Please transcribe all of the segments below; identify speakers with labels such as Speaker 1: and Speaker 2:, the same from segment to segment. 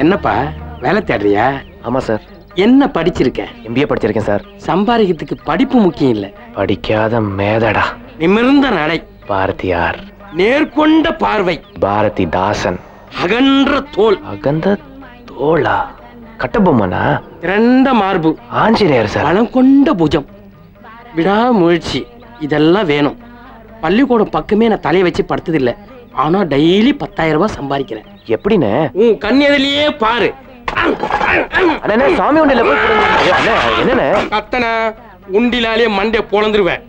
Speaker 1: என்னப்பா வேலை தேடுறியா?
Speaker 2: ஆமா சார்.
Speaker 1: என்ன படிச்சிருக்க?
Speaker 2: MBA படிச்சிருக்கேன் சார்.
Speaker 1: சம்பாதிக்கிறதுக்கு படிப்பு முக்கியம் இல்ல,
Speaker 2: படிக்காத மேதடா.
Speaker 1: நிமிர்ந்த நடை,
Speaker 2: பாரதியார்.
Speaker 1: நேர்கொண்ட பார்வை,
Speaker 2: பாரதிதாசன்.
Speaker 1: அகன்ற தோல்.
Speaker 2: அகன்ற தோளா? கட்டபொம்மனா?
Speaker 1: திரண்ட மார்பு,
Speaker 2: ஆஞ்சநேயர் சார்.
Speaker 1: பலம் கொண்ட புஜம், விடாமுயற்சி, இதெல்லாம் வேணும். பள்ளிக்கூடம் பக்கமே நான் தலையை வச்சு படுத்ததில்ல, ஆனா டெய்லி 10,000 ரூபாய் சம்பாதிக்கிறேன்.
Speaker 2: எப்படின்னு
Speaker 1: உன் கண் எதிலேயே பாரு.
Speaker 2: சாமி உண்டியில போய் என்னன்னு
Speaker 1: அத்தனை உண்டிலாலே மண்டே பொழந்துருவேன்.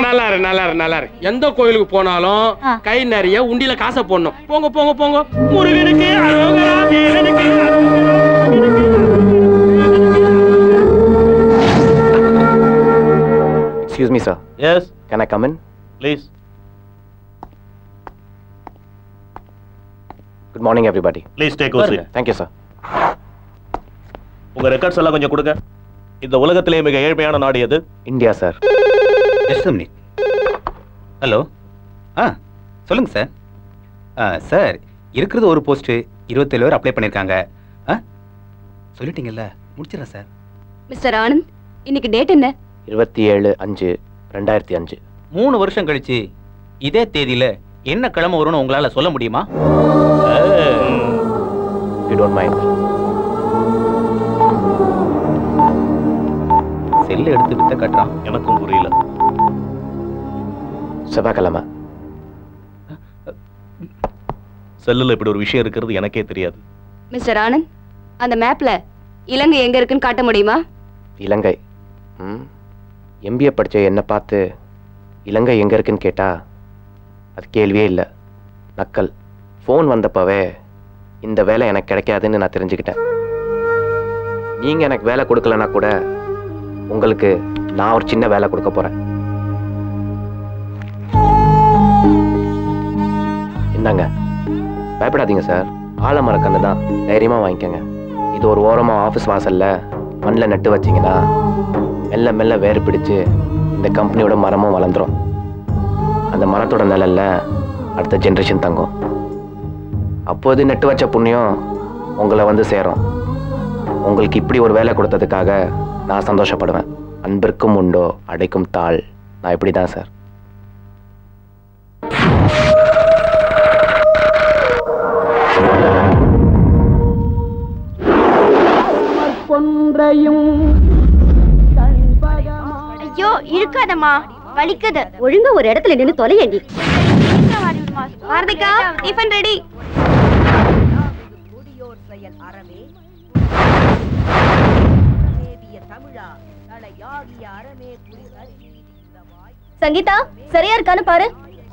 Speaker 1: நல்லா இரு, நல்லா இரு, நல்லா இரு. எந்த கோயிலுக்கு போனாலும் கை நிறைய உண்டியில காசை போடணும். போங்க போங்க போங்க. முருகனுக்கு அரோகரா, தேவனுக்கு
Speaker 2: Excuse me, sir.
Speaker 3: Yes.
Speaker 2: Can I come in?
Speaker 3: Please.
Speaker 2: Good morning, everybody.
Speaker 3: Please take a seat.
Speaker 2: Thank you, sir.
Speaker 3: உங்க ரெக்கார்ட்ஸ் எல்லாம் கொஞ்சம் கொடுங்க. இந்த உலகத்திலே மிக ஏழ்மையான நாடு எது?
Speaker 2: India sir.
Speaker 4: Just minute. Hello. சொல்லுங்க சார். சார் இருக்கிறது ஒரு போஸ்ட், 27 பேர் அப்ளை பண்ணிருக்காங்க. சொல்லிட்டீங்கல்ல, முடிச்சிடறேன் சார்.
Speaker 5: மிஸ்டர் ஆனந்த், இன்னைக்கு டேட் என்ன?
Speaker 2: 27/5/2005.
Speaker 4: 3 வருஷம் கழிச்சு இதே தேதியில என்ன கிழமை வரும்னு உங்களால சொல்ல முடியுமா?
Speaker 2: You don't mind.
Speaker 4: செல்ல எடுத்து வித்த கட்டுறான்.
Speaker 3: எனக்கும் புரியல.
Speaker 2: செவ்வாய்க்கிழமை.
Speaker 3: செல்லுல இப்படி ஒரு விஷயம் இருக்கிறது எனக்கே தெரியாது.
Speaker 5: மிஸ்டர் ஆனந்த், அந்த மேப்ல இலங்கை எங்க இருக்குன்னு காட்ட முடியுமா?
Speaker 2: இலங்கை? MBA படிச்ச என்ன பார்த்து இலங்கை எங்க இருக்குன்னு கேட்டா அது கேள்வியே இல்லை, நக்கல். ஃபோன் வந்தப்பவே இந்த வேலை எனக்கு கிடைக்காதுன்னு நான் தெரிஞ்சுக்கிட்டேன். நீங்க எனக்கு வேலை கொடுக்கலன்னா கூட உங்களுக்கு நான் ஒரு சின்ன வேலை கொடுக்க போறேன். என்னங்க, பயப்படாதீங்க சார். ஆலமரக்கன்று தான், தைரியமா வாங்கிக்கோங்க. இது ஒரு ஓரமா ஆஃபீஸ் வாசல்ல மண்ணில் நட்டு வச்சிங்கன்னா மெல்ல மெல்ல வேறு பிடிச்சு இந்த கம்பெனியோட மரமும் வளர்ந்துடும். அந்த மரத்தோட நிழல்ல அடுத்த ஜென்ரேஷன் தங்கும். அப்போது நட்டு வச்ச புண்ணியம் உங்களை வந்து சேரும். உங்களுக்கு இப்படி ஒரு வேலை கொடுத்ததுக்காக நான் சந்தோஷப்படுவேன். அன்பிற்கும் உண்டோ அடைக்கும் தாள். நான் இப்படி தான் சார்.
Speaker 5: ஐயோ, இருக்காதம்மா, வலிக்குது. ஒழுங்கா ஒரு இடத்துல நின்னு தொலையண்டி. பாரதிகா, டிஃபன் ரெடி. சங்கீதா, சரியா இருக்கான்னு பாரு.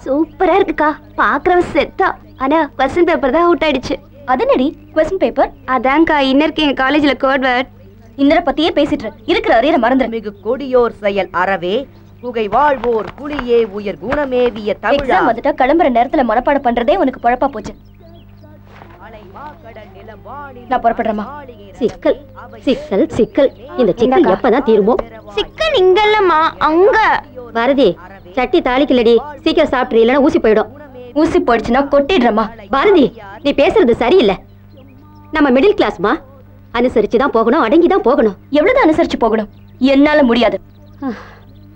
Speaker 5: சூப்பரா இருக்குக்கா, பாக்குறவ செத்தா. ஆனா क्वेश्चन பேப்பர் தான் அவுட் ஆயிடுச்சு. அதனடி क्वेश्चन பேப்பர்? அதான்க்கா, இன்னருக்கு எங்க காலேஜ்ல கோட் வேர்ட். இன்னர பத்தியே பேசிட்டு இருக்கிற அரியர மறந்துற.
Speaker 6: மிகு கொடியோர் செயல் அறவே புகை வாழ்வோர் புலியே உயர் குணமேவிய தமிழா.
Speaker 5: எக்ஸாம் வந்துட்டா கிளம்புற நேரத்துல மனப்பாடம் பண்றதே உனக்கு பழப்பா போச்சு. நான் புறப்படுறேம்மா.
Speaker 7: சிக்கல் சிக்கல் சிக்கல். இந்த சிக்கல் எப்பதான் தீருமோ?
Speaker 5: சிக்கல் இங்கல்லம்மா, அங்க.
Speaker 7: பாரதி, சட்டி தாளிக்கலடி, சீக்கிரம் சாப்பிட்டு, இல்லைன்னா ஊசி போயிடும்.
Speaker 5: ஊசி போயிடுச்சுன்னா கொட்டிடுறமா.
Speaker 7: பாரதி, நீ பேசுறது சரியில்லை. நம்ம மிடில் கிளாஸ்மா, அனுசரிச்சுதான் போகணும், அடங்கிதான் போகணும்.
Speaker 5: எவ்வளவுதான் அனுசரிச்சு போகணும்? என்னால முடியாது.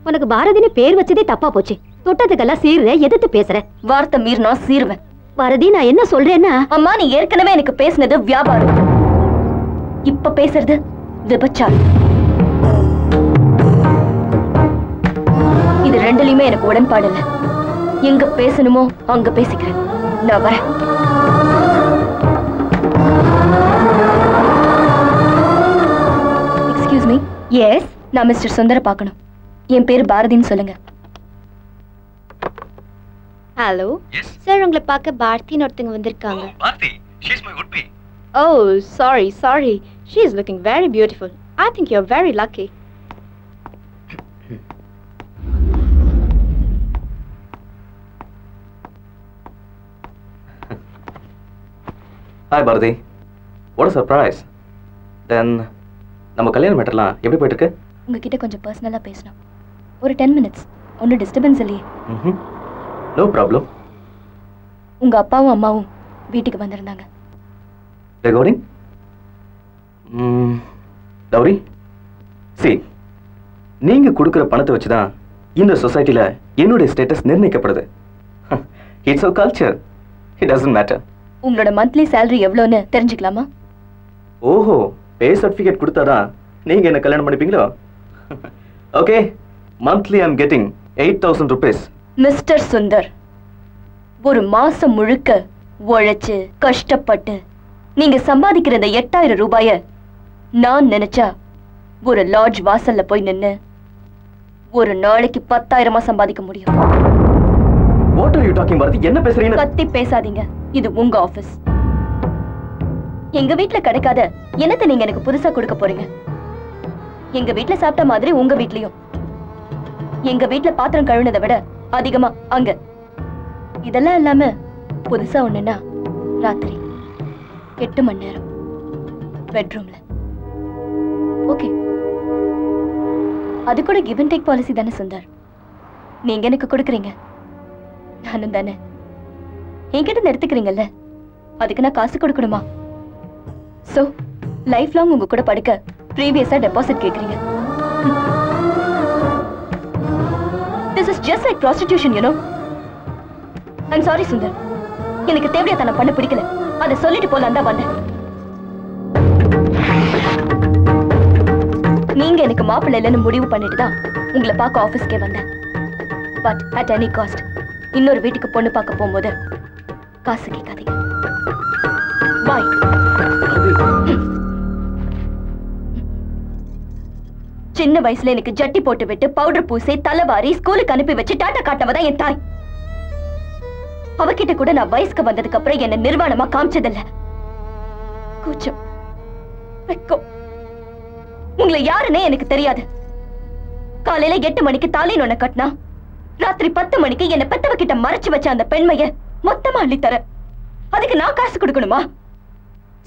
Speaker 7: உனக்கு பாரதின்னு பேர் வச்சதே தப்பா போச்சு. தொட்டதுக்கெல்லாம் சீர்ற, எதிர்த்து பேசுற.
Speaker 5: வார்த்தை மீறினா சீருவேன்.
Speaker 7: பாரதி, நான் என்ன சொல்றேன்னா,
Speaker 5: அம்மா, நீ ஏற்கனவே எனக்கு பேசுனது வியாபாரம், இப்ப பேசுறது விபச்சாரம். இது ரெண்டுலயுமே எனக்கு உடன்பாடு இல்ல. எங்க பேசணுமோ அங்க பேசிக்கிறேன். நான் வரேன். Excuse me. எஸ், நான் மிஸ்டர் சுந்தர பார்க்கணும். என் பேரு பாரதின்னு சொல்லுங்க. ஹலோ சார், உங்களை பார்க்க பாரதின்னு ஒருத்தங்க வந்திருக்காங்க.
Speaker 4: Bharathi, she is my would be.
Speaker 5: Oh, sorry. She is looking very beautiful. I think you're very lucky.
Speaker 2: Hi Bharati. What a surprise. Then நம்ம கல்யாண மேட்டர்லாம் எப்படி போயிட்டு இருக்கு?
Speaker 5: உங்ககிட்ட கொஞ்சம் பர்சனலா பேசணும். ஒரு 10 minutes. ஒன்றும் டிஸ்டர்பன்ஸ் இல்லையே?
Speaker 2: No problem.
Speaker 5: உங்க அப்பாவும் அம்மாவும் வீட்டுக்கு வந்திருந்தாங்க.
Speaker 2: ரெக்கார்டிங். கௌரி, சரி, நீங்க கொடுக்குற பணத்தை வச்சுதான் இந்த சொசைட்டில என்னுடைய ஸ்டேட்டஸ் நிர்ணயிக்கப்படுது. It's a culture. It doesn't matter.
Speaker 5: உங்களோட மந்த்லி salary எவ்வளோன்னு தெரிஞ்சுக்கலாமா?
Speaker 2: ஓஹோ, பே சர்டிஃபிகேட் கொடுத்தாதான் நீங்க என்ன கல்யாணம் பண்ணிப்பீங்களோ? Okay, monthly I'm getting 8,000 rupees.
Speaker 5: Mister Sundar, ஒரு மாசம் முழுக்க உழைச்சு கஷ்டப்பட்டு நீங்க சம்பாதிக்கிற இந்த 8,000 ரூபாய நான் நினைச்சா ஒரு லாட்ஜ் வாசல்ல போய் நின்னு ஒரு நாளைக்கு 10,000 சம்பாதிக்க முடியும்.
Speaker 2: What are you talking about? என்ன பேசுறீங்க?
Speaker 5: கத்தி பேசாதீங்க, இது உங்க ஆபீஸ். எங்க வீட்ல கிடைக்காத என்னத்தை நீங்க எனக்கு புதுசா கொடுக்க போறீங்க? எங்க வீட்ல சாப்பிட்ட மாதிரி உங்க வீட்லயும், எங்க வீட்ல பாத்திரம் கழுவுனதை விட அதிகமா அங்க. இதெல்லாம் இல்லாம புதுசா ஒண்ணுன்னா ராத்திரி 8 மணி நேரம் பெட்ரூம்ல. ஓகே, அது கூட கிவ் அண்ட் டேக் பாலிசி தானே சுந்தர்? நீங்க எனக்கு கொடுக்குறீங்க, நானும் தானே என்கிட்ட எடுத்துக்கிறீங்கல்ல, அதுக்கு நான் காசு கொடுக்கணுமா? சோ லைஃப் லாங் உங்க கூட படுக்க ப்ரீவியஸா டெபாசிட் கேக்குறீங்க. This is just like prostitution, you know. I'm sorry Sundar, எனக்கு தேவையா தன பண்ண பிடிக்கல, அதை சொல்லிட்டு போலாம் தான் வந்தேன். நீங்க எனக்கு மாப்பிள்ளை இல்லைன்னு முடிவு பண்ணிட்டு தான் உங்களை பார்க்க ஆபீஸ்க்கே வந்தேன். பட் at any cost இன்னொரு வீட்டுக்கு பொண்ணு பார்க்க போகும்போது காசு கேட்காதீங்க. பாய். சின்ன வயசுல எனக்கு ஜட்டி போட்டு விட்டு பவுடர் பூசி தலைவாரி ஸ்கூலுக்கு அனுப்பி வச்சு டாட்டா காட்டவதான் என் தாய். அவகிட்ட கூட நான் வயசுக்கு வந்ததுக்கு அப்புறம் என்ன நிர்வாணமா காமிச்சதில்ல. கூச்சம், வெக்கம், உங்களை யாருன்னே எனக்கு தெரியாது. காலையில 8 மணிக்கு தாலின்னு ஒண்ணு கட்டினா ராத்திரி 10 மணிக்கு என்ன பெத்தவகிட்ட மறைச்சு வச்ச அந்த பெண்மைய மொத்தமா அள்ளித்தர அதுக்கு நான் காசு கொடுக்கணுமா?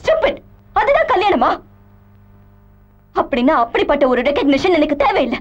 Speaker 5: ஸ்டூபிட், அதுதான் கல்யாணமா? அப்படின்னா அப்படிப்பட்ட ஒரு ரெகக்னிஷன் எனக்கு தேவையில்லை.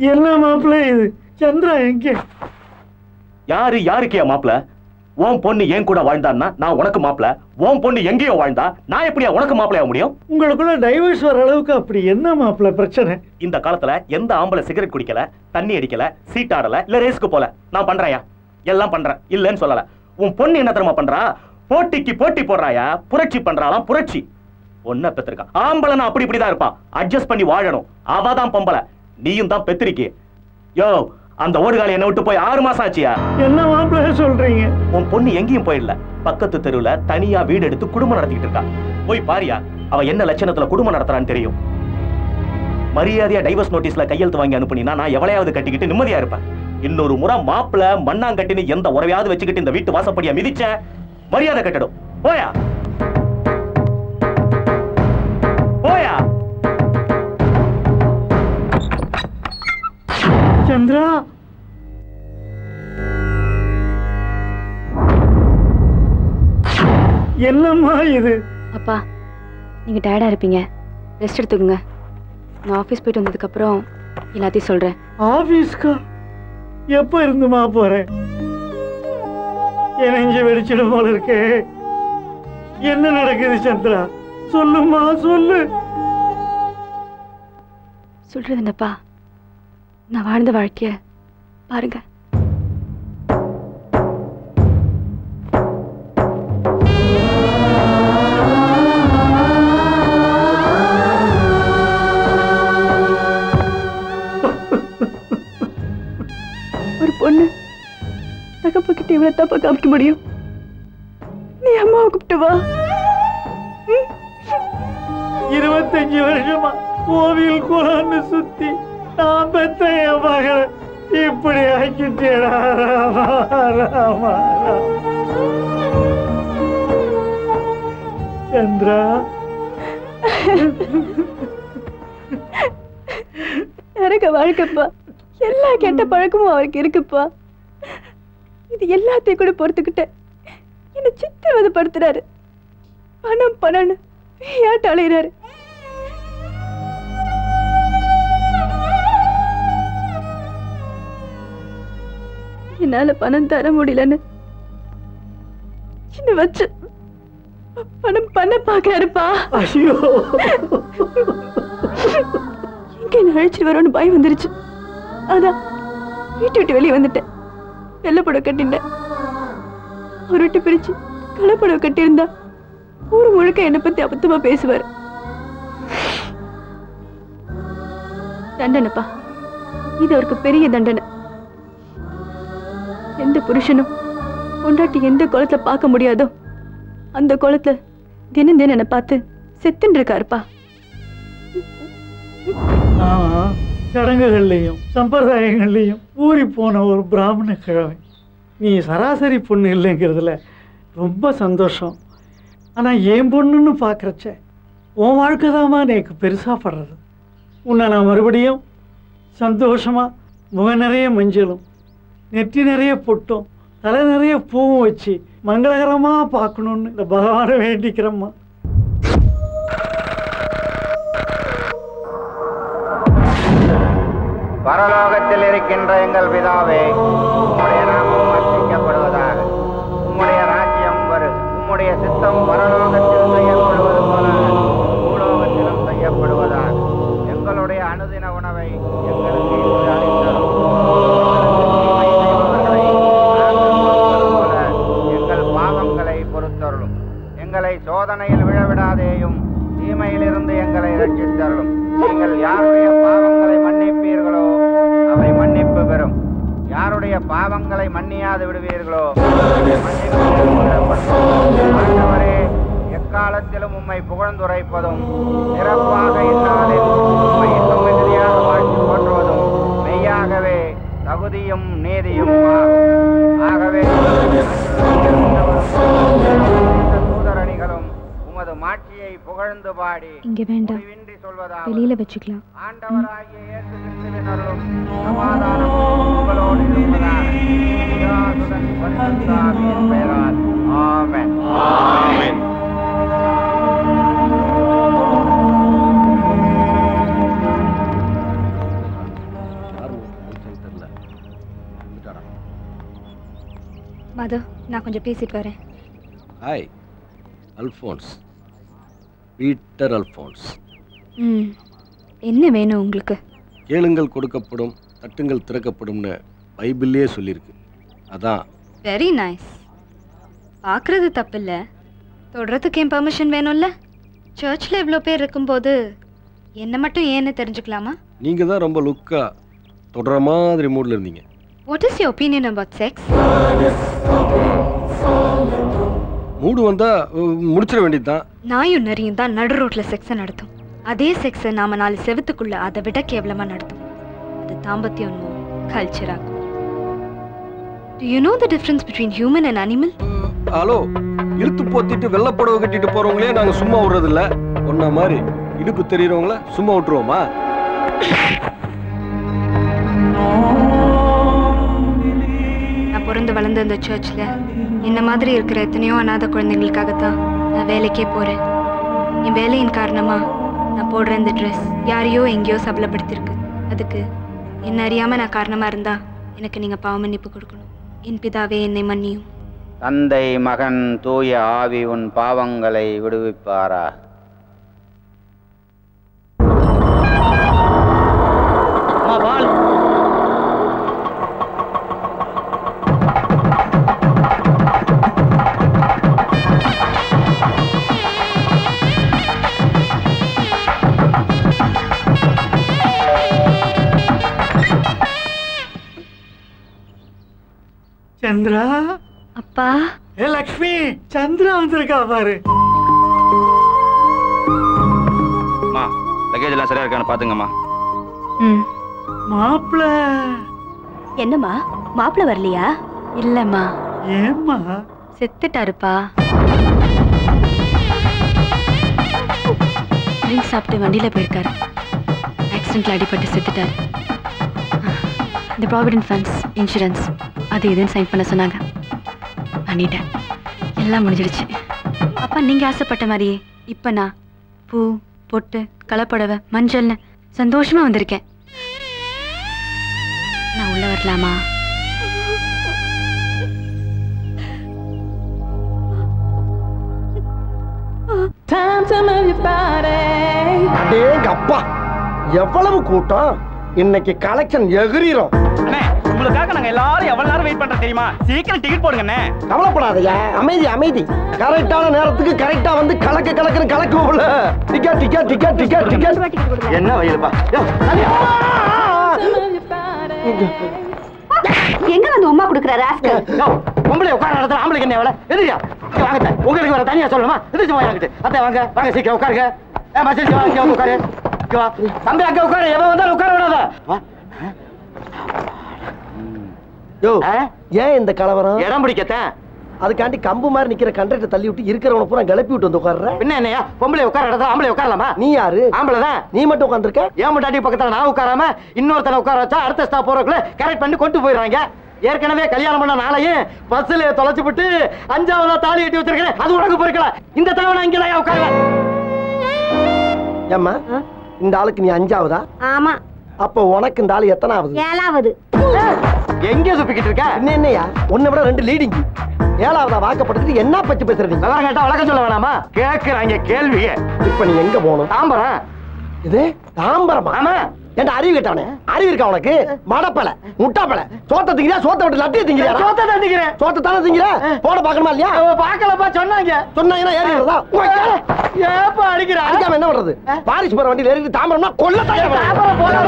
Speaker 8: என்ன மாப்பிள்ள இது? சந்திரா எங்கே?
Speaker 3: யாருக்கே மாப்பிள்ள? உன் பொண்ணு என் கூட வாழ்ந்தான்னா நான் உனக்கு மாப்பிள்ள, உன் பொண்ணு எங்கேயோ வாழ்ந்தா நான் எப்படியா உனக்கு மாப்பிள்ளையா முடியும்?
Speaker 8: உங்களுக்குள்ள டைவர்ஸ் வர அளவுக்கு அப்படி என்ன மாப்பிள்ள பிரச்சனை?
Speaker 3: இந்த காலத்துல எந்த ஆம்பளை சிகரெட் குடிக்கல, தண்ணி அடிக்கல, சீட் ஆடல, இல்ல ரேஸ்க்கு போல. நான் பண்றேயா, எல்லாம் பண்றேன், இல்லன்னு சொல்லல. உன் பொண்ணு என்ன தெரியுமா பண்றா? போட்டிக்கு போட்டி போடுறாயா, புரட்சி பண்றாளாம், புரட்சி. ஒன்ன பெத்திருக்கா ஆம்பளை அப்படி இப்படிதான் இருப்பா, அட்ஜஸ்ட் பண்ணி வாழணும். அவதான் பொம்பளை, நீயும் தான் பெத்திரிக்கி. யோ, அந்த ஓடுகாலி என்ன விட்டு போய் 6 மாசம் ஆச்சியா?
Speaker 8: என்ன மாப்பிள்ள சொல்றீங்க?
Speaker 3: உன் பொண்ணு எங்கேயும் போயிடல, பக்கத்து தெருவுல தனியா வீடு எடுத்து குடும்பம் நடத்திட்டு இருக்கா. போய் பாரியா, அவ என்ன லட்சணத்துல குடும்பம் நடத்துறான்னு தெரியும். மரியாதையா டைவர்ஸ் நோட்டீஸ்ல கையெழுத்து வாங்கி அனுப்புனீனா நான் எவளையாவது கட்டிக்கிட்டு நிம்மதியா இருப்பேன். இன்னொரு முறை மாப்பிள்ள மண்ணாங்கட்டின்னு எந்த உறவையாவது வச்சுக்கிட்டு இந்த வீட்டு வாசப்படியா மிதிச்ச மரியாதை கட்டடும். போயா போயா.
Speaker 8: சந்திரா, என்னம்மா இது?
Speaker 5: அப்பா, நீங்க டயர்டா இருப்பீங்க, ரெஸ்ட் எடுத்துக்கோங்க. நான் ஆபீஸ் போயிட்டு வந்ததுக்கு அப்புறம் எல்லாத்தையும் சொல்றேன்.
Speaker 8: ஆபீஸ்க்கா? எப்ப இருந்துமா போறேன்? என் நெஞ்சு வெடிச்சிடும் போல இருக்கே. என்ன நடக்குது சந்திரா? சொல்லுமா, சொல்லு.
Speaker 5: சொல்றது என்னப்பா, நான் வாழ்ந்த வாழ்க்கைய பாருங்க.
Speaker 9: ஒரு பொண்ணு தகப்பக்கிட்ட இவ்வளவு தப்பா காமிக்க முடியும்? நீ அம்மாவை கூப்பிட்டு வா.
Speaker 8: 25 வருஷமா கோவில் குளம்னு சுத்தி நான் பெத்த என் மகளை இப்படி ஆக்கிட்டேடா ராமா ராமா. சந்திரா,
Speaker 9: நரக வாழ்க்கைப்பா. எல்லா கெட்ட பழக்கமும் அவருக்கு இருக்குப்பா. இது எல்லாத்தையும் கூட பொறுத்துக்கிட்ட என்ன சித்திரவதைப்படுத்துறாரு. பணம் பணம்னு பேயாட்ட அலையிறாரு. என்னால பணம் தர முடியலன்னு என்ன வச்சு பணம் பண்ண பாக்குறாருப்பா.
Speaker 8: ஐயோ,
Speaker 9: எங்க என்ன அழைச்சிட்டு வரோன்னு பயம் வந்துருச்சு. அதான் வீட்டு விட்டு வெளியே வந்துட்டேன். வெள்ளப்படம் கட்டிட்டேன். ஒரு விட்டு பிரிச்சு கலப்படம் கட்டியிருந்தா ஊர் முழுக்க என்னை பத்தி அபத்தமா பேசுவார். தண்டனைப்பா, இது அவருக்கு பெரிய தண்டனை. எந்த புருஷனும் பொண்டாட்டி எந்த குளத்துல பார்க்க முடியாதோ அந்த குளத்துல தினம் தினம் என்னை பார்த்து செத்துன்னு இருக்காருப்பா.
Speaker 8: சடங்குகள்லையும் சம்பிரதாயங்கள்லையும் ஊறி போன ஒரு பிராமண கிழமை. நீ சராசரி பொண்ணு இல்லைங்கிறதுல ரொம்ப சந்தோஷம். ஆனால் என் பொண்ணுன்னு பார்க்குறச்ச உன் வாழ்க்கை தான்மா எனக்கு பெருசாக படுறது. உன்னை நான் மறுபடியும் சந்தோஷமாக முக நிறைய மஞ்சளும் நெற்றி நிறைய பொட்டும் தலை நிறைய பூவும் வச்சு மங்களகரமாக பார்க்கணுன்னு இந்த பகவானை வேண்டிக்கிறம்மா.
Speaker 10: பரலோகத்தில் இருக்கின்ற எங்கள் பிதாவே, உம்முடைய நாமம் வர்த்திக்கப்படுவதாக. உம்முடைய ராஜ்யம் வரும். உம்முடைய சித்தம் பரலோகத்தில் செய்யப்படுவது போல பூலோகத்திலும் செய்யப்படுவதாக. எங்களுடைய அனுதின உணவை எங்களுக்கு இன்று அளித்தரும். எங்கள் பாவங்களை பொறுத்தருளும். எங்களை சோதனையில் விழவிடாதேயும் தீமையிலிருந்து எங்களை ரட்சித்தருளும். நீங்கள் யாருடைய பாவங்களை மன்னிப்பீர்களோ அவை மன்னிப்பு பெறும். யாருடைய பாவங்களை மன்னியாது விடுவீர்களோ ஆண்டவரே, எக்காலத்திலும் உம்மை புகழ்ந்துரைப்பதும் சிறப்பாக இந்நாளில் உம்மை இன்னும் மிகுதியாக வாழ்த்து போற்றுவதும் மெய்யாகவே தகுதியும் நீதியும் ஆகும். ஆகவே தூதரணிகளும் உமது மாட்சியை புகழ்ந்து பாடி
Speaker 9: இங்க வேண்டாம், வெளியில வச்சுக்கலாம்.
Speaker 10: ஆண்டவராகிய இயேசு கிறிஸ்துவின் அருளும் சமாதானமும் உங்களோடு இருப்பதாக. பிதாசுதன் பரிசுத்த ஆவியின் பெயரால் ஆமென். ஆமென்.
Speaker 5: மது, நான் கொஞ்சம் பேசிட்டு வரேன்.
Speaker 11: Hi, Alphonse, Peter Alphonse.
Speaker 5: என்ன வேணும் உங்களுக்கு?
Speaker 11: கேளுங்கள் கொடுக்கப்படும், தட்டுங்கள் திறக்கப்படும்னு பைபிள்லேயே சொல்லியிருக்கு. அதான்.
Speaker 5: Very nice. பார்க்குறது தப்பில்ல, தொடுறதுக்கு என் பர்மிஷன் வேணும்ல. சர்ச்சில் இவ்வளோ பேர் இருக்கும்போது என்ன மட்டும் ஏன்னு தெரிஞ்சுக்கலாமா?
Speaker 11: நீங்கள் தான் ரொம்ப லுக்கா தொடர மாதிரி மூடில் இருந்தீங்க.
Speaker 5: What is your opinion about sex?
Speaker 11: Mood வந்தால் முடிச்சிட வேண்டியது தான்.
Speaker 5: நாயும் நரியும் தான் நடு ரோட்டில் செக்ஸை நடத்தும். அதே செக்ஸை நாம 4 செவத்துக்குள்ள அதை விட கேவலமா நடத்தும். அது தாம்பத்தியம் கல்ச்சர் ஆகும். Do you know the difference between human and animal?
Speaker 11: Hello, இழுத்து போத்திட்டு வெள்ளப்படவை கட்டிட்டு போறவங்களே நாங்க சும்மா விடுறதில்ல. ஒன்ன மாதிரி இடுப்பு தெரியறவங்கள சும்மா விட்டுருவோமா?
Speaker 5: நான் பிறந்து வளர்ந்த இந்த சர்ச்சில் என்ன மாதிரி இருக்கிற எத்தனையோ அநாத குழந்தைங்களுக்காகத்தான் நான் வேலைக்கே போறேன். என் வேலையின் காரணமா நான் போடுற இந்த ட்ரெஸ் யாரையோ எங்கேயோ சபலப்படுத்திருக்கு. அதுக்கு என்ன அறியாம நான் காரணமா இருந்தா எனக்கு நீங்க பாவ மன்னிப்பு கொடுக்கணும். என் பிதாவே, என்னை மன்னியும்.
Speaker 10: தந்தை, மகன், தூய ஆவி உன் பாவங்களை விடுவிப்பாரா.
Speaker 8: சந்திரா.
Speaker 5: அப்பா.
Speaker 8: ஏ லக்ஷ்மி, சந்திரா வந்திருக்கா பாரு.
Speaker 10: அம்மா லக்கேஜ் எல்லாம் சரியா இருக்கான்னு பாத்துங்கம்மா.
Speaker 8: மாப்பிள்ள.
Speaker 5: என்னம்மா மாப்பிள்ள வரலையா? இல்லம்மா.
Speaker 8: ஏம்மா?
Speaker 5: செத்துட்டாருப்பா. ட்ரிங்க் சாப்பிட்டு வண்டியில போயிருக்காரு. ஆக்சிடென்ட்ல அடிபட்டு செத்துட்டாரு. இந்த ப்ராவிடன்ட் ஃபண்ட்ஸ், இன்சூரன்ஸ் அது இதுன்னு சைன் பண்ண சொன்னாங்க. பண்ணிட்டேன். எல்லாம் முடிஞ்சிடுச்சு. அப்பா நீங்க ஆசைப்பட்ட மாதிரியே இப்ப நான் பூ, பொட்டு, கலப்படவை, மஞ்சள்னு சந்தோஷமா வந்திருக்கேன். நான் உள்ள வரலாமா?
Speaker 12: அப்பா எவ்வளவு கூட்டம் இன்னைக்கு. கலெக்ஷன் எகிரிரும்.
Speaker 3: உங்களுக்காக நாங்க எல்லாரும் எவ்வளவு நேரம் வெயிட் பண்றோம் தெரியுமா? சீக்கிரம் டிக்கெட் போடுங்க.
Speaker 12: கவலைப்படாதயா, அமைதி அமைதி. கரெக்டான நேரத்துக்கு கரெக்டா வந்து கலக்குன்னு கலக்குவோம்ல. Ticket ticket ticket ticket ticket.
Speaker 3: என்ன வயலுப்பா?
Speaker 7: எங்க வந்து உமா குடுக்குறாரு?
Speaker 12: பொம்பளை உட்கார இடத்துல ஆம்பளைக்கு என்ன வேலை? எதிரியா வாங்க, உங்களுக்கு வேற தனியா சொல்லணுமா? எதிர்த்து வாங்கிட்டு அத்தை வாங்க வாங்க, சீக்கிரம் உட்காருங்க. உட்காரு தம்பி, அங்க உட்காரு. எவன் வந்தாலும் உட்கார விடாத. ஏன் இந்த கலவரம்? இடம் பிடிக்கத்தான். அதுக்காண்டி கம்பு மாதிரி நிக்கிற கண்டக்டர் தள்ளி விட்டு இருக்கிறவன பூரா கிளப்பி விட்டு வந்து உட்கார்ற. என்ன என்னையா பொம்பளை உட்கார இடத்துல ஆம்பளை உட்காரலாமா? நீ யாரு? ஆம்பளை தான். நீ மட்டும் உட்கார்ந்துருக்க. ஏன் முட்டாட்டி பக்கத்துல நான் உட்காராம இன்னொருத்தனை உட்கார வச்சா அடுத்த ஸ்டாப் போறதுக்குள்ள கரெக்ட் பண்ணி கொண்டு போயிடுறாங்க. ஏற்கனவே கல்யாணம் பண்ண நாளையும் பஸ்ல தொலைச்சு விட்டு 5ஆவதா தாலி கட்டி வச்சிருக்கேன். அது உனக்கு பொறுக்கல. இந்த தவணை இங்கதான் உட்கார. ஏம்மா இந்த ஆளுக்கு நீ 5ஆவதா?
Speaker 7: ஆமா.
Speaker 12: அப்ப உனக்கு இந்த ஆளு எத்தனாவது?
Speaker 7: 7ஆவது.
Speaker 12: எங்கே சுப்பிக்கிட்டு இருக்க? என்னையா உன்னை விட 2 லீடிங். 7ஆவதா வாக்கப்படுத்திட்டு என்ன பத்தி பேசுறீங்க? நல்லா கேட்டா வழக்கம் சொல்ல வேணாமா? கேக்குறாங்க கேள்வியே. இப்ப நீ எங்க போகணும்? தாம்பரம். இது தாம்பரமா? ஆமா. ஏன்டா அறிவு கேட்டானே? அறிவு இருக்கா உனக்கு? மடப்பல முட்டாப்பல. சோத்த திங்கிறியா? சோத்த விட்டு லட்டிய திங்கிறியா? சோத்த தான் திங்கிறேன். சோத்த தானே திங்கிற. போன பாக்கணுமா இல்லையா? பாக்கலப்பா. சொன்னாங்கன்னா ஏறிடுறதா? ஏப்பா அடிக்கிற? அடிக்காம என்ன பண்றது? பாரிஸ் போற வண்டியில ஏறி தாம்பரம்னா கொல்ல தாம்பரம் போறா.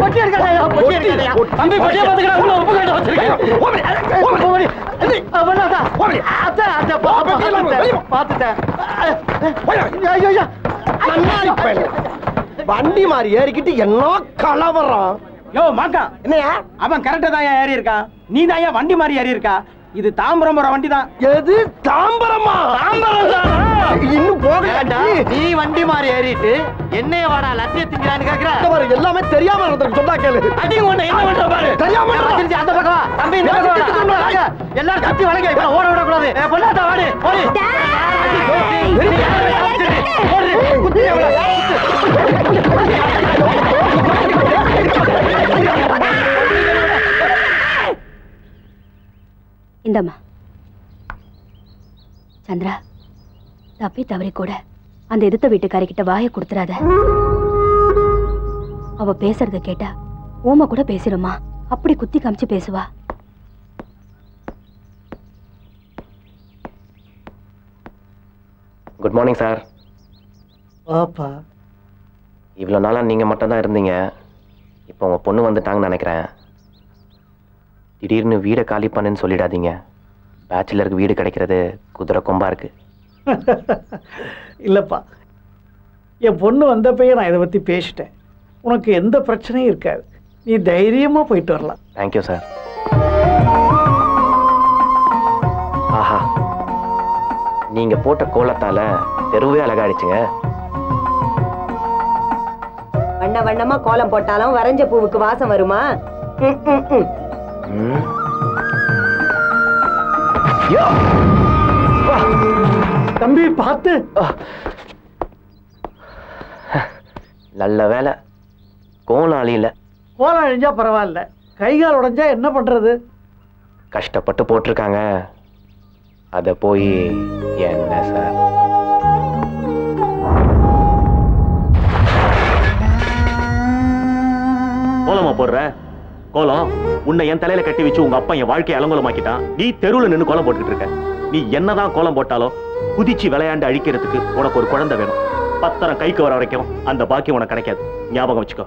Speaker 12: பொட்டி எடுக்கடா. பொட்டி எடுக்கடா. தம்பி பொட்டிய பாத்துக்கடா. உள்ள உப்பு கட்ட வச்சிருக்கேன். ஓடி பண்ணாதா. ஓடி அத்த அத்த பாத்துட்டேன். ஐயோ கண்ணாடி பையன் வண்டி மாதிரி ஏறிக்கிட்டு என்ன கலவரம்.
Speaker 1: யோ மாக்கா,
Speaker 12: என்னையா
Speaker 1: அவன் கரெக்டா தான் ஏறி இருக்கான். நீ தான் வண்டி மாதிரி ஏறி இருக்கா. இது தாம்பரம் போற வண்டி தான்.
Speaker 12: எது தாம்பரமா? தாம்பரம் தான். இன்னும் போகலடா.
Speaker 1: நீ வண்டி மாதிரி ஏறிட்டு என்னைய வாடா லட்சிய திங்கறான்னு கேக்குற.
Speaker 12: எல்லாமே தெரியாம நடந்துருக்கு. சொன்னா கேளு.
Speaker 1: அடி உன்னை என்ன பண்ற பாரு.
Speaker 12: தெரியாம
Speaker 1: நடந்துச்சு. அந்த பக்கம் தம்பி இந்த பக்கம் வாங்க. எல்லாரும் கத்தி வளைங்க. இப்ப ஓட விட கூடாது. பொண்ணாதா வாடி. ஓடி.
Speaker 5: இந்தம்மா. சந்திரா, தப்பி தவறி கூட அந்த எதிர்த்த வீட்டுக்காரிக்கிட்ட வாயை கொடுத்துறாத. அவ பேசுறத கேட்டா ஊமை கூட பேசிடுமா. அப்படி குத்தி காமிச்சு பேசுவா.
Speaker 2: Good morning sir.
Speaker 8: பாப்பா,
Speaker 2: இவ்வளோ நாளாக நீங்கள் மட்டும் தான் இருந்தீங்க. இப்போ உங்கள் பொண்ணு வந்துட்டாங்கன்னு நினைக்கிறேன். திடீர்னு வீடை காலி பண்ணுன்னு சொல்லிடாதீங்க. பேச்சுலருக்கு வீடு கிடைக்கிறது குதிரை கொம்பா இருக்கு.
Speaker 8: இல்லப்பா, என் பொண்ணு வந்தப்பயே நான் இதை பற்றி பேசிட்டேன். உனக்கு எந்த பிரச்சனையும் இருக்காது. நீ தைரியமா போயிட்டு வரலாம்.
Speaker 2: Thank you sir. ஆஹா, நீங்க போட்ட கோலத்தால தெருவே அழகாயிடுச்சுங்க.
Speaker 6: வண்ண வண்ணமா கோலம் போட்டாலும் வரைஞ்ச பூவுக்கு வாசம் வருமா?
Speaker 8: தம்பி பார்த்து.
Speaker 2: நல்ல வேலை கோலம் அழியல.
Speaker 8: கோலம் அழிஞ்சா பரவாயில்ல, கைகால் உடைஞ்சா என்ன பண்றது?
Speaker 2: கஷ்டப்பட்டு போட்டிருக்காங்க, அத போய் என்ன சார்?
Speaker 3: கோலமா போடுற கோலம் உன்னை என் தலையில கட்டி வச்சு உங்க அப்பா என் வாழ்க்கையை அலங்கோலமாக்கிட்டான். நீ தெருவுல நின்னு கோலம் போட்டுக்கிட்டு இருக்க. நீ என்னதான் கோலம் போட்டாலும் குதிச்சு விளையாண்டு அழிக்கிறதுக்கு உனக்கு ஒரு குழந்தை வேணும். பத்திரம் கைக்கு வர வரைக்கும் அந்த பாக்கியம் உனக்கு கிடைக்காது. ஞாபகம் வச்சுக்கோ.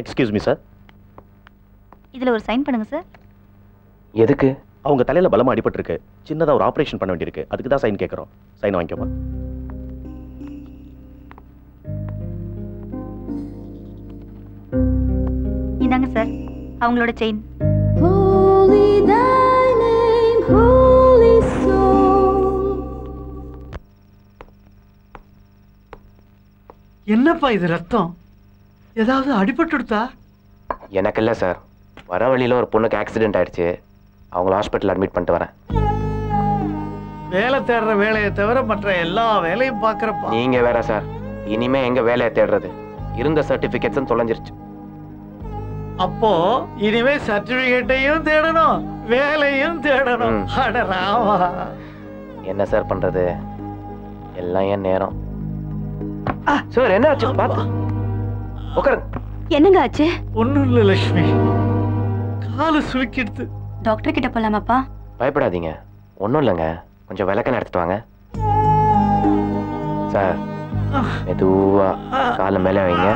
Speaker 3: Excuse me sir.
Speaker 5: இதுல ஒரு சைன் பண்ணுங்க சார்.
Speaker 2: எதுக்கு?
Speaker 3: அவங்க தலையில பலமா அடிபட்டிருக்கு. சின்னதா ஒரு ஆபரேஷன் பண்ண வேண்டியிருக்கு. அதுக்கு தான் சைன் கேட்கறோம். சைன் வாங்கிக்கோமா.
Speaker 5: இந்தாங்க சார் அவங்களோட செயின்.
Speaker 8: என்னப்பா இது ரத்தம்? ஏதாவது அடிபட்டுடுதா?
Speaker 2: எனக்கு இல்லை சார். வர வழியில் ஒரு பொண்ணுக்கு ஆக்சிடென்ட் ஆயிடுச்சு. அவங்கள ஹாஸ்பிட்டல் அட்மிட் பண்ணிட்டு வரேன்.
Speaker 8: வேலை தேடுற வேலையை தவிர மற்ற எல்லா வேலையும் பார்க்கறப்பா.
Speaker 2: நீங்க வேற சார். இனிமே எங்க வேலையை தேடுறது? இருந்த சர்டிபிகேட்ஸும் தொலைஞ்சிருச்சு.
Speaker 8: அப்போ இனிமே சர்டிபிகேட்டையும் தேடணும், வேலையும் தேடணும். அட ராமா,
Speaker 2: என்ன சார் பண்றது? எல்லாம் என் நேரம். சார் என்ன ஆச்சு? பாத்து உட்காருங்க.
Speaker 5: என்னங்க ஆச்சு?
Speaker 8: ஒண்ணும் இல்ல லட்சுமி, காலு சுருக்கிடுது.
Speaker 5: டாக்டர் கிட்ட போலாமாப்பா?
Speaker 2: பயப்படாதீங்க, ஒன்றும் இல்லைங்க. கொஞ்சம் விளக்கெண்ணெய் எடுத்துட்டு வாங்க. சார் மெதுவா காலை மேலே வைங்க.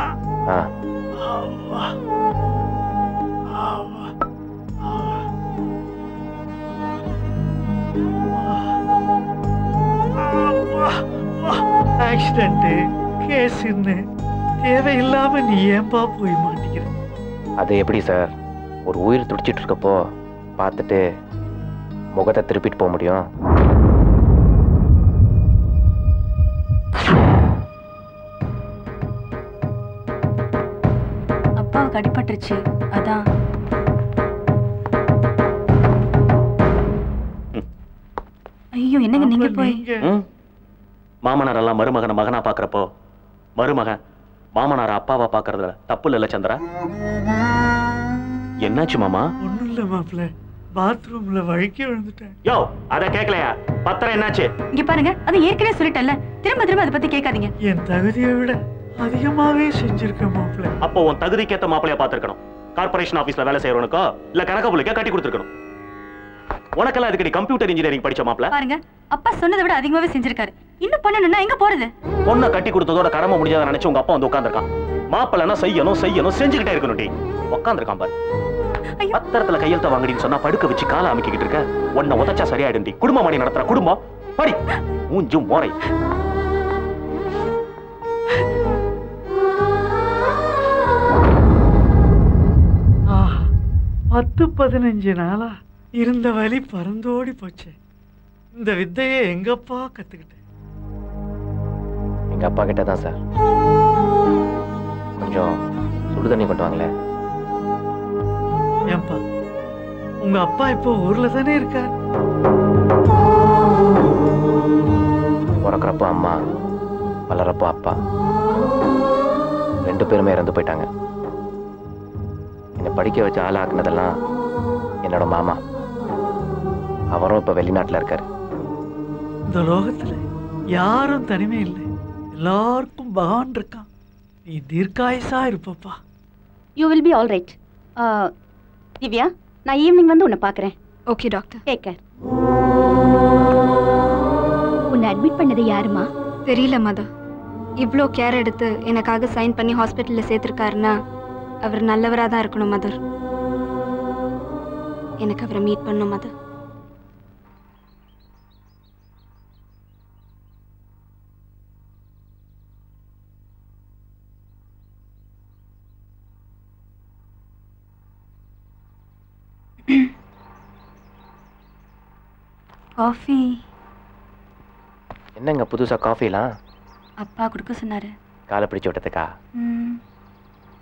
Speaker 8: ஆக்சிடென்ட் கேஸ்ன்னு தேவையில்லாம நீ ஏன்பா போய் மாட்டிக்கிற?
Speaker 2: அது எப்படி சார்? ஒரு உயிர் துடிச்சிட்டு இருக்கப்போ பார்த்துட்டு முகத்தை திருப்பிட்டு போக முடியும்?
Speaker 5: அப்பாவுக்கு அடிபட்டுருச்சு, அதான். ஐயோ என்னங்க நீங்க போய்.
Speaker 3: மாமனார் எல்லாம் மருமகனை மகனா பாக்குறப்போ மருமகன் மாமனார அப்பாவா பாக்குறதுல தப்பு இல்ல சந்திரா. என்னாச்சு மாமா?
Speaker 8: ஒண்ணும் இல்ல மாப்பிள்ள, பாத்ரூம்ல வழுக்கி விழுந்துட்டேன்.
Speaker 3: யோ அத கேக்கலையா? பத்திரம் என்னாச்சு?
Speaker 5: இங்க பாருங்க, அது ஏற்கனவே சொல்லிட்டேன்ல, திரும்ப திரும்ப அதை பத்தி கேட்காதீங்க.
Speaker 8: என் தகுதியை விட அதிகமாவே செஞ்சிருக்கேன் மாப்பிள்ள.
Speaker 3: அப்போ உன் தகுதிக்கேத்த மாப்பிளைய பாத்துருக்கணும். கார்பரேஷன் ஆபீஸ்ல வேலை செய்யறவனுக்கோ இல்ல கணக்க புள்ளிக்கோ கட்டி கொடுத்துருக்கணும். உனக்கெல்லாம் இதுக்கு நீ கம்ப்யூட்டர் இன்ஜினியரிங் படிச்ச மாப்பிள்ள.
Speaker 5: பாருங்க, அப்பா சொன்னதை விட அதிகமாவே செஞ்சிருக்காரு. இன்னும் பண்ணணும்னா எங்க போறது?
Speaker 3: பொண்ணை கட்டி கொடுத்ததோட கடமை முடியாத நினைச்சு உங்க அப்பா வந்து உட்கார்ந்திருக்கான். மாப்பிள்ளனா செய்யணும் செய்யணும் செஞ்சுக்கிட்டே இருக்கணும். டி உட்கார்ந்திருக்கான் பாரு. பத்திரத்துல கையெழுத்த வாங்கடின்னு சொன்னா படுக்க வச்சு காலை அமைக்கிட்டு இருக்க. உன்னை உதச்சா சரியாயிடும். டி குடும்ப மணி நடத்துற குடும்பம் படி மூஞ்சும் மோரை.
Speaker 8: 10-15 நாளா இருந்த வலி பறந்தோடி போச்சு. இந்த வித்தையை எங்கப்பா கத்துக்கிட்டேன்?
Speaker 2: எங்க அப்பா கிட்ட தான் சார். கொஞ்சம் சுடு தண்ணி கொண்டு வாங்களேன்.
Speaker 8: ஏன்பா, உங்க அப்பா இப்போ ஊர்ல தானே இருக்கார்?
Speaker 2: பிறக்கிறப்போ அம்மா, வளரப்போ அப்பா, 2 பேருமே இறந்து போயிட்டாங்க. என்னை படிக்க வச்சு ஆளாக்குனதெல்லாம் என்னோட மாமா. அவரும் இப்ப வெளிநாட்டுல இருக்காரு.
Speaker 8: இந்த லோகத்துல யாரும் தனிமை இல்லை, எல்லாருக்கும் பகவான் இருக்கான். நீ தீர்க்காயுசா இருப்பப்பா.
Speaker 7: You will be all right. Divya, நான் ஈவினிங் வந்து உன்னை பார்க்குறேன்.
Speaker 9: Okay doctor.
Speaker 7: Take care. உன்னை அட்மிட் பண்ணது யாருமா?
Speaker 9: தெரியல மதா. இவ்வளோ கேர் எடுத்து எனக்காக சைன் பண்ணி ஹாஸ்பிட்டலில் சேர்த்துருக்காருன்னா அவர் நல்லவராக தான் இருக்கணும் மதர். எனக்கு அவரை மீட் பண்ணணும் மதர்.
Speaker 5: காஃபி
Speaker 2: என்னங்க புதுசா காஃபிலாம்?
Speaker 5: அப்பா கொடுக்க சொன்னாரு.
Speaker 2: காலை பிடிச்சு விட்டதுக்கா?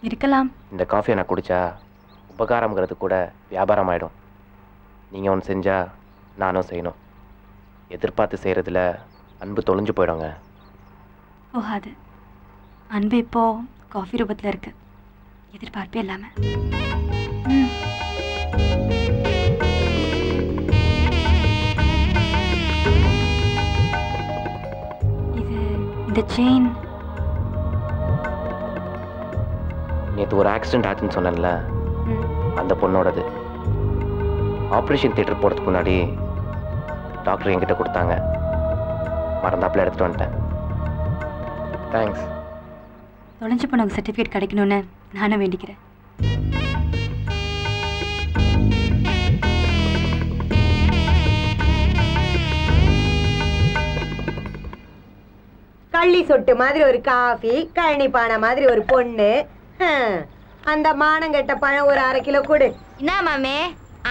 Speaker 5: இருக்கலாம்.
Speaker 2: இந்த காஃபியை நான் குடிச்சா உபகாரம்ங்கிறது கூட வியாபாரம் ஆயிடும். நீங்க ஒன்று செஞ்சா நானும் செய்யணும். எதிர்பார்த்து செய்யறதுல அன்பு தொலைஞ்சு போயிடுங்க.
Speaker 5: போகாது. அன்பு இப்போ காஃபி ரூபத்தில் இருக்கு, எதிர்பார்ப்பே இல்லாம. இந்த செயின்
Speaker 2: நேற்று ஒரு ஆக்சிடென்ட் ஆச்சுன்னு சொன்னேன்ல, அந்த பொண்ணோடது. ஆப்ரேஷன் தியேட்டர் போகிறதுக்கு முன்னாடி டாக்டர் என்கிட்ட கொடுத்தாங்க. மறந்தாப்புல எடுத்துட்டு வந்துட்டேன். தேங்க்ஸ்.
Speaker 5: தொலைஞ்சு போனவங்க சர்டிஃபிகேட் கிடைக்கணும்னு நானும் வேண்டிக்கிறேன்.
Speaker 6: கள்ளி சொட்டு மாதிரி ஒரு காஃபி, கழனி பானை மாதிரி ஒரு பொண்ணு. அந்த மானங்கெட்ட பழம் ஒரு 1/2 கிலோ கொடு.
Speaker 5: என்ன மாமே,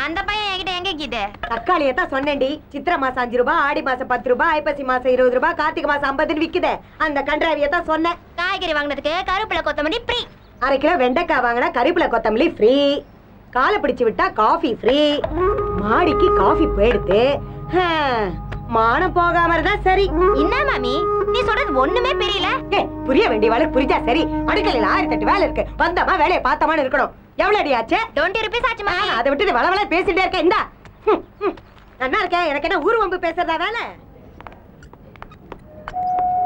Speaker 5: அந்த பையன் என்கிட்ட எங்க கிட்ட?
Speaker 6: தக்காளியை தான் சொன்னேன்டி. சித்திரை மாசம் 5 ரூபாய், ஆடி மாசம் 10 ரூபாய், ஐப்பசி மாசம் 20 ரூபாய், கார்த்திகை மாசம் 50 விக்குதே. அந்த கன்றாவியை தான் சொன்னேன்.
Speaker 5: காய்கறி வாங்கினதுக்கு கருவேப்பிலை கொத்தமல்லி ஃப்ரீ.
Speaker 6: 1/2 கிலோ வெண்டைக்காய் வாங்கினா கறிப்பிலை கொத்தமல்லி ஃப்ரீ. காலை பிடிச்சு விட்டா காஃபி ஃப்ரீ. மாடிக்கு காஃபி போயிடுது. மானம் போகாம இருந்தா சரி.
Speaker 5: என்ன மாமி, நீ சொல்றது ஒண்ணுமே புரியல.
Speaker 6: புரிய வேண்டியவாளு புரிஞ்சா சரி. அடுக்கலையில 1008 வேலை இருக்கு. வந்தமா வேலையை பார்த்தமான்னு இருக்கணும். எவ்வளவு அடி ஆச்சு?
Speaker 5: 20 rupees ஆச்சு மாமி.
Speaker 6: அதை விட்டு வளவள பேசிட்டே இருக்க. இந்தா நல்லா இருக்கேன். எனக்கு என்ன ஊர் வம்பு பேசுறதா வேலை?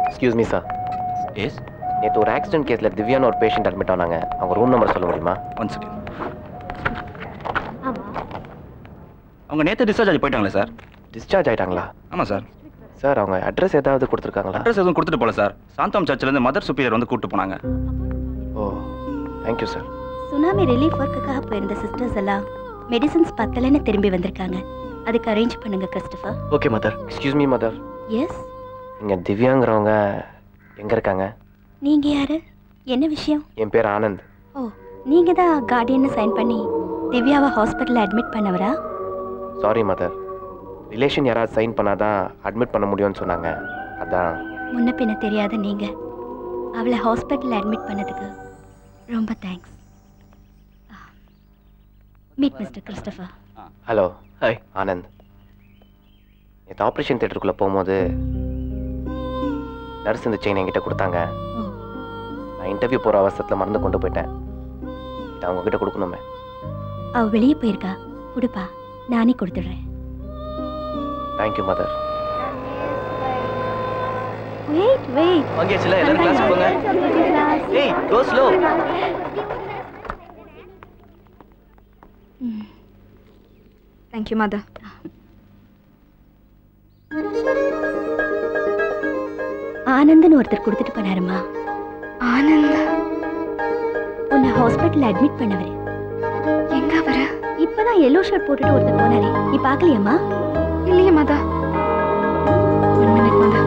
Speaker 2: Excuse me sir. எஸ். நேற்று ஒரு ஆக்சிடென்ட் கேஸ்ல திவ்யான்னு ஒரு பேஷண்ட் அட்மிட் ஆனாங்க. அவங்க ரூம் நம்பர் சொல்ல முடியுமா?
Speaker 3: One second. அவங்க நேற்று டிஸ்சார்ஜ் ஆகி போயிட்டாங்களே சார்.
Speaker 2: டிஸ்சார்ஜ் ஆயிட்டாங்களா?
Speaker 3: ஆமாம் சார்.
Speaker 2: சார் அவங்க அட்ரஸ் ஏதாவது கொடுத்துருக்காங்களா?
Speaker 3: அட்ரஸ் எதுவும் கொடுத்துட்டு போல சார். சாந்தம் சர்ச்சிலேருந்து மதர் சுப்பீரியர் வந்து கூப்பிட்டு போனாங்க.
Speaker 2: ஓ, தேங்க்யூ சார்.
Speaker 13: சுனாமி ரிலீஃப் ஒர்க்குக்காக போயிருந்த சிஸ்டர்ஸ் எல்லாம் மெடிசன்ஸ் பத்தலன்னு திரும்பி வந்திருக்காங்க. அதுக்கு அரேஞ்ச் பண்ணுங்க Christopher.
Speaker 2: Okay mother. Excuse me mother.
Speaker 13: Yes.
Speaker 2: இங்க திவ்யாங்கிறவங்க எங்க இருக்காங்க?
Speaker 13: நீங்க யாரு? என்ன விஷயம்?
Speaker 2: என் பேர் ஆனந்த்.
Speaker 13: ஓ, நீங்க தான் கார்டியன் சைன் பண்ணி திவ்யாவை ஹாஸ்பிட்டல்ல அட்மிட் பண்ணவரா?
Speaker 2: சாரி மதர், ரிலேஷன் யாராவது சைன் பண்ணாதான் அட்மிட் பண்ண முடியும்னு சொன்னாங்க. அதான்.
Speaker 13: முன்ன பின்ன தெரியாத நீங்க அவளை ஹாஸ்பிட்டல்ல அட்மிட் பண்ணதுக்கு ரொம்ப thanks. Meet mister Christopher.
Speaker 2: Hello. Hi Anand. நேற்று ஆப்ரேஷன் தியேட்டருக்குள்ளே போகும்போது நர்ஸ் இந்த செயின் என்கிட்ட கொடுத்தாங்க. நான் இன்டர்வியூ போகிற அவசரத்தில் மறந்து கொண்டு போயிட்டேன். இதை அவங்க கிட்ட கொடுக்கணுமே.
Speaker 13: அவ வெளியே போயிருக்கா, கொடுப்பா, நானே கொடுத்துடுறேன்.
Speaker 2: Thank you mother.
Speaker 13: Wait wait.
Speaker 2: வாங்கியாச்சுல, எல்லாரும் கிளாஸ் போங்க. ஏய், go slow.
Speaker 9: Thank you, mother.
Speaker 13: Anandan ஒருத்தர் கொடுத்துட்டு போனாருமா.
Speaker 9: ஆனந்த்
Speaker 13: உன்னை ஹாஸ்பிட்டல்ல அட்மிட் பண்ணவரு.
Speaker 9: எங்க அவரு?
Speaker 13: இப்பதான் எல்லோ ஷர்ட் போட்டுட்டு ஒருத்தர் போனாரே, நீ பார்க்கலையம்மா?
Speaker 9: இல்லையே மாதா. 1 minute மாதா.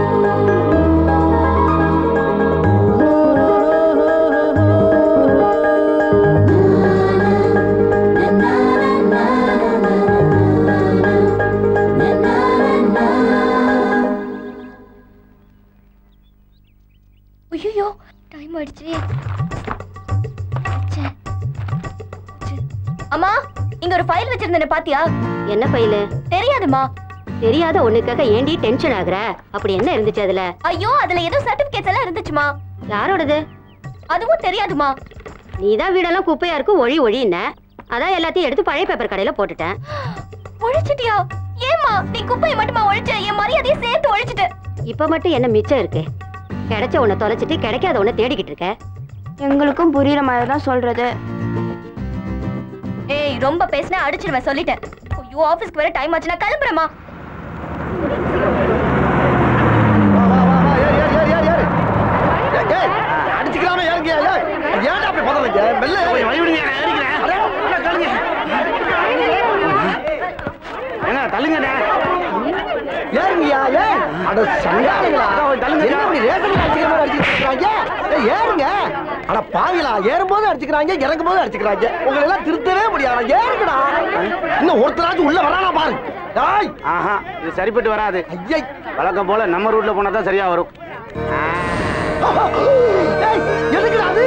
Speaker 5: ஐயோ, டைம் ஆயிடுச்சு. அம்மா, இங்க ஒரு ஃபைல் வச்சிருந்தேன் பாத்தியா?
Speaker 7: என்ன ஃபைல்?
Speaker 5: தெரியாதுமா.
Speaker 7: தெரியாத ஒண்ணுக்காக ஏண்டி டென்ஷன் ஆகுற? அப்படி என்ன இருந்துச்சு அதுல?
Speaker 5: ஐயோ, அதுல ஏதோ சர்டிபிகேட்ஸ் எல்லாம் இருந்துச்சுமா.
Speaker 7: யாரோடது?
Speaker 5: அதுவும் தெரியாதுமா.
Speaker 7: நீதான் வீடெல்லாம் குப்பையா இருக்கு ஒழி ஒழின்ன, அதான் எல்லாத்தையும் எடுத்து பழைய பேப்பர் கடையில போட்டுட்டேன்.
Speaker 5: ஒழிச்சிட்டியா? ஏமா நீ குப்பையை மட்டுமா ஒழிச்ச? என் மரியாதையை சேர்த்து ஒழிச்சிட்ட.
Speaker 7: இப்ப மட்டும் என்ன மிச்சம் இருக்கு? கிடைச்ச உன்னை தொலைச்சிட்டு கிடைக்காத உன்னை தேடிக்கிட்டு இருக்க.
Speaker 9: எங்களுக்கும் புரியுற மாதிரி தான் சொல்றது.
Speaker 5: ஏய், ரொம்ப பேசினா அடிச்சிருவேன், சொல்லிட்டேன். ஐயோ, ஆபீஸ்க்கு வர டைம் ஆச்சு, நான் கிளம்புறேமா.
Speaker 12: அடிச்சுக்கலாமே ஏறுங்க. ஏன்டா அப்படி பதறீங்க? மெல்ல வழி விடுங்க.
Speaker 10: என்ன தள்ளுங்கடா.
Speaker 12: ஏறுங்கயா. ஏன் அட சண்டாளங்களா? என்ன இப்படி ரேஷன் அடிச்சுக்கிற மாதிரி அடிச்சுக்கிறாங்க? ஏறுங்க. அட பாவிகளா, ஏறும்போது அடிச்சுக்கிறாங்க, இறங்கும் போது அடிச்சுக்கிறாங்க. உங்களை எல்லாம் திருத்தவே முடியாது. ஏறுங்கடா. இன்னும் ஒருத்தராச்சும் உள்ள வரானா பாருங்க.
Speaker 10: ஆஹா, இது சரிப்பட்டு வராது. ஐயை, வழக்கம் போல நம்ம ரூட்ல போனா தான் சரியா வரும்.
Speaker 12: எதுக்குடா அது?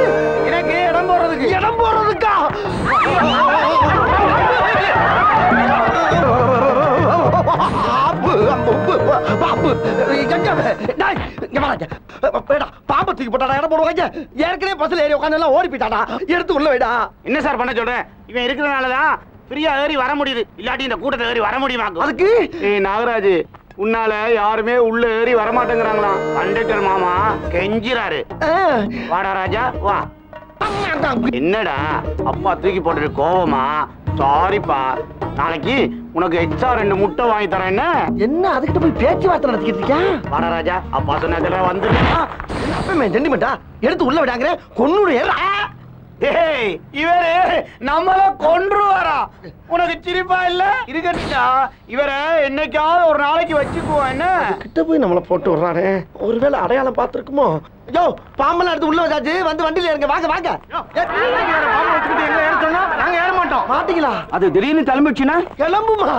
Speaker 10: எனக்கு இடம் போடுறதுக்கு.
Speaker 12: இடம் போடுறதுக்கா? பாம்பு தூக்கி போட்டாடா, இடம் போடுவாங்க. ஏற்கனவே பஸ்ல ஏறி உட்காந்து எல்லாம் ஓடி போயிட்டாடா. எடுத்து உள்ள வைடா.
Speaker 10: என்ன சார் பண்ண சொல்றேன்? இவன் இருக்கிறதுனாலதான் ஃப்ரீயா ஏறி வர முடியுது. இல்லாட்டி இந்த கூட்டத்தை ஏறி வர முடியுமா?
Speaker 12: அதுக்கு
Speaker 10: நாகராஜ், உன்னால யாருமே உள்ள ஏறி வரமாட்டேங்கிறாங்களாம். கண்டக்டர் மாமா கெஞ்சிராரு. வாடா ராஜா வா. என்னடா அப்பா தூக்கி போட்டுட்டு கோவமா? சாரிப்பா, நாளைக்கு உனக்கு எக்ஸ்ட்ரா 2 முட்டை வாங்கி தரேன். என்ன
Speaker 12: என்ன அதுக்கிட்ட போய் பேச்சுவார்த்தை நடத்திக்கிட்டு இருக்கியா?
Speaker 10: வாடா ராஜா, அப்பா சொன்னதுல வந்துருக்கா.
Speaker 12: ஜென்டிமெண்டா எடுத்து உள்ள விடாங்க. கொன்னுடு.
Speaker 10: டேய் இவரு நம்மள கொன்றுவாரா? உனக்கு சிரிப்பா இல்ல? இருக்கட்டா, இவரை என்னைக்காவது ஒரு நாளைக்கு வச்சுக்குவோம். என்ன
Speaker 12: கிட்ட போய் நம்மள போட்டு விடுறானே, ஒருவேளை அடையாளம் பார்த்திருக்குமோ? யோ, பாம்பெல்லாம் எடுத்து உள்ள வச்சாச்சு, வந்து வண்டியில இருங்க. வாங்க வாங்க.
Speaker 10: பாம்பை வச்சுக்கிட்டு எங்க ஏற சொன்னா நாங்க ஏற மாட்டோம்.
Speaker 12: மாட்டீங்களா?
Speaker 10: அது திடீர்னு கிளம்பிடுச்சுன்னா
Speaker 12: கிளம்புமா?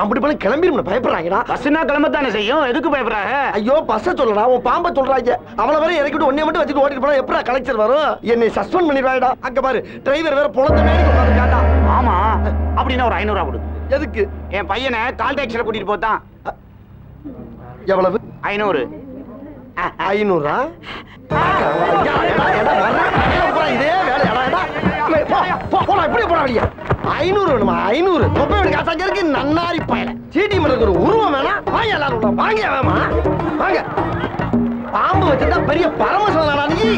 Speaker 12: அப்படி பண்ண கிளம்பிடும் பயப்படுறாங்கடா.
Speaker 10: பஸ்னா கிளம்பத்தானே செய்யும், எதுக்கு பயப்படுறாங்க?
Speaker 12: ஐயோ பஸ்ஸ சொல்லடா, உன் பாம்பை சொல்றாங்க. அவளை வரை இறக்கிட்டு ஒன்னே மட்டும் வச்சுட்டு ஓட்டிட்டு போனா எப்படா கலெக்டர் வரும்? என்னை சஸ்பெண்ட் பண்ணிடுவாடா. அங்க பாரு, டிரைவர் வேற பொழந்த மேலே உட்கார்ந்துட்டாடா.
Speaker 10: ஆமா, அப்படின்னா ஒரு 500 ரூபா கொடு.
Speaker 12: எதுக்கு?
Speaker 10: என் பையனை கால் டாக்ஸில கூட்டிட்டு போதான்.
Speaker 12: எவ்வளவு?
Speaker 10: 500.
Speaker 12: 500? இதே வேலையாடா. போடா, இப்படி போடா வெளியே. 500 வேணுமா? 500 மொபைல் காசாங்க இருக்கு. நன்னாரி பயல சீட்டி மரத்துக்கு ஒரு உருவம் வேணாம். வாங்க எல்லாரும் வாங்க. வேமா வாங்க. பாம்பு வச்சுட்டா பெரிய பரமசம் நீ.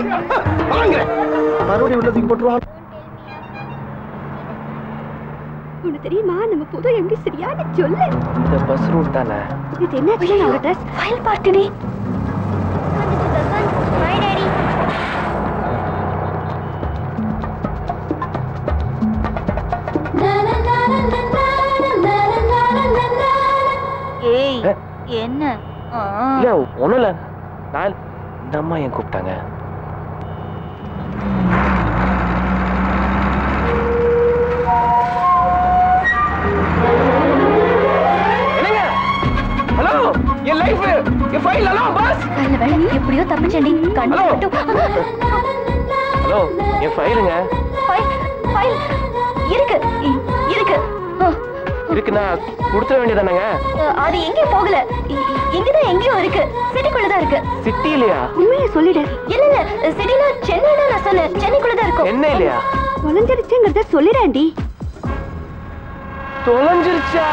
Speaker 12: வாங்க, மறுபடியும் உள்ளதுக்கு போட்டுருவான்.
Speaker 9: உனக்கு தெரியுமா, நம்ம புது எம்டி சரியான சொல்லு.
Speaker 2: இந்த பஸ் ரூட் தானே
Speaker 9: இது? என்ன அவரோட ஃபைல் பார்க்கனே.
Speaker 5: ஏய் என்ன?
Speaker 2: இல்ல ஒண்ணும் இல்ல, நான் இந்த அம்மா ஏன் கூப்பிட்டாங்க? ஹலோ, என் லைஃப், என் ஃபைல் எல்லாம் பாஸ்.
Speaker 5: நல்ல வேளை எப்படியோ தப்பிச்சேன்டி. கண்ணு மட்டும்.
Speaker 2: ஹலோ, என் ஃபைலுங்க.
Speaker 5: ஃபைல் இருக்கு இருக்கு.
Speaker 2: இருக்குன்னா கொடுத்துட வேண்டியதானங்க?
Speaker 5: அது எங்கே போகல, இங்கதான் எங்கேயோ இருக்கு. சிட்டிக்குள்ளதான் இருக்கு.
Speaker 2: சிட்டி இல்லையா?
Speaker 9: உண்மையை சொல்லிடு.
Speaker 5: இல்ல இல்ல, சிட்டில சென்னைனா நான் சொன்னேன். சென்னைக்குள்ளதான் இருக்கும்.
Speaker 2: என்ன இல்லையா?
Speaker 9: தொலைஞ்சிருச்சுங்கிறத சொல்லிடாண்டி.
Speaker 2: தொலைஞ்சிருச்சா?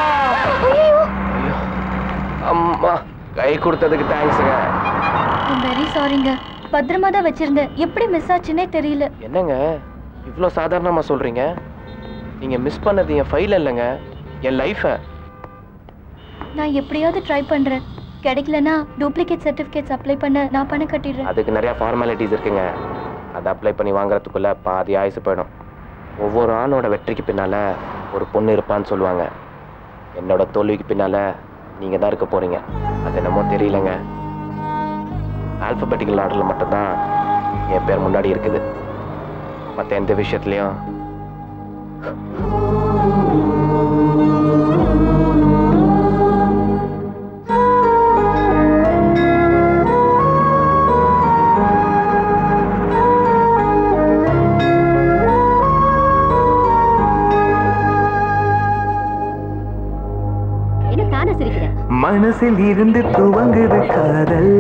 Speaker 2: ஐயோ, அம்மா கை கொடுத்ததுக்கு தேங்க்ஸ்ங்க.
Speaker 5: வெரி சாரிங்க. பத்திரமா தான் வச்சிருந்தேன். எப்படி மிஸ் ஆச்சுன்னே தெரியல.
Speaker 2: என்னங்க இவ்ளோ சாதாரணமா சொல்றீங்க? நீங்க மிஸ் பண்ணது என் ஃபைல் இல்லைங்க, என் லைஃப.
Speaker 5: நான் எப்படியாவது ட்ரை பண்றேன். கிடைக்கலனா டூப்ளிகேட் சர்டிபிகேட்ஸ் அப்ளை பண்ண நான் பணம் கட்டிடுறேன்.
Speaker 2: அதுக்கு நிறைய ஃபார்மாலிட்டிஸ் இருக்குங்க. அதை அப்ளை பண்ணி வாங்குறதுக்குள்ள பாதி ஆயுசு போயிடும். ஒவ்வொரு ஆணோட வெற்றிக்கு பின்னால ஒரு பொண்ணு இருப்பான்னு சொல்லுவாங்க. என்னோட தோல்விக்கு பின்னால நீங்க தான் இருக்க போறீங்க. அது என்னமோ தெரியலங்க, ஆல்பபெட்டிக்கல் ஆர்டர்ல மட்டும்தான் என் பேர் முன்னாடி இருக்குது. மற்ற எந்த விஷயத்துலயும்
Speaker 14: மனசில் இருந்து துவங்குது காதல்,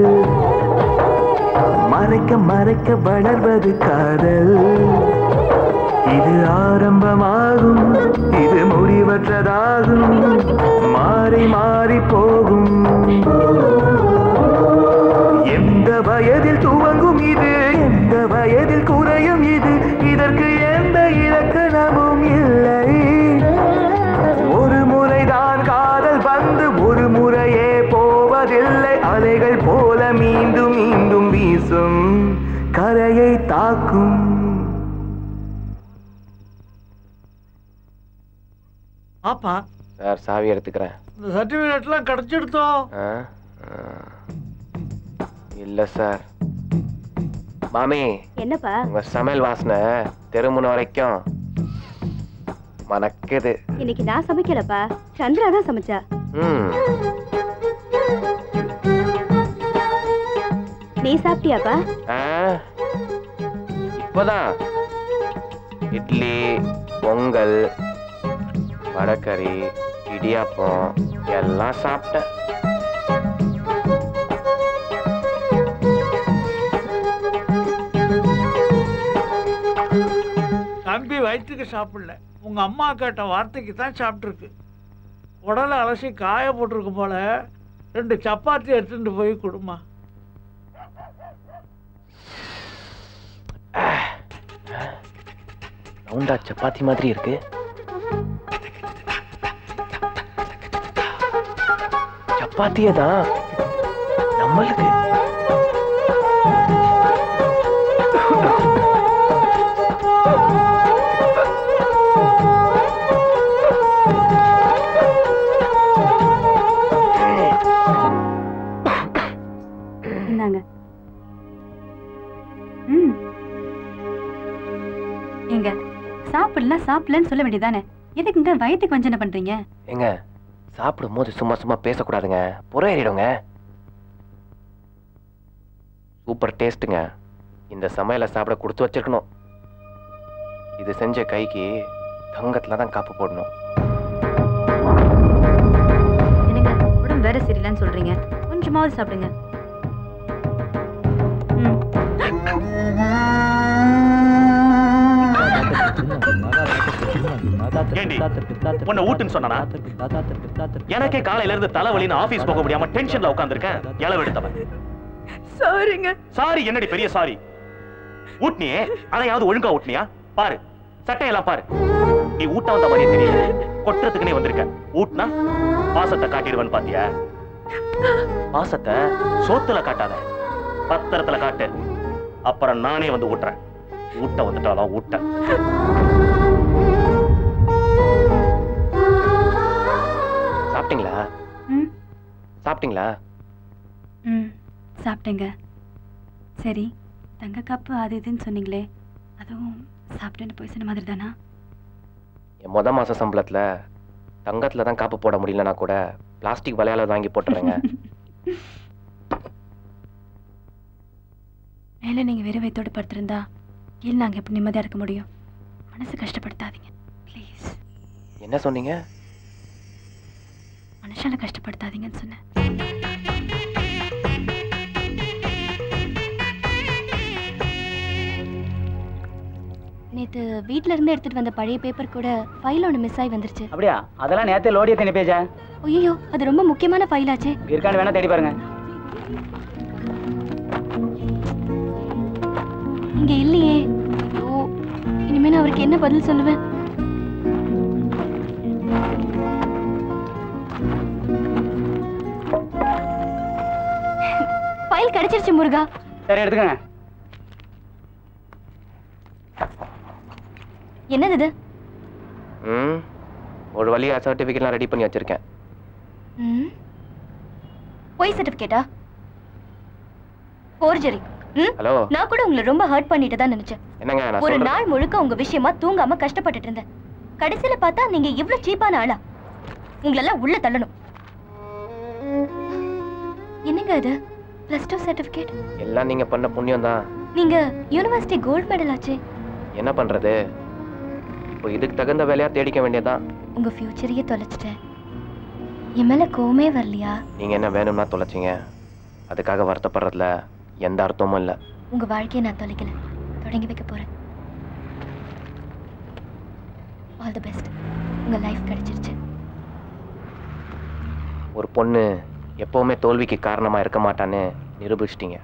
Speaker 14: மறைக்க மறைக்க வளர்வது காதல். இது ஆரம்பமாகும், இது முடிவற்றதாகும், மாறி மாறி போகும். எந்த வயதில் துவங்கும் இது, எந்த வயதில் குறையும் இது, இதற்கு எந்த இலக்கணமும் இல்லை. ஒரு முறைதான் காதல் வந்து ஒரு முறையே போவதில்லை. அலைகள் போல மீண்டும் மீண்டும் வீசும், கரையை தாக்கும்.
Speaker 8: ஆப்பா
Speaker 2: சார், சாவி எடுத்துக்கிறேன்.
Speaker 8: இந்த சர்டிபிகேட்லாம் கிடைச்சிடுத்தோம்?
Speaker 2: இல்ல சார். மாமி,
Speaker 7: என்னப்பா?
Speaker 2: உங்க சமையல் வாசனை தெருமுன வரைக்கும் மணக்குது.
Speaker 7: இன்னைக்கு நான் சமைக்கலப்பா, சந்திரா தான் சமைச்சா. நீ சாப்பிட்டியாப்பா?
Speaker 2: இப்போதான் இட்லி, பொங்கல், வடகறி, இடியாப்பம் எல்லாம் சாப்பிட்டேன்.
Speaker 8: தம்பி வயிற்றுக்கு சாப்பிடல, உங்க அம்மா கேட்ட வார்த்தைக்கு தான் சாப்பிட்டுருக்கு. உடலை அலசி காய போட்டிருக்கு போல. 2 சப்பாத்தி எடுத்துட்டு போய் கொடுமா.
Speaker 2: ரவுண்டா சப்பாத்தி மாதிரி இருக்கு. சப்பாத்தியே தான் நம்மளுக்கு.
Speaker 13: எங்க சாப்பிடலன்னு சொல்ல வேண்டியதானே? எதுக்குங்க வயிற்றுக்கு வஞ்சனை பண்றீங்க?
Speaker 2: ஏங்க சாப்பிடும் போது சும்மா சும்மா பேசக்கூடாதுங்க, புற ஏறிடுங்க. சூப்பர் டேஸ்ட்டுங்க. இந்த சமையலை சாப்பிட கொடுத்து வச்சிருக்கணும். இது செஞ்ச கைக்கு தங்கத்துல தான் காப்பு போடணும்.
Speaker 13: என்னங்க உடம்பு வேற சரியில்லைன்னு சொல்றீங்க, கொஞ்சமாவது சாப்பிடுங்க.
Speaker 3: உன்னை ஊட்டுன்னு சொன்னா எனக்கே காலையில இருந்து தலைவலின்னு ஆபீஸ் போக முடியாம டென்ஷன்ல உட்கார்ந்திருக்கேன். இளவெடுத்தவன்
Speaker 9: சாரிங்க.
Speaker 3: சாரி என்னடி பெரிய சாரி? ஊட்னியே அதையாவது ஒழுங்கா ஊட்னியா? பாரு சட்டையெல்லாம் பாரு. நீ ஊட்ட வந்த மாதிரியே தெரியல, கொட்டுறதுக்குனே வந்திருக்க. ஊட்னா பாசத்தை காட்டிடுவேன்னு பாத்தியா? பாசத்தை சோத்துல காட்டாத, பத்திரத்துல காட்டு. அப்புறம் நானே வந்து ஊட்டுறேன். ஊட்ட வந்துட்டாலும் ஊட்ட.
Speaker 2: சாப்பிட்டீங்களா? சாப்பிட்டீங்களா?
Speaker 13: சாப்பிட்டேங்க. சரி, தங்க காப்பு அது இதுன்னு சொன்னீங்களே, அதுவும் சாப்பிட்டேன்னு போய் சொன்ன மாதிரி தானா?
Speaker 2: என் முத மாச சம்பளத்துல தங்கத்துல தான் காப்பு போட முடியலன்னா கூட பிளாஸ்டிக் வளையால வாங்கி போட்டுறேங்க.
Speaker 13: மேல நீங்க வெறும் வயித்தோடு படுத்திருந்தா இல்லை நாங்க எப்படி நிம்மதியா இருக்க முடியும்? மனசு கஷ்டப்படுத்தாதீங்க ப்ளீஸ்.
Speaker 2: என்ன சொன்னீங்க?
Speaker 13: மனுஷால கஷ்டப்படுத்தாதீங்கன்னு சொன்னேன்.
Speaker 5: நேத்து வீட்ல இருந்து எடுத்துட்டு வந்த பழைய பேப்பர் கூட ஃபைல் ஒன்று மிஸ் ஆகி வந்துருச்சு.
Speaker 15: அப்படியா? அதெல்லாம் நேத்தே லோடிய தண்ணி பேஜா.
Speaker 5: ஐயோ, அது ரொம்ப முக்கியமான ஃபைல் ஆச்சு.
Speaker 15: இருக்கான்னு வேணா தேடி பாருங்க.
Speaker 5: இங்க இல்லையே. ஐயோ, இனிமே நான் அவருக்கு என்ன பதில் சொல்லுவேன்? ஃபைல் கிடைச்சிருச்சு முருகா.
Speaker 15: சரி எடுத்துக்கங்க.
Speaker 5: என்னது இது?
Speaker 2: ஒரு வழியா சர்டிபிகேட்லாம் ரெடி பண்ணி வச்சிருக்கேன்.
Speaker 5: போய் சர்டிபிகேட்டா? ஃபோர்ஜரி.
Speaker 2: ஹலோ,
Speaker 5: நான் கூட உங்களை ரொம்ப ஹர்ட் பண்ணிட்டு தான் நினைச்சேன்.
Speaker 2: என்னங்க நான்
Speaker 5: ஒரு
Speaker 2: சொல்றேன்.
Speaker 5: நாள் முழுக்க உங்க விஷயமா தூங்காம கஷ்டப்பட்டுட்டு இருந்தேன். கடைசியில பார்த்தா நீங்க இவ்ளோ சீப்பான ஆளா? உங்களெல்லாம் உள்ள தள்ளணும். என்னங்க இது? +2 சர்டிபிகேட்.
Speaker 2: எல்லாம் நீங்க பண்ண புண்ணியம் தான்.
Speaker 5: நீங்க யுனிவர்சிட்டி கோல்ட் மெடல் ஆச்சே.
Speaker 2: என்ன பண்றது? இப்போ இதுக்கு தகுந்த வேலையா தேடிக்க வேண்டியதான்.
Speaker 5: உங்க ஃபியூச்சரையே தொலைச்சிட்டேன். என் மேல கோவமே வரலையா?
Speaker 2: நீங்க என்ன வேணும்னா தொலைச்சிங்க, அதுக்காக வருத்தப்படுறதுல எந்த அர்த்தமும் இல்லை.
Speaker 5: உங்க வாழ்க்கையை நான் தொலைக்கல, தொடங்கி வைக்க போறேன். All the best. உங்க லைஃப் கிடைச்சிருச்சு.
Speaker 2: ஒரு பொண்ணு எப்பவுமே தோல்விக்கு காரணமா இருக்க மாட்டான்னு நிரூபிச்சிட்டீங்க.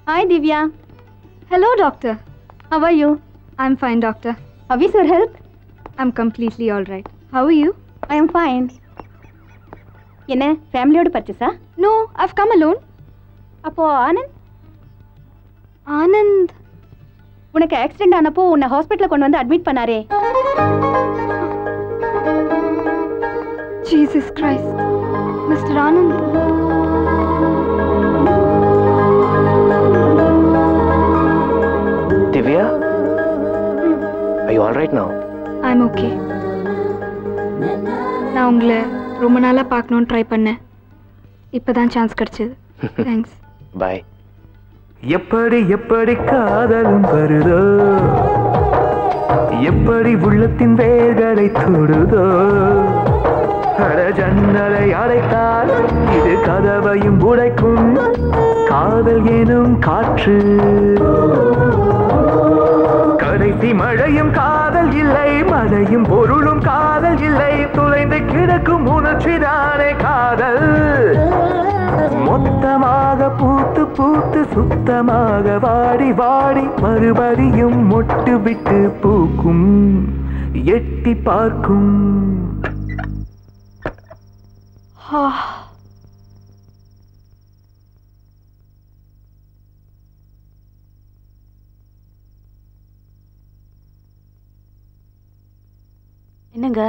Speaker 16: Hi Divya. Hello doctor. How are you? I'm fine doctor. How is your health? I'm completely all right. How are you? I am fine. என்ன ஃபேமிலியோட பர்ச்சேஸா? No, I've come alone. அப்போ ஆனந்த்? ஆனந்த் உனக்கு ஆக்சிடென்ட் ஆனப்போ உன்னை ஹாஸ்பிட்டல்ல கொண்டு வந்து admit பண்ணாரே. Jesus Christ. Mr. Anand.
Speaker 2: Divya, are you all right now?
Speaker 16: I'm okay. நான் உங்களை ரொம்ப நாளா பார்க்கணும்னு ட்ரை பண்ணேன். இப்பதான் சான்ஸ் கிடைச்சது. தேங்க்ஸ்.
Speaker 2: பை.
Speaker 14: எப்படி எப்படி காதலும் வருதோ, எப்படி உள்ளத்தின் வேர்களை தொடுதோ, அட ஜன்னலை அடைத்தால் இது கதவையும் உடைக்கும் காதல் எனும் காற்று. கடைசி மழையும் காதல் இல்லை, மழையும் பொருளும் காதல் இல்லை, துளைந்து கிடக்கும் உணர்ச்சிதானே காதல். மொத்தமாக பூத்து பூத்து சுத்தமாக வாடி வாடி மறுபடியும் மொட்டு விட்டு பூக்கும், எட்டி பார்க்கும்.
Speaker 13: என்னங்க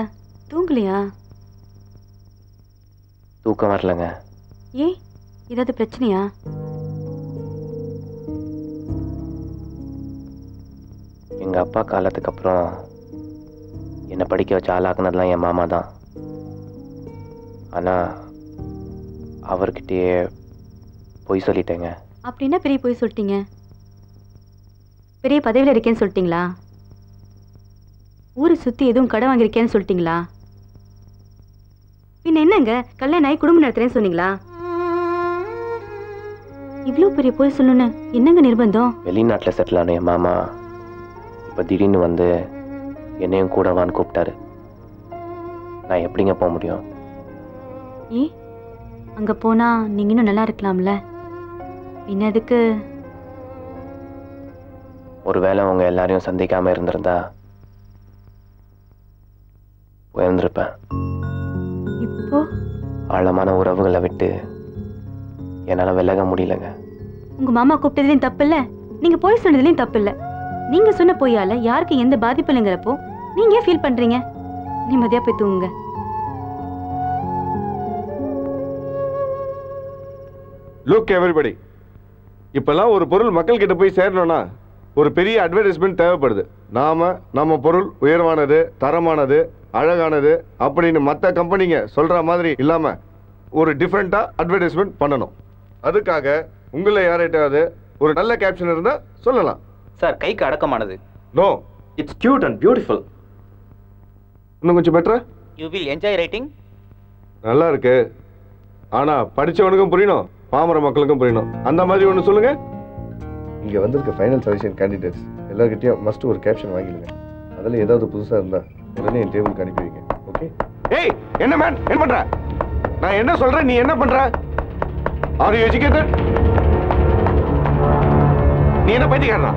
Speaker 9: தூங்கலையா?
Speaker 2: தூக்கம் வரலங்க.
Speaker 9: ஏன், ஏதாவது பிரச்சனையா?
Speaker 2: எங்க அப்பா காலத்துக்கு அப்புறம் என்னை படிக்க வச்ச ஆளாக்குனதுலாம் என் மாமா தான். ஆனா அவர்கிட்டயே பொய் சொல்லிட்டேங்க.
Speaker 9: அப்படின்னா பெரிய பொய் சொல்லிட்டீங்க? பெரிய பதவியில் இருக்கேன்னு சொல்லிட்டீங்களா? ஊரை சுத்தி எதுவும் கடை வாங்கியிருக்கேன்னு சொல்லிட்டீங்களா? பின்ன என்னங்க, கல்யாணம் ஆகி குடும்பம் நடத்துறேன்னு சொன்னீங்களா? இவ்வளவு பெரிய பொய் சொல்லணும்னு என்னங்க நிர்பந்தம்?
Speaker 2: வெளிநாட்டுல செட்டில் ஆன என் மாமா இப்ப திடீர்னு வந்து என்னையும் கூட வான்னு கூப்பிட்டாரு. நான் எப்படிங்க போக முடியும்?
Speaker 9: ஏன், அங்க போனா நீங்க இன்னும் நல்லா இருக்கலாம்ல. பின்ன எதுக்கு?
Speaker 2: ஒருவேளை அவங்க எல்லாரையும் சந்திக்காம இருந்திருந்தா உயர்ந்திருப்பேன்.
Speaker 9: இப்போ
Speaker 2: ஆழமான உறவுகளை விட்டு என்னால விலக முடியலங்க.
Speaker 9: உங்க மாமா கூப்பிட்டதுலயும் தப்பு இல்ல, நீங்க போய் சொன்னதுலயும் தப்பு இல்ல. நீங்க சொன்ன பொய்யால யாருக்கு எந்த பாதிப்பு இல்லைங்கிறப்போ நீங்க ஏன் ஃபீல் பண்றீங்க? நிம்மதியா போய் தூங்குங்க.
Speaker 11: லுக் எவரிபடி, இப்பெல்லாம் ஒரு பொருள் மக்கள் கிட்ட போய் சேரணும்னா ஒரு பெரிய அட்வர்டைஸ்மெண்ட் தேவைப்படுது. நம்ம பொருள் உயர்வானது, தரமானது, அழகானது அப்படின்னு மற்ற கம்பெனிங்க சொல்ற மாதிரி இல்லாம ஒரு டிஃப்ரெண்டா அட்வர்டைஸ்மெண்ட் பண்ணணும். அதுக்காக உங்களை யார்கிட்டயாவது ஒரு நல்ல கேப்ஷன் இருந்தா சொல்லலாம்.
Speaker 4: சார், கைக்கு அடக்கமானது.
Speaker 11: No,
Speaker 3: it's cute and beautiful.
Speaker 11: இன்னும் கொஞ்சம் பெட்டரா?
Speaker 4: You will enjoy writing.
Speaker 11: நல்லா இருக்கு, ஆனா படிச்சவனுக்கும் புரியணும், பாமர மக்களுக்கும் புரியணும். அந்த மாதிரி ஒன்று சொல்லுங்க. இங்க வந்திருக்க ஃபைனல் செலக்ஷன் கேண்டிடேட்ஸ் எல்லார்கிட்டயும் மஸ்ட் ஒரு கேப்ஷன் வாங்கிடுங்க. அதில் ஏதாவது புதுசா இருந்தா உடனே என் டேபிளுக்கு அனுப்பி வைங்க. ஓகே? ஏய், என்ன மேன், என்ன பண்ற? நான் என்ன சொல்றேன், நீ என்ன பண்ற? Are you educated? நீ என்ன பைத்தியக்காரனா?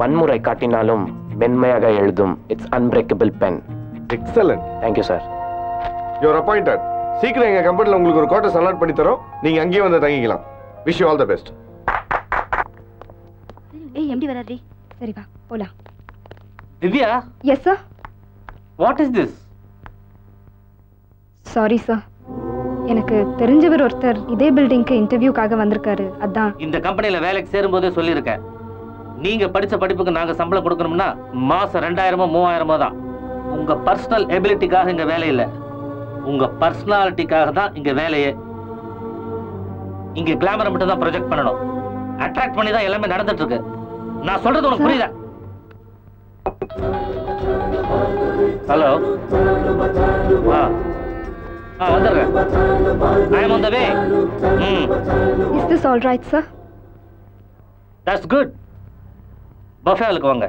Speaker 2: வன்முறை காட்டினாலும் மென்மையாக எழுதும் it's unbreakable pen.
Speaker 11: Excellent.
Speaker 2: Thank you sir.
Speaker 11: You are appointed. சீக்கிரம் எங்க கம்பெனில உங்களுக்கு ஒரு குவார்ட்டர்ஸ் அலாட் பண்ணி தரோம். நீங்க அங்கேயே வந்து தங்கிக்கலாம். Wish you all the best.
Speaker 16: ஏய், எம்டி வராதே. சரி வா போலாம்.
Speaker 3: Divya.
Speaker 16: Yes sir.
Speaker 3: What is this?
Speaker 16: Sorry sir, எனக்கு தெரிஞ்சவர் ஒருத்தர் இதே பில்டிங்க்கு இன்டர்வியூக்காக வந்திருக்காரு. அதான்
Speaker 17: இந்த கம்பெனில வேலைக்கு சேரும்போதே சொல்லியிருக்கேன், நீங்க படிச்ச படிப்புக்கு நாங்க சம்பளம் கொடுக்கணும்னா மாசம் 2000 3000 தான். உங்க பர்சனல் எபிலிட்டிக்காக இங்க வேலை இல்ல, உங்க பர்சனாலிட்டிக்காக தான் இங்க வேலையே. இங்க கிளாமரை மட்டும் தான் ப்ரொஜெக்ட் பண்ணணும், அட்ராக்ட் பண்ணி தான் எல்லாமே நடந்துட்டு இருக்கு. நான் சொல்றது உனக்கு புரியுதா? ஹலோ, வந்துடுறேன். I am on the way.
Speaker 16: Is this all right, sir?
Speaker 17: That's good. பஃபேலுக்கு வாங்க.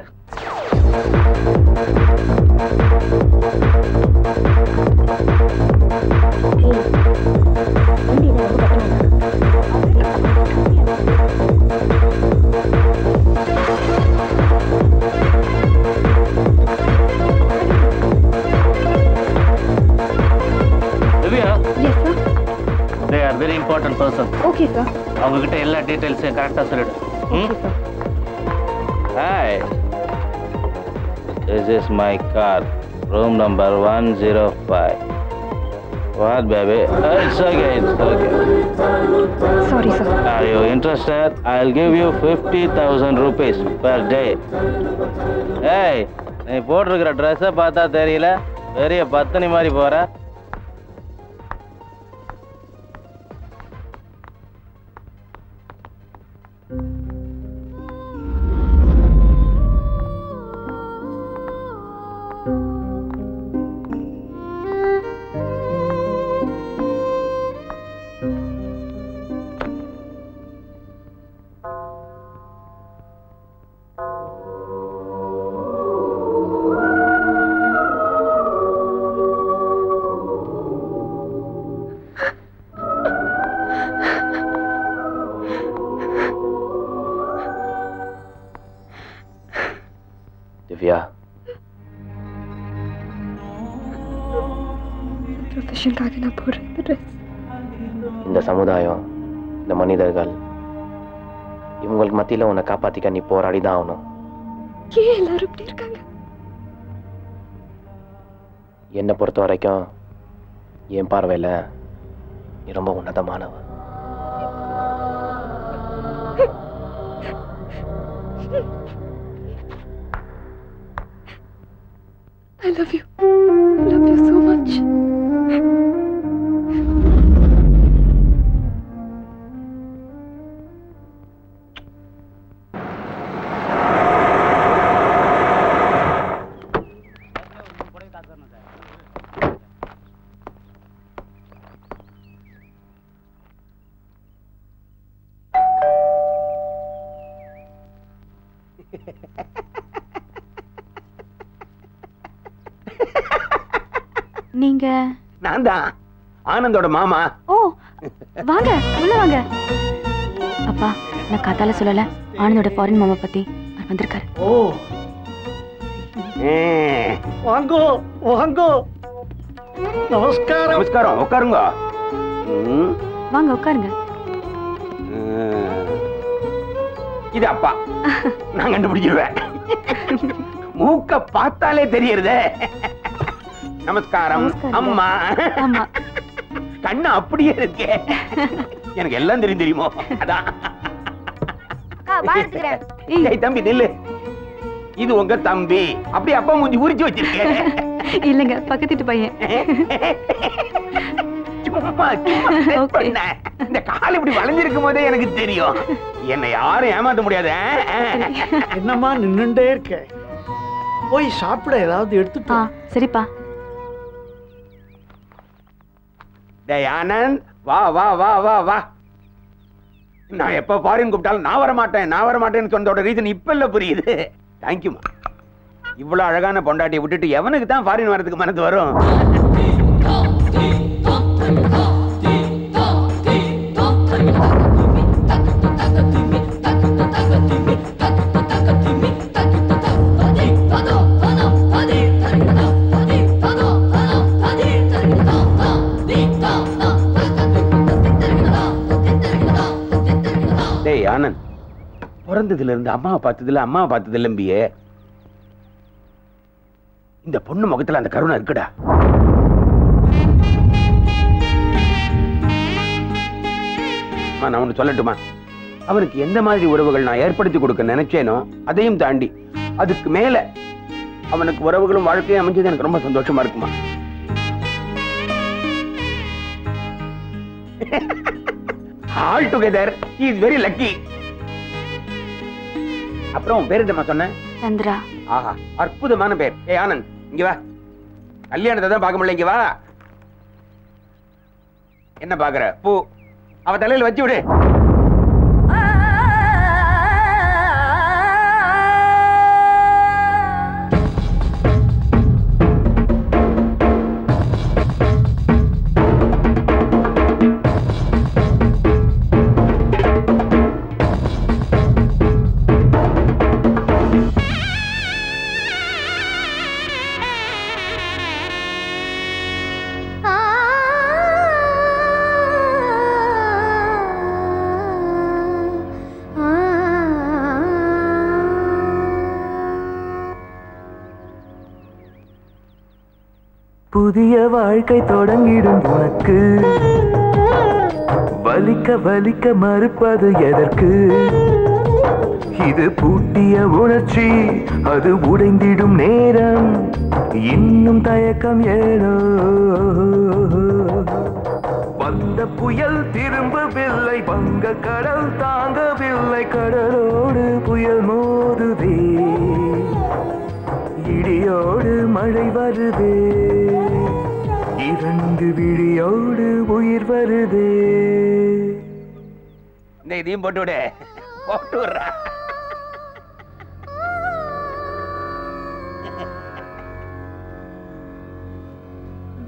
Speaker 17: Divya.
Speaker 16: Yes, sir.
Speaker 17: They are very important person.
Speaker 16: Okay, sir.
Speaker 17: அவங்க கிட்ட எல்லா டீடைல்ஸையும் கரெக்டா சொல்லிடு.
Speaker 16: Okay, sir.
Speaker 4: Hi, this is my car, room number 105. What, baby? It's okay, it's okay.
Speaker 16: Sorry, sir.
Speaker 4: Are you interested? I'll give you 50,000 rupees per day. Hey, நீ போட்டிருக்கிற ட்ரெஸ்ஸை பார்த்தா தெரியல, பெரிய பத்தினி மாதிரி போற.
Speaker 16: ப்ரொஃபஷனுக்காக நான் போடுறேன் இந்த ட்ரெஸ்.
Speaker 2: இந்த சமுதாயம், இந்த மனிதர்கள், இவங்களுக்கு மத்தியில உன்னை காப்பாத்திக்க நீ போராடிதான் ஆகணும்.
Speaker 16: ஏன் எல்லாரும் இப்படி இருக்காங்க?
Speaker 2: என்னை பொறுத்த வரைக்கும் என் பார்வையில நீ ரொம்ப உன்னதமானவ.
Speaker 16: I love you. I love you so much. நீங்க?
Speaker 10: நான் தான் ஆனந்தோட மாமா.
Speaker 9: ஓ வாங்க உள்ள வாங்க. அப்பா நான் காத்தால சொல்லல ஆனந்தோட ஃபாரின் மாமா பத்தி அவர் வந்திருக்காரு.
Speaker 8: ஓ வாங்கோ வாங்கோ. நமஸ்காரம்.
Speaker 10: நமஸ்காரம். உட்காருங்க.
Speaker 9: வாங்க உட்காருங்க.
Speaker 10: இது அப்பா. நான் கண்டுபிடிச்சிருவேன். மூக்க பார்த்தாலே தெரியுறதே. நமஸ்காரம் அம்மா. கண்ணு அப்படியே இருக்கே. எனக்கு எல்லாம் தெரியுமோ? அதான். தம்பி நில்லு. இது உங்க தம்பி. அப்படி அப்பா மூஞ்சி உரிச்சு வச்சிருக்கேன்.
Speaker 9: இல்லங்க பக்கத்து பையன்.
Speaker 10: சும்மா இந்த கால் இப்படி வளைஞ்சிருக்கும் போதே எனக்கு தெரியும். என்னை யாரும் ஏமாத்த முடியாது.
Speaker 8: என்னம்மா நின்னுட்டே இருக்க? போய் சாப்பிட ஏதாவது எடுத்துட்டு.
Speaker 9: சரிப்பா.
Speaker 10: டேய் ஆனந்த், வா வா வா வா வா. நான் எப்ப ஃபாரின் கூப்பிட்டாலும் நான் வரமாட்டேன்னு சொன்னதோட ரீசன் இப்ப இல்ல புரியுது. தேங்க்யூமா. இவ்வளவு அழகான பொண்டாட்டியை விட்டுட்டு எவனுக்கு தான் ஃபாரின் வரதுக்கு மனது வரும்? டேய் ஆனந்த், பிறந்ததுல இருந்து அம்மாவை பார்த்ததுல எம்பியே. இந்த பொண்ணு முகத்துல அந்த கருணை இருக்குடா. நான் ஒண்ணு சொல்லட்டுமா? அவனுக்கு எந்த மாதிரி உறவுகள் நான் ஏற்படுத்தி கொடுக்க நினைச்சேனோ அதையும் தாண்டி அதுக்கு மேல அவனுக்கு உறவுகளும் வாழ்க்கையும் அமைஞ்சது எனக்கு ரொம்ப சந்தோஷமா இருக்குமா. All together he is very lucky. அப்புறம் பேர் என்னமா சொன்ன?
Speaker 9: சந்திரா.
Speaker 10: ஆஹா, அற்புதமான பேர். ஏய் ஆனந்த், இங்க வா. கல்யாணத்தை தான் பார்க்க முடியல, இங்க வா. என்ன பாக்குற? பூ அவ தலையில வச்சு விடு.
Speaker 14: புதிய வாழ்க்கை தொடங்கிடும் உனக்கு வலிக்க வலிக்க மறுப்பது எதற்கு? இது பூட்டிய உணர்ச்சி, அது உடைந்திடும் நேரம், இன்னும் தயக்கம் ஏனோ? வந்த புயல் திரும்பவில்லை, வங்க கடல் தாங்கவில்லை, கடலோடு புயல் மோதுதே, இடியோடு மழை வருதே, இரண்டு விழியோடு உயிர் வருதே.
Speaker 10: இந்த இதையும் போட்டு விடு. போட்டு விடுறா.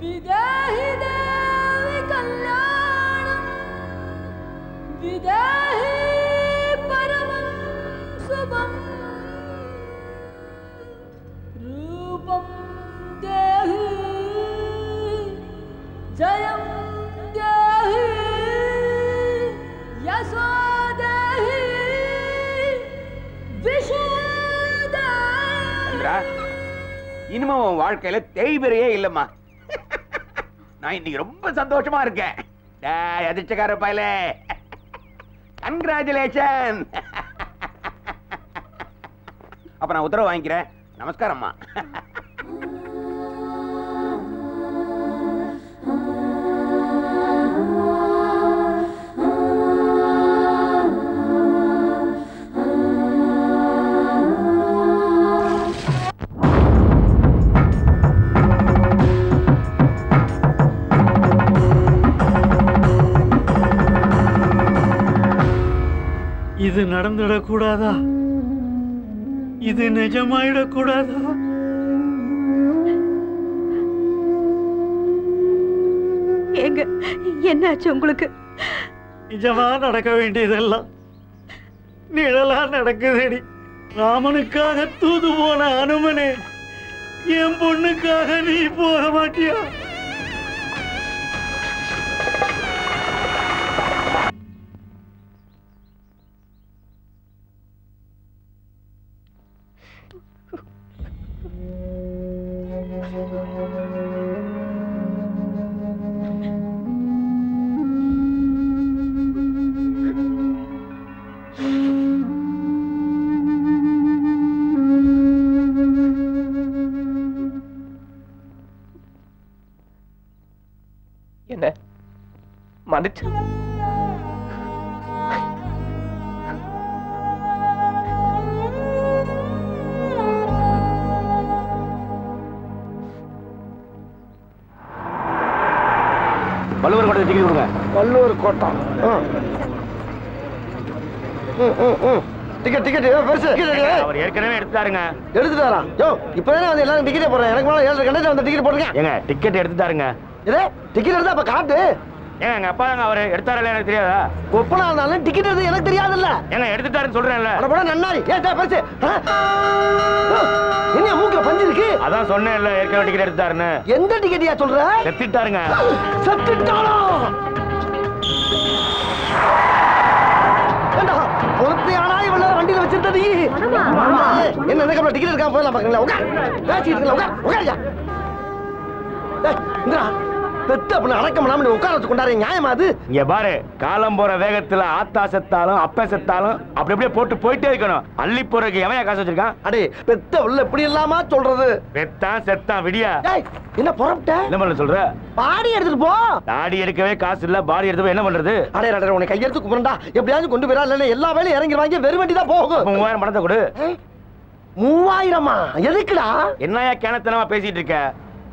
Speaker 18: விதாஹி தேவி கல்யாணம் விதாஹி பரமம் சுபம் ரூபம் தேஹி जयं देहि यशो देहि
Speaker 10: இனிமே உன் வாழ்க்கையில தேய்பிரையே இல்லம்மா. நான் இன்னைக்கு ரொம்ப சந்தோஷமா இருக்கேன். அதிர்ஷ்டக்கார பயலே, கங்க்ராச்சுலேஷன். அப்ப நான் உத்தரவு வாங்கிக்கிறேன். நமஸ்காரம்மா.
Speaker 8: இது நடந்துடக்கூடாதா? இது நிஜமாயிடக்கூடாதா?
Speaker 9: ஏங்க என்னாச்சு உங்களுக்கு?
Speaker 8: நிஜமா நடக்க வேண்டியதெல்லாம் நிழலா நடக்குதடி. ராமனுக்காக தூது போன அனுமனே, என் பொண்ணுக்காக நீ போக மாட்டியா?
Speaker 2: என்ன மன்னிச்சு
Speaker 10: வள்ளுவர் கோட்டை டிக்கெட் கொடுங்க.
Speaker 12: வள்ளுவர் கோட்டம். டிக்கெட் டிக்கெட் பெருசு.
Speaker 10: அவர் ஏற்கனவே எடுத்துட்டாருங்க.
Speaker 12: எடுத்துட்டாரா? யோ இப்பதானே வந்து எல்லாரும் டிக்கெட்டே போடுறேன். எனக்கு மேல 7 கண்டக்டர் வந்து டிக்கெட் போடுங்க.
Speaker 10: ஏங்க டிக்கெட் எடுத்துட்டாருங்க.
Speaker 12: இதே டிக்கெட் எடுத்தா அப்ப காட்டு.
Speaker 10: ஏங்க எங்க அப்பா தாங்க அவரு எடுத்தாரல, எனக்கு தெரியாதா?
Speaker 12: ஒப்பனா இருந்தாலும் டிக்கெட் எடுத்து எனக்கு தெரியாதுல்ல.
Speaker 10: ஏங்க எடுத்துட்டாருன்னு சொல்றேன்ல.
Speaker 12: அட போடா நன்னாரி. ஏடா பெருசு. என்ன மூக்குல பஞ்சு இருக்கு?
Speaker 10: அதான் சொன்னேன்ல ஏற்கனவே டிக்கெட் எடுத்தாருன்னு.
Speaker 12: எந்த டிக்கெட்டியா சொல்ற?
Speaker 10: செத்துட்டாருங்க.
Speaker 12: செத்துட்டாரா? ஏண்டா பொறுத்தையானா இவள வண்டியில வச்சிருந்த நீ? என்ன எனக்கு டிக்கெட் எடுக்காம போலாம் பாக்கங்களா? உட்கார். பேசிட்டு இருக்கல. உட்கார். உட்கார்யா. டேய் இந்திரா பெத்த அப்பன அடக்கம் பண்ணாம உட்கார வச்சு கொண்டாரு. நியாயமா அது?
Speaker 10: இங்க பாரு, காலம் போற வேகத்துல ஆத்தா செத்தாலும் அப்ப செத்தாலும் அப்படி அப்படியே போட்டு போயிட்டே இருக்கணும். அள்ளி போறதுக்கு எவன் காசு வச்சிருக்கான்?
Speaker 12: அடே பெத்த உள்ள இப்படி இல்லாம சொல்றது.
Speaker 10: பெத்தான் செத்தான் விடியா.
Speaker 12: டேய் என்ன புறப்பட்ட?
Speaker 10: என்ன பண்ண சொல்ற?
Speaker 12: பாடி எடுத்துட்டு போ.
Speaker 10: தாடி எடுக்கவே காசு இல்ல, பாடி எடுத்து என்ன பண்றது?
Speaker 12: அடே அடே உன்னை கையெடுத்து கும்பிரண்டா. எப்படியாவது கொண்டு போறா இல்ல எல்லா வேலையும் இறங்கிடுவாங்க. வெறும் வண்டி தான் போகும்.
Speaker 10: 3000 பணத்தை கொடு.
Speaker 12: 3000மா? எதுக்குடா?
Speaker 10: என்னையா கிணத்தனமா பேசிட்டு இருக்க?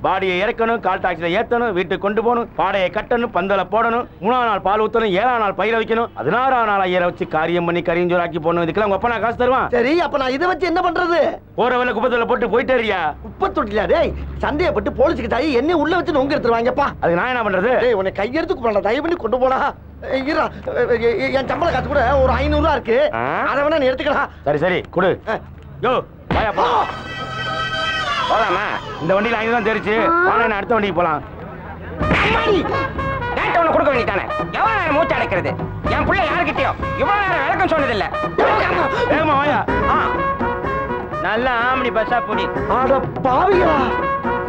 Speaker 10: பாடியை இறக்கணும், கால் டாக்ஸில ஏத்தணும், வீட்டுக்கு கொண்டு போகணும், பாடையை கட்டணும், பந்தல போடணும், 3ஆம் நாள் பால் ஊத்தணும், 7ஆம் நாள் பயிர வைக்கணும், 16ஆம் நாள் ஐயரை வச்சு காரியம் பண்ணி கரிஞ்சோராக்கி போடணும். இதுக்கெல்லாம் உங்க அப்பா நான் காசு தருவான்?
Speaker 12: சரி அப்ப நான் இதை வச்சு என்ன பண்றது?
Speaker 10: போற வேலை குப்பத்துல போட்டு போயிட்டே இருக்கியா?
Speaker 12: குப்பை தொட்டில டேய் சந்தேகப்பட்டு போலீஸுக்கு தாயி என்ன உள்ள வச்சு நொங்க எடுத்துருவாங்கப்பா.
Speaker 10: அதுக்கு நான் என்ன பண்றது?
Speaker 12: டேய் உன்னை கையெடுத்து கும்பிரண்டா. தயவு பண்ணி கொண்டு போடா. இருடா என் சம்பள காசு கூட ஒரு 500 ரூபா இருக்கு. அதை வேணா நீ எடுத்துக்கலாம்.
Speaker 10: சரி சரி கொடு. யோ வாயா போ. போலாமா? இந்த வண்டியில 5 தான் தெரிச்சு. வாங்க அடுத்த வண்டிக்கு போலாம்.
Speaker 19: அம்மாடி டேட்டா ஒண்ணு கொடுக்க வேண்டியதானே? எவ்வளவு நேரம் மூச்சு அடைக்கிறது? என் பிள்ளை யாருக்கிட்டயோ இவ்வளவு நேரம் விளக்கம் சொன்னது இல்ல.
Speaker 10: ஏமா வாயா.
Speaker 19: நல்ல ஆம்னி பஸ்ஸா புடி.
Speaker 12: அட பாவிகளா,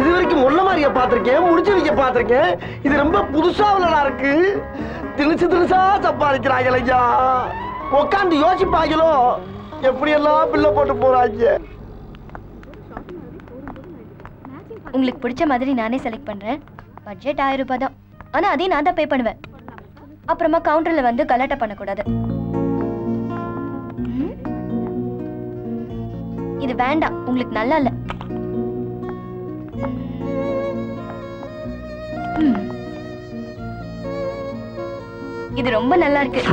Speaker 12: இது வரைக்கும் முள்ள மாதிரியா பாத்திருக்கேன், முடிச்சு வைக்க பாத்திருக்கேன். இது ரொம்ப புதுசா உள்ளதா இருக்கு. திணிச்சு திணிச்சா சம்பாதிக்கிறாங்க ஐயா. உட்காந்து யோசிப்பாங்களோ எப்படி எல்லாம் பிள்ளை போட்டு போறாங்க.
Speaker 5: உங்களுக்கு பிடிச்ச மாதிரி நானே செலக்ட் பண்றேன். பட்ஜெட் 1000 ரூபாய் தான். ஆனா அதையும் நான் தான் பே பண்ணுவேன். அப்புறமா கவுண்டர்ல வந்து கலாட்டா பண்ணக்கூடாது. இது வேண்டாம், உங்களுக்கு நல்லா இல்ல. இது ரொம்ப நல்லா இருக்கு.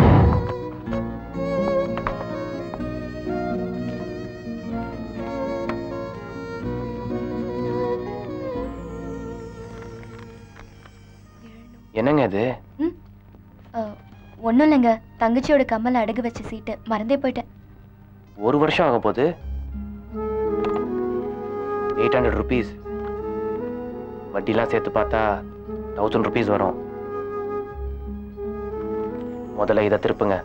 Speaker 2: என்னங்க இது?
Speaker 5: ஒன்றும் இல்லைங்க, தங்கச்சியோட கம்மல் அடகு வச்ச சீட்டு மறந்தே போயிட்டேன்.
Speaker 2: 1 வருஷம் ஆக போகுது. 800 rupees. வட்டிலாம் சேர்த்து பார்த்தா 1000 rupees வரும். முதல்ல இதை திருப்புங்க.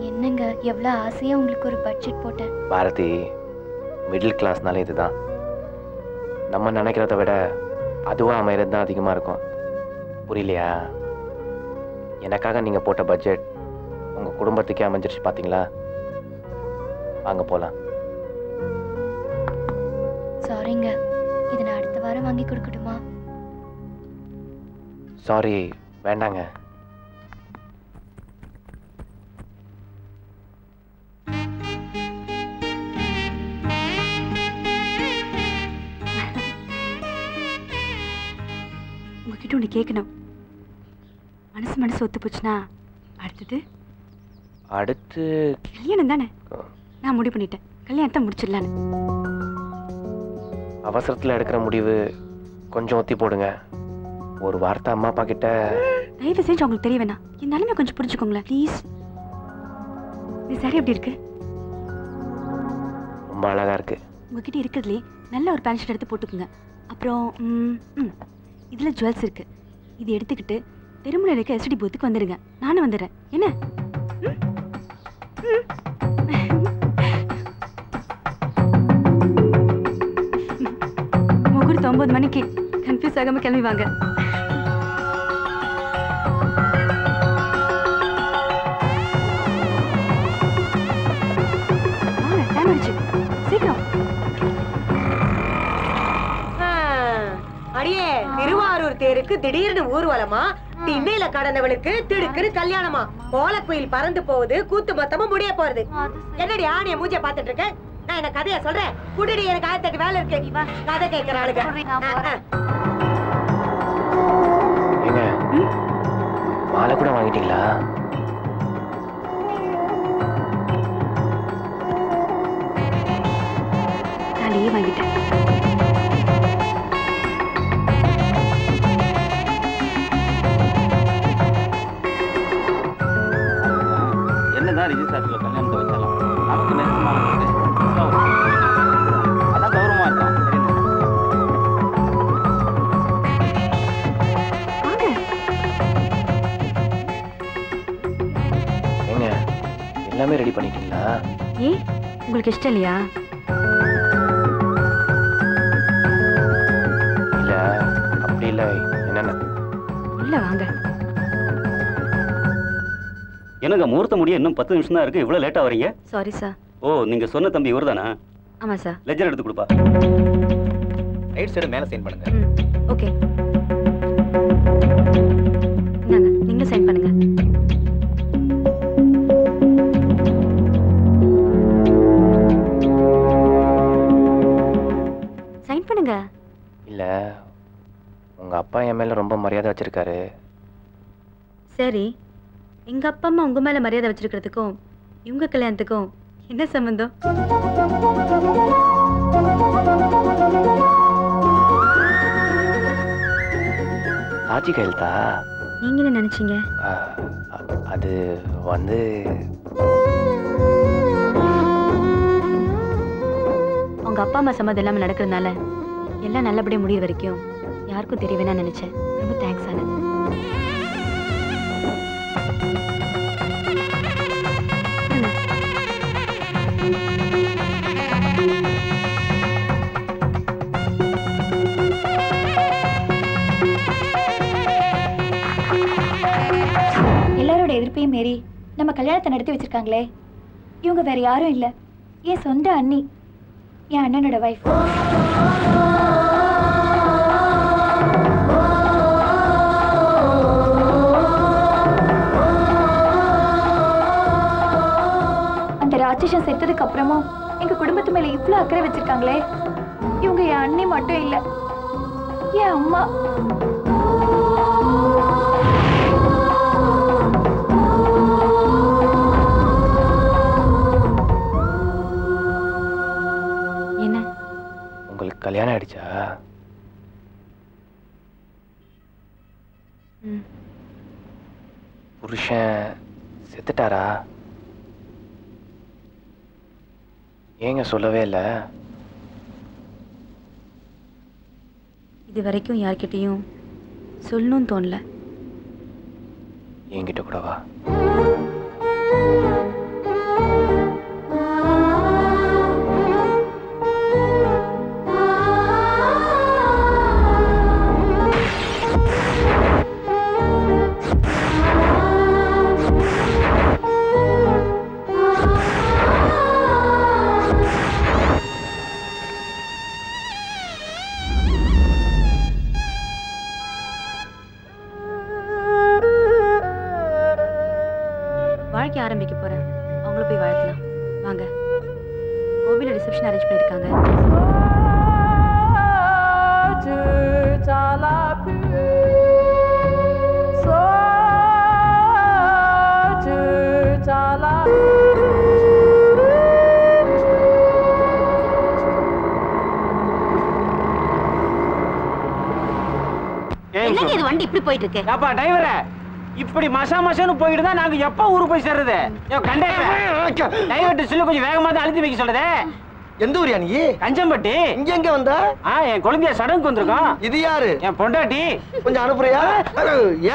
Speaker 5: என்னங்க எவ்வளவு ஆசையா உங்களுக்கு ஒரு பட்ஜெட் போட்டேன்.
Speaker 2: பாரதி, மிடில் கிளாஸ்னாலே இதுதான். நம்ம நினைக்கிறத விட அதுவா அமைகிறது தான் அதிகமா இருக்கும். புரியலையா? எனக்காக நீங்க போட்ட பட்ஜெட் உங்க குடும்பத்துக்கே அமைஞ்சிருச்சு பாத்தீங்களா? வாங்க போலாம்.
Speaker 5: சாரிங்க, இதை நான் அடுத்த வாரம் வாங்கி கொடுக்கட்டுமா?
Speaker 2: சாரி, வேண்டாங்க.
Speaker 9: உங்ககிட்ட ஒன்று கேட்கணும். மனசு ஒத்து போச்சுன்னா
Speaker 2: அடுத்து
Speaker 9: கல்யாணம் தானே? நான் முடிவு பண்ணிட்டேன், கல்யாணத்தை முடிச்சிடலான்னு.
Speaker 2: அவசரத்தில் எடுக்கிற முடிவு கொஞ்சம் ஒத்தி போடுங்க. ஒரு வார்த்தை அம்மா அப்பா கிட்ட.
Speaker 9: தயவு செஞ்சு அவங்களுக்கு தெரிய வேணாம். என் நிலைமை கொஞ்சம் புரிஞ்சுக்கோங்களேன் ப்ளீஸ். இது சரி எப்படி இருக்கு?
Speaker 2: ரொம்ப அழகா இருக்கு.
Speaker 9: உங்ககிட்ட இருக்கிறதுலே நல்ல ஒரு பேண்ட் ஷர்ட் எடுத்து போட்டுக்குங்க. அப்புறம் இதுல ஜுவல்ஸ் இருக்கு. இது எடுத்துக்கிட்டு திருமணம் இருக்க எஸ்டி பூத்துக்கு வந்துடுங்க. நானும் வந்துடுறேன். என்ன? முகூர்த்தம் 9 மணிக்கு. கன்ஃபியூஸ் ஆகாம கிளம்பி வாங்க. டைம் ஆயிடுச்சு, சீக்கிரம்.
Speaker 6: அடியே, திருவாரூர் தேருக்கு திடீர்னு ஊர்வலமா, திண்ணையில கடந்தவளுக்கு திடுக்குன்னு கல்யாணமா, கோலக்குயில் பறந்து போகுது, கூத்து மொத்தமா முடிய போறது. என்னடி ஆணிய மூஞ்ச பாத்துட்டு இருக்க? நான் என்ன கதையா சொல்றேன்? குடிடி, எனக்கு 1008 வேலை இருக்கு. கதை கேட்கிற ஆளுங்க.
Speaker 2: ஏங்க, மாலை கூட வாங்கிட்டீங்களா?
Speaker 9: தாலியே வாங்கிட்டேன்.
Speaker 4: என்னதான் ரிஜிஸ்ட்ரேஷன்ல கல்யாணத்தை வச்சாலும் நமக்கு நெருக்கமான அதான் கௌரவமா இருக்கலாம்.
Speaker 2: ஏங்க, எல்லாமே ரெடி பண்ணிட்டீங்களா?
Speaker 9: ஏன் உங்களுக்கு இஷ்டம் இல்லையா?
Speaker 2: இல்ல, அப்படி இல்ல. என்னென்ன
Speaker 9: உள்ள வாங்க.
Speaker 3: எனக்கு முகூர்த்த முடிய இன்னும் 10 நிமிஷம் தான் இருக்கு. இவ்வளவு லேட்டா வரீங்க?
Speaker 9: Sorry sir.
Speaker 3: ஓ, நீங்க சொன்ன தம்பி இவர்தானா?
Speaker 9: ஆமா சார்.
Speaker 3: லெஜர் எடுத்து கொடுப்பா.
Speaker 2: ரைட் சைடு மேல சைன் பண்ணுங்க.
Speaker 9: ஓகே, இந்தாங்க, நீங்களும் சைன் பண்ணுங்க. சைன் பண்ணுங்க.
Speaker 2: இல்ல, உங்க அப்பா என் மேல ரொம்ப மரியாதை வச்சிருக்காரு.
Speaker 9: சரி, எங்க அப்பா அம்மா உங்க மேல மரியாதை வச்சிருக்கிறதுக்கும் இவங்க கல்யாணத்துக்கும் என்ன சம்பந்தம்?
Speaker 2: சாட்சி கையெழுத்தா?
Speaker 9: நீங்க என்ன நினைச்சீங்க?
Speaker 2: அது வந்து
Speaker 9: உங்க அப்பா அம்மா சம்மதம் இல்லாம நடக்கிறதுனால எல்லாம் நல்லபடியா முடிய வரைக்கும் யாருக்கும் தெரிய வேணாம்னு நினைச்சேன். ரொம்ப தேங்க்ஸ் ஆனது.
Speaker 5: எல்லாரோட எதிர்ப்பையும் மீறி நம்ம கல்யாணத்தை நடத்தி வச்சிருக்காங்களே, இவங்க வேற யாரும் இல்ல, என் சொந்த அண்ணி, என் அண்ணனோட வைஃப். அந்த ராட்சசன் செத்ததுக்கு அப்புறமும் எங்க குடும்பத்து மேல இவ்வளவு அக்கறை வச்சிருக்காங்களே, இவங்க என் அண்ணி மட்டும் இல்ல, என் அம்மா.
Speaker 9: என்ன,
Speaker 2: உங்களுக்கு கல்யாணம் ஆயிடுச்சா? புருஷன் செத்துட்டாரா? ஏங்க சொல்லவே இல்லை?
Speaker 9: இது வரைக்கும் யார்கிட்டையும் சொல்லணும்னு தோணல.
Speaker 2: என்கிட்ட கூட வா.
Speaker 9: வாழ்க்கை ஆரம்பிக்க போறேன். அவங்கள போய் வாழ்த்தலாம். வாங்க. கோவில ரிசப்ஷன் அரேஞ்ச் பண்ணிருக்காங்க.
Speaker 7: என்னங்க இது வண்டி இப்படி போயிட்டு இருக்கு?
Speaker 15: அப்பா டிரைவரே, இப்படி மசா மசான்னு போயிட்டு தான் நாங்க எப்ப ஊருக்கு போய் சேர்றது? டிரைவர்ட்ட சொல்லி கொஞ்சம் வேகமா தான் அழுத்தி வைக்க சொல்லுதே.
Speaker 12: எந்த ஊரியா நீ?
Speaker 15: கஞ்சம்பட்டி.
Speaker 12: இங்க எங்க வந்த?
Speaker 15: என் குழந்தைய சடங்குக்கு வந்திருக்கோம்.
Speaker 12: இது யாரு?
Speaker 15: என் பொண்டாட்டி.
Speaker 12: கொஞ்சம் அனுப்புறியா?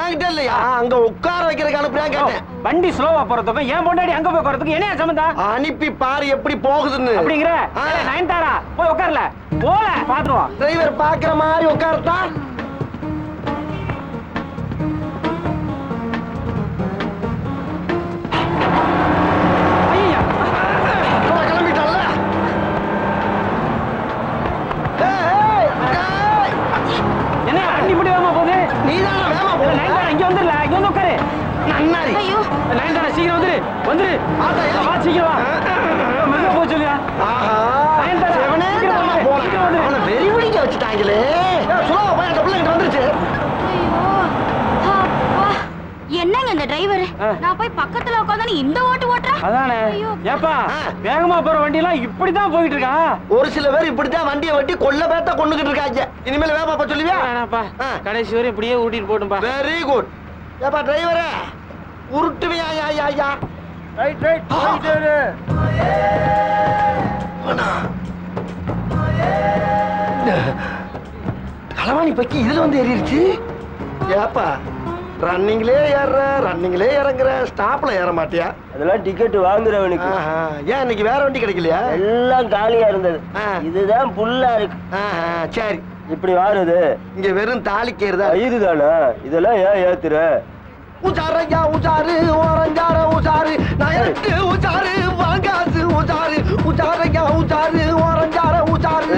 Speaker 12: என்கிட்ட இல்லையா? அங்க உட்கார வைக்கிறதுக்கு அனுப்புறியா கேட்டேன்.
Speaker 15: வண்டி ஸ்லோவா போறதுக்கும் என் பொண்டாட்டி அங்க போய் போறதுக்கு என்ன சம்பந்தம்?
Speaker 12: அனுப்பி பாரு எப்படி போகுதுன்னு.
Speaker 15: அப்படிங்கிற நயன்தாரா போய் உட்காரல போல பாத்துருவோம்.
Speaker 12: டிரைவர் பாக்குற மாதிரி உட்காரட்டா?
Speaker 7: என்னங்க இந்த டிரைவர்? நான் போய் பக்கத்துல உட்கார்ந்து இந்த ஓட்டு ஓட்டுறா.
Speaker 15: அதானே. ஏப்பா வேகமா போற வண்டி எல்லாம் இப்படி தான் போயிட்டு இருக்கா?
Speaker 12: ஒரு சில பேர் இப்படி தான் வண்டியை வெட்டி கொல்ல பேத்த கொண்டுகிட்டு இருக்காங்க. இனிமேல் வேகமா போ சொல்லுவியா?
Speaker 15: வேணாப்பா. கடைசி வரை இப்படியே ஓட்டிட்டு போடும்பா.
Speaker 12: Very good. ஏப்பா டிரைவரே உருட்டுவியா? யா யா யா. ரைட் ரைட் போயிடு. களவாணி பக்கி இதுல வந்து ஏறிடுச்சு. ஏப்பா ரன்னிங்லே ஏற ரன்னிங்லே இறங்குற, ஸ்டாப்ல ஏற மாட்டியா?
Speaker 20: அதெல்லாம் டிக்கெட் வாங்குறவனுக்கு.
Speaker 12: ஏன் இன்னைக்கு வேற வண்டி கிடைக்கலையா?
Speaker 20: எல்லாம் காலியா இருந்தது. இதுதான் புல்லா இருக்கு.
Speaker 12: சரி
Speaker 20: இப்படி வாருது.
Speaker 12: இங்க வெறும் தாலிக்கேறுதா?
Speaker 20: இதுதானா? இதெல்லாம் ஏன் ஏத்துற?
Speaker 12: உச்சாரையா உச்சாரு ஓரஞ்சார உச்சாரு நயட்டு உச்சாரு வாங்காசு உச்சாரு உச்சாரையா உச்சாரு ஓரஞ்சார உச்சாரு.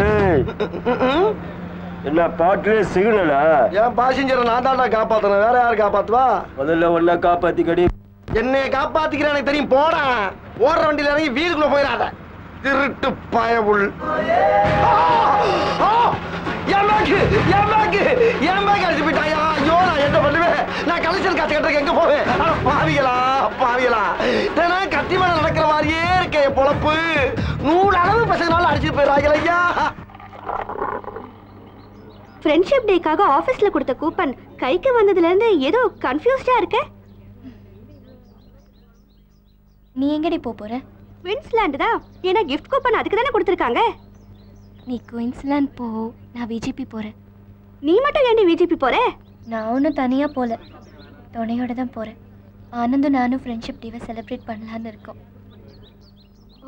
Speaker 20: என்ன பாட்டுல சிக்னலா?
Speaker 12: என் பாசஞ்சரை நான் தாண்டா காப்பாத்தணும், வேற யாரு காப்பாத்துவா?
Speaker 20: முதல்ல ஒன்னா காப்பாத்திக்கடி.
Speaker 12: என்னைய காப்பாத்திக்கிற எனக்கு தெரியும். போடா, ஓடுற வண்டியில இறங்கி வீடுக்குள்ள போயிடாத திருட்டு பயவுள். என் பேக் அடிச்சு போயிட்டாயா? ஐயோ நான் என்ன பண்ணுவேன்? நான் கலெக்ஷன் காசு கட்டுறதுக்கு எங்க போவேன்? பாவிகளா பாவிகளா, தினம் கத்தி மேல நடக்கிற மாதிரியே இருக்க என் பொழப்பு. 100 அளவு பசங்களால அடிச்சுட்டு போயிடுறாங்க ஐயா.
Speaker 5: ஃப்ரெண்ட்ஷிப் டேக்காக ஆபீஸ்ல கொடுத்த கூப்பன் கைக்கு வந்ததுல இருந்து ஏதோ கன்ஃபியூஸ்டா இருக்க.
Speaker 13: நீ எங்கடி போற?
Speaker 5: குயின்ஸ்லாண்ட் தான். ஏன்னா gift கூப்பன் அதுக்கு தானே கொடுத்துருக்காங்க.
Speaker 13: நீ குயின்ஸ்லாண்ட் போ, நான் விஜிபி போறேன்.
Speaker 5: நீ மட்டும் ஏன்டி விஜிபி போற?
Speaker 13: நான் ஒன்றும் தனியா போல, துணையோட தான் போறேன். ஆனந்தும் நானும் ஃப்ரெண்ட்ஷிப் டேவை செலிப்ரேட் பண்ணலான்னு இருக்கோம்.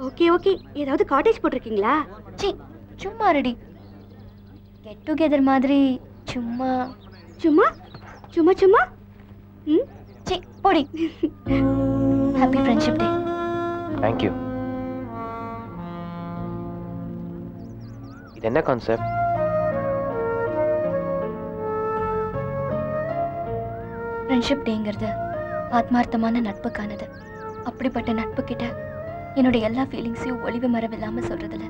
Speaker 5: Okay okay. ஏதாவது காட்டேஜ் போட்டிருக்கீங்களா?
Speaker 13: சி சும்மா ரெடி. கெட் டுகெதர் மாதிரி சும்மா
Speaker 5: சும்மா சும்மா சும்மா.
Speaker 13: C Bodi. Happy friendship day.
Speaker 2: Thank you. இது என்ன கான்செப்ட்?
Speaker 13: ஃப்ரெண்ட்ஷிப் டேங்கிறது ஆத்மார்த்தமான நட்புக்கானது. அப்படிப்பட்ட நட்பு கிட்ட என்னோட எல்லா ஃபீலிங்ஸையும் ஒளிவு மறைவில்லாம சொல்றதுல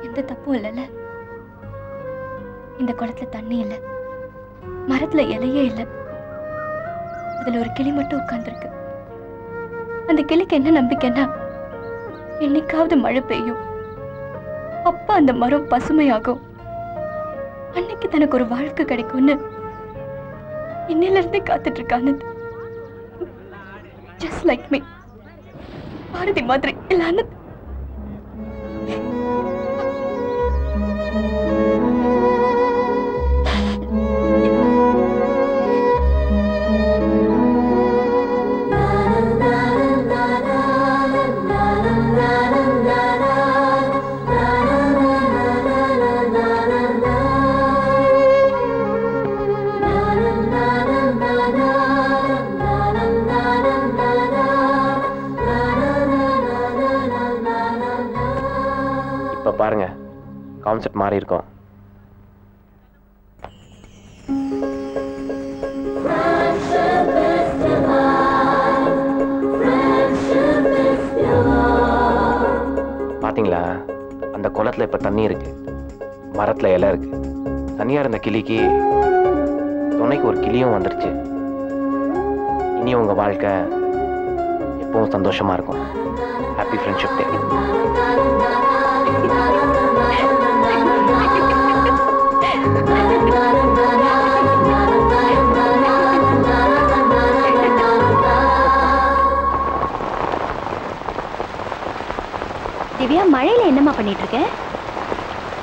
Speaker 13: எந்த தப்பும் இல்லைல்ல. இந்த குளத்துல தண்ணி இல்லை, மரத்துல இலையே இல்லை, அதுல ஒரு கிளி மட்டும் உட்கார்ந்துருக்கு. அந்த கிளிக்கு என்ன நம்பிக்கைன்னா என்னைக்காவது மழை பெய்யும், அப்ப அந்த மரம் பசுமையாகும், அன்னைக்கு தனக்கு ஒரு வாழ்க்கை கிடைக்கும்னு இன்னில இருந்தே காத்துட்டு இருக்கானு. Just like me. பாரதி மாதிரி இல்லான்னு.
Speaker 2: பாருங்க, கான்செப்ட் மாறி இருக்கும். பாத்தீங்களா, அந்த குளத்துல இப்ப தண்ணி இருக்கு, மரத்துல இலை இருக்கு. தனியா இருந்த கிளிக்கு துணைக்கு ஒரு கிளியும் வந்துருச்சு. இனி உங்க வாழ்க்கை எப்பவும் சந்தோஷமா இருக்கும். ஹாப்பி ஃப்ரெண்ட்ஷிப் டே.
Speaker 16: திவ்யா, மழையில என்னம்மா பண்ணிட்டு இருக்க?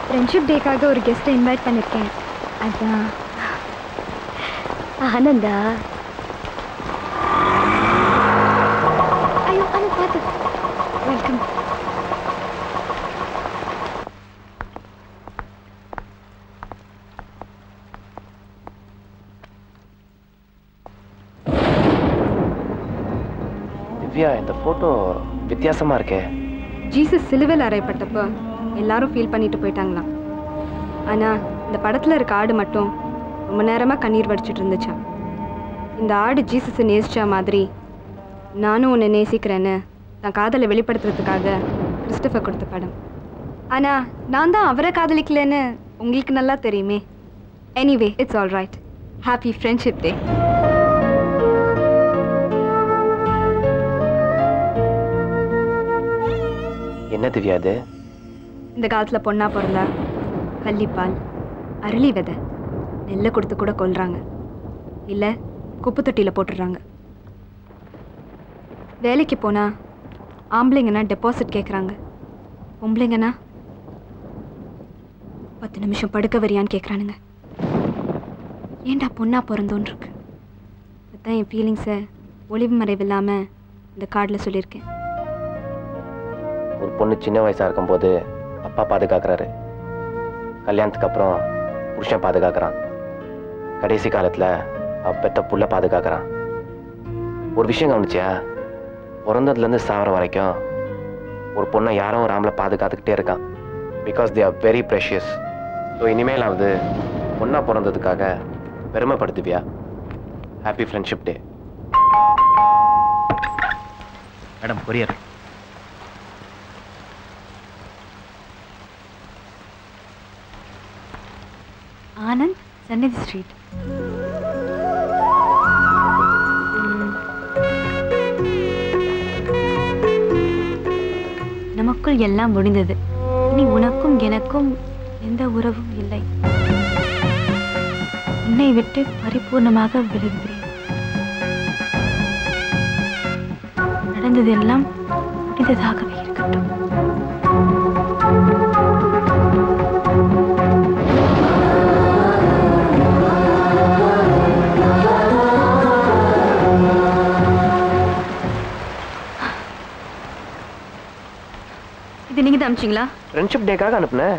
Speaker 16: ஃப்ரெண்ட்ஷிப் டேக்காக ஒரு கெஸ்ட்டை இன்வைட் பண்ணிருக்கேன். அதான். ஆனந்தா. ஐயோ, அது பார்த்து. வெல்கம்.
Speaker 2: திவ்யா, இந்த போட்டோ வித்தியாசமா இருக்கே.
Speaker 16: ஜீசஸ் சிலுவையில் அறையப்பட்டப்போ எல்லாரும் ஃபீல் பண்ணிட்டு போயிட்டாங்களாம். ஆனால் இந்த படத்தில் இருக்க ஆடு மட்டும் ரொம்ப நேரமாக கண்ணீர் வடிச்சிட்டு இருந்துச்சா. இந்த ஆடு ஜீசஸை நேசிச்சா மாதிரி நானும் உன்னை நேசிக்கிறேன்னு நான் காதலை வெளிப்படுத்துறதுக்காக கிறிஸ்டோபர் கொடுத்த படம். ஆனால் நான் தான் அவரை காதலிக்கலன்னு உங்களுக்கு நல்லா தெரியுமே. Anyway, it's all right. Happy friendship டே.
Speaker 2: என்ன திவ்யா இது?
Speaker 16: இந்த காலத்தில் பொண்ணா பிறந்தா கள்ளிப்பால், அரளி விதை, நெல்லை கொடுத்து கூட கொல்றாங்க, இல்லை குப்பை தொட்டியில் போட்டுடுறாங்க. வேலைக்கு போனா ஆம்பளைங்கன்னா டெபாசிட் கேட்குறாங்க, பொம்பளைங்கன்னா 10 நிமிஷம் படுக்க வரியான்னு கேட்குறானுங்க. ஏண்டா பொண்ணா பிறந்தோன்னு இருக்கு. அதுதான் என் ஃபீலிங்ஸை ஒளிவு மறைவு இல்லாமல் இந்த கார்டில் சொல்லியிருக்கேன்.
Speaker 2: ஒரு பொண்ணு சின்ன வயசா இருக்கும்போது அப்பா பாதுகாக்கிறாரு, கல்யாணத்துக்கு அப்புறம் புருஷன் பாதுகாக்கிறான், கடைசி காலத்துல அவ பெத்த புள்ள பாதுகாக்கிறான். ஒரு விஷயம் கவனிச்சியா, பிறந்ததுல இருந்து சாவர வரைக்கும் ஒரு பொண்ணை யாரோ ஒரு ஆம்பளை பாதுகாத்துக்கிட்டே இருக்கான். Because they are very precious. So இனிமேலாவது பொண்ணா பிறந்ததுக்காக பெருமைப்படுத்துவியா? Happy friendship day.
Speaker 3: Madam, courier.
Speaker 16: Anand, Sannathi street. நமக்குள் எல்லாம் முடிந்தது. இனி உனக்கும் எனக்கும் எந்த உறவும் இல்லை. உன்னை விட்டு பரிபூர்ணமாக விலகுகிறேன். நடந்ததெல்லாம் முடிந்ததாகவே இருக்கட்டும். இது நீங்க தான் அனுப்பிச்சிங்களா?
Speaker 2: ஃப்ரெண்ட்ஷிப் டேக்காக அனுப்புனேன்.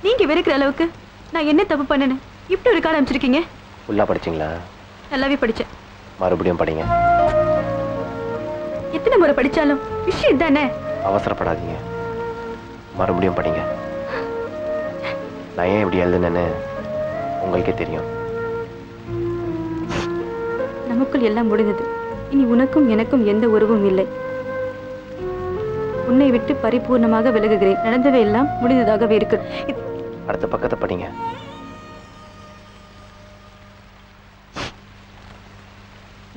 Speaker 16: நீங்க வெறுக்கிற அளவுக்கு நான் என்ன தப்பு பண்ணேன்னு இப்படி ஒரு கார்டு அனுப்பிச்சிருக்கீங்க?
Speaker 2: ஃபுல்லா படிச்சிங்களா?
Speaker 16: நல்லாவே படிச்சேன்.
Speaker 2: மறுபடியும் படிங்க.
Speaker 16: எத்தனை முறை படிச்சாலும் விஷயம் இதுதானே.
Speaker 2: அவசரப்படாதீங்க, மறுபடியும் படிங்க. நான் ஏன் இப்படி எழுதுனேன்னு உங்களுக்கே தெரியும்.
Speaker 16: நமக்குள் எல்லாம் முடிந்தது. இனி உனக்கும் எனக்கும் எந்த உறவும் இல்லை. உன்னை விட்டு பரிபூர்ணமாக விலகுகிறேன். நடந்தவை எல்லாம் முடிந்ததாகவே இருக்கு.
Speaker 2: அடுத்த பக்கத்தை படிங்க.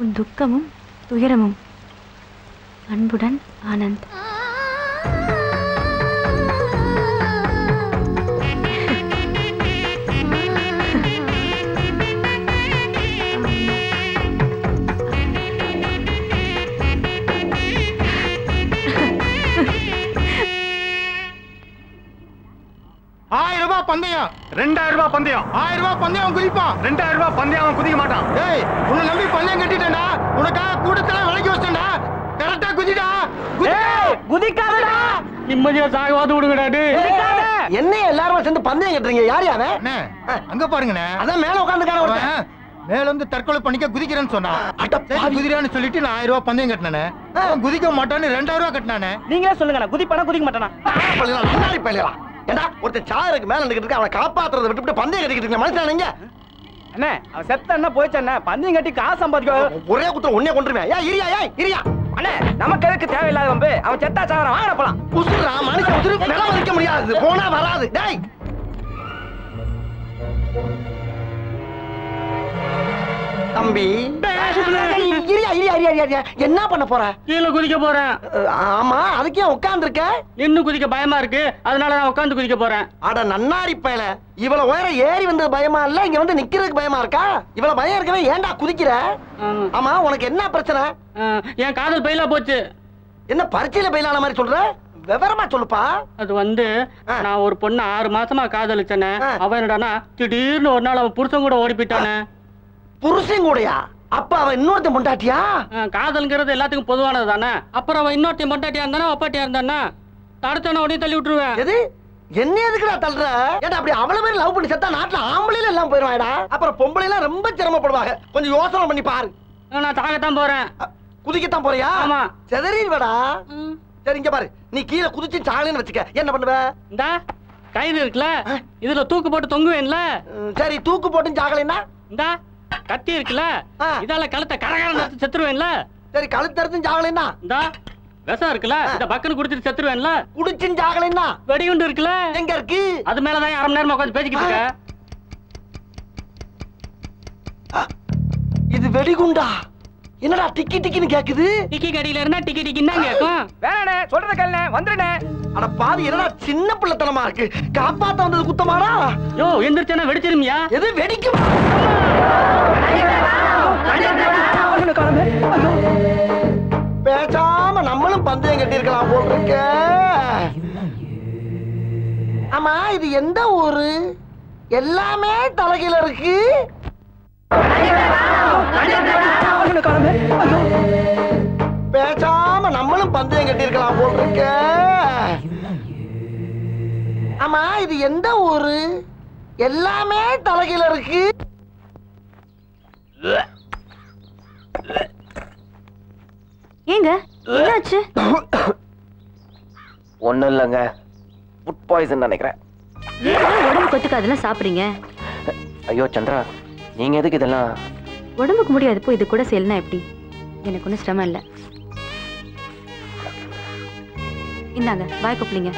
Speaker 16: உன் துக்கமும் துயரமும். அன்புடன், ஆனந்த்.
Speaker 12: ₹1000 பந்தயம்,
Speaker 3: ₹2000 பந்தயம்,
Speaker 12: ₹1000 பந்தயம் குதிப்பான்,
Speaker 3: ₹2000 பந்தயம் அவன் குதிக்க மாட்டான்.
Speaker 12: ஏய், உன்னை நம்பி பந்தயம் கட்டிட்டேன்டா, உனக்காக கூட்டத்துல விலைக்கு வச்சேன்டா, கரெக்டா குதிடா.
Speaker 15: குதிக்காதடா, நிம்மதியா சாகவாது விடுங்கடா.
Speaker 12: என்ன எல்லாரும் சேர்ந்து பந்தயம் கட்டுறீங்க? யார் யாரு? அங்க பாருங்கண்ணே, அதான் மேல உட்காந்துக்கான ஒருத்தன். மேல இருந்து தற்கொலை பண்ணிக்க குதிக்கிறேன்னு சொன்னான். குதிரான்னு சொல்லிட்டு நான் 1000 ரூபாய் பந்தயம் கட்டினானே. அவன் குதிக்க மாட்டான்னு 2000 ரூபாய் கட்டினானே.
Speaker 3: நீங்களே சொல்லுங்க, நான் குதிப்பானா குதிக்க மாட்டானா?
Speaker 12: ஏண்டா ஒருத்தன் சாருக்கு மேல நிக்கிட்டு அவனை காப்பாத்துறதை விட்டுவிட்டு பந்தயம் கட்டிக்கிட்டு இருக்க மனுஷனானீங்க.
Speaker 3: அண்ணே அவன் செத்த என்ன போயிச்சண்ணே, பந்தயம் கட்டி காசு சம்பாதிக்க
Speaker 12: ஒரே குத்துற ஒன்னே கொண்டுருவேன். ஏன் இரியா
Speaker 3: அண்ணே, நமக்கு எதுக்கு தேவையில்லாத வம்பு? அவன் செத்தா சாவறான், வாங்க போலாம்.
Speaker 12: உசுரா மனுஷன் உசுரு நிலம் மதிக்க முடியாது, போனா வராது. டேய் தம்பி என்ன பண்ண போற?
Speaker 1: கீழே குதிக்க போறேன்.
Speaker 12: ஆமா, அதுக்கே உட்கார்ந்து இருக்க.
Speaker 1: நின்னு குதிக்க பயமா இருக்கு, அதனால நான் உட்கார்ந்து குதிக்க போறேன்.
Speaker 12: அட நன்னாரி பயல, இவ்வளவு உயரம் ஏறி வந்தது பயமா இல்ல, இங்க வந்து நிக்கிறதுக்கு பயமா இருக்கா? இவ்வளவு பயம் இருக்கவே ஏன்டா குதிக்கிற? ஆமா, உனக்கு என்ன பிரச்சனை?
Speaker 1: என் காதல் பயிலா போச்சு.
Speaker 12: என்ன பரீட்சையில பயிலான மாதிரி சொல்ற? விவரமா சொல்லுப்பா.
Speaker 1: அது வந்து நான் ஒரு பொண்ணு 6 மாசமா காதலிச்சேனே. அவன் என்னடானா திடீர்னு ஒரு நாள் அவன் புருஷன் கூட ஓடி போயிட்டானே.
Speaker 12: புருஷன் கூடயா? அப்ப அவன் இன்னொருத்தன் பொண்டாட்டியா?
Speaker 1: காதல்ங்கிறது எல்லாத்துக்கும் பொதுவானது தானே. அப்புறம் அவன் இன்னொருத்தன் பொண்டாட்டியா இருந்தானா அப்பாட்டியா இருந்தானா தடுத்தான உடனே தள்ளி விட்டுருவேன்.
Speaker 12: எது என்ன எதுக்குடா தள்ளுற? ஏடா அப்படி அவ்வளவு பேர் லவ் பண்ணி செத்தா நாட்டுல ஆம்பளையில எல்லாம் போயிருவாடா. அப்புறம் பொம்பளை எல்லாம் ரொம்ப சிரமப்படுவாங்க. கொஞ்சம் யோசனை பண்ணி பாரு.
Speaker 1: நான் தாகத்தான் போறேன்.
Speaker 12: குதிக்கத்தான் போறியா?
Speaker 1: ஆமா.
Speaker 12: செதறிடுவடா. சரி இங்க பாரு, நீ கீழே குதிச்சு சாகலைன்னு வச்சுக்க, என்ன பண்ணுவ?
Speaker 1: இந்த கைது இருக்குல்ல, இதுல தூக்கு போட்டு தொங்குவேன்ல.
Speaker 12: சரி, தூக்கு போட்டு சாகலைன்னா?
Speaker 1: இந்த கத்தி இருக்குல்ல, இதால கழுத்தை கரகர செத்துருவேன்ல.
Speaker 12: சரி, கழுத்தறுத்தும் சாகலைன்னா?
Speaker 1: இந்த விஷம் இருக்குல்ல, இந்த பக்கன்னு குடிச்சிட்டு செத்துருவேன்ல.
Speaker 12: குடிச்சும் சாகலைன்னா?
Speaker 1: வெடிகுண்டு இருக்குல்ல,
Speaker 12: எங்க இருக்கு?
Speaker 1: அது மேலதான் 1/2 மணி நேரமா உட்காந்து பேசிக்கிட்டு இருக்க.
Speaker 12: இது வெடிகுண்டா? என்னடா டிக்கி டிக்கின்னு கேக்குது?
Speaker 1: டிக்கி கடியில இருந்தா டிக்கி டிக்கின்னு தான் கேக்கும்.
Speaker 3: வேணானே, சொல்றத கேளு, வந்துடுனே.
Speaker 12: அட பாவி, என்னடா சின்ன பிள்ளைத்தனமா இருக்கு. காப்பாத்த வந்தது குத்தமாடா?
Speaker 1: யோ, எந்திரச்சனா வெடிச்சிருமியா?
Speaker 12: எது வெடிக்கும்? பேசாம நம்மளும் பந்தயம் கட்டி இருக்கலாம் போல் இருக்க. ஆமா, இது எந்த ஊரு? எல்லாமே தலைகீழ இருக்கு. பேசாம நம்மளும் பந்தயம் கட்டி இருக்கலாம் போல் இருக்க. ஆமா, இது எந்த ஊரு? எல்லாமே தலைகீழ இருக்கு.
Speaker 16: ஏங்க என்னாச்சு?
Speaker 2: ஒண்ணும் இல்லைங்க, ஃபுட் பாய்சன் நினைக்கிறேன்.
Speaker 7: உடம்பு கொத்துக்கு அதெல்லாம் சாப்பிடுறீங்க?
Speaker 2: ஐயோ சந்திரா, நீங்க எதுக்கு இதெல்லாம்?
Speaker 7: உடம்புக்கு முடியாது போய் இது கூட செய்யலாம் எப்படி? எனக்கு ஒன்றும் சிரமம் இல்லை. இந்தாங்க, வாய் கொப்பளிங்க.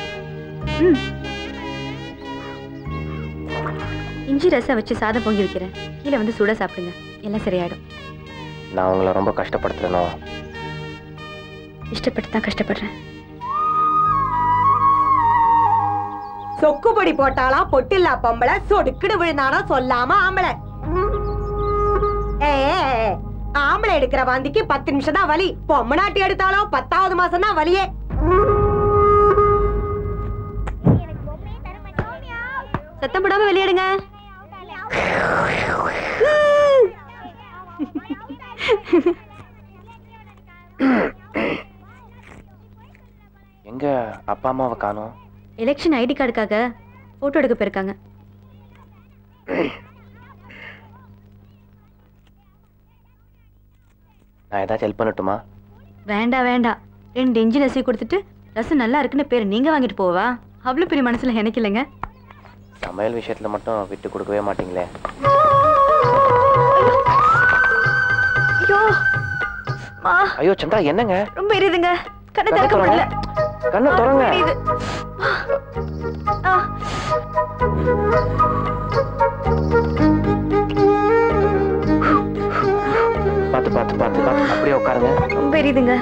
Speaker 7: இஞ்சி ரசம் வச்சு சாதம் பொங்கி வைக்கிறேன், கீழே வந்து சுட சாப்பிடுங்க, எல்லாம் சரியாயிடும்.
Speaker 2: நான் உங்களை ரொம்ப கஷ்டப்படுத்துறேனோ?
Speaker 7: இஷ்டப்பட்டு தான் கஷ்டப்படுறேன்.
Speaker 6: சொக்குபடி போட்டாலாம் பொட்டில்லா பொம்பளை, சொடுக்குடு விழுந்தானா சொல்லாம ஆம்பளை. ஆம்பளை எடுக்கிற வாந்திக்கு 10 நிமிஷம் தான் வலி, பொம்மநாட்டி எடுத்தாலும் 10வது மாசம் தான் வலியே.
Speaker 7: சத்தம் போடாம வெளியிடுங்க.
Speaker 2: எங்க அப்பா அம்மாவை காணோம்?
Speaker 7: எலெக்ஷன் ஐடி கார்டுக்காக போட்டோ எடுக்க போயிருக்காங்க.
Speaker 2: நான் ஏதாச்சும் ஹெல்ப் பண்ணட்டுமா?
Speaker 7: வேண்டாம் வேண்டாம், 2 இஞ்சி ரசி கொடுத்துட்டு ரசம் நல்லா இருக்குன்னு பேர் நீங்க வாங்கிட்டு போவா? அவ்வளவு பெரிய மனசுல எனக்கு இல்லைங்க.
Speaker 2: சமையல் விஷயத்துல மட்டும் விட்டு கொடுக்கவே மாட்டீங்களே. ஐயோ சந்திரா, என்னங்க?
Speaker 16: ரொம்ப எரியுதுங்க, கண்ணை திறக்க முடியல.
Speaker 2: கண்ணை திறங்க. பாத்து பாத்து பாத்து பாத்து, அப்படியே உட்காருங்க.
Speaker 16: ரொம்ப எரியுதுங்க.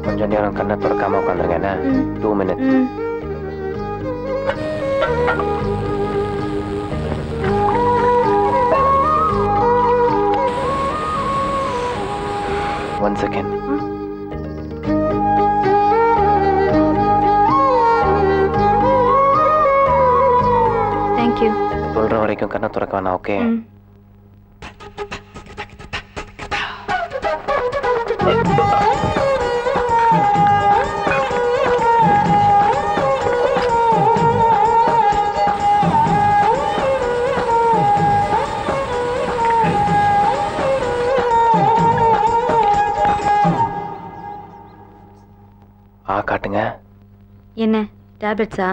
Speaker 2: கொஞ்சம் நேரம் கண்ணை திறக்காம உட்காந்துருங்க. என்ன 2 minutes. One second.
Speaker 7: Thank you.
Speaker 2: சொல்ற வரைக்கும் கண்ணை திறக்க வேணாம், ஓகே? காட்டுங்க.
Speaker 7: என்ன டேப்லெட்ஸா?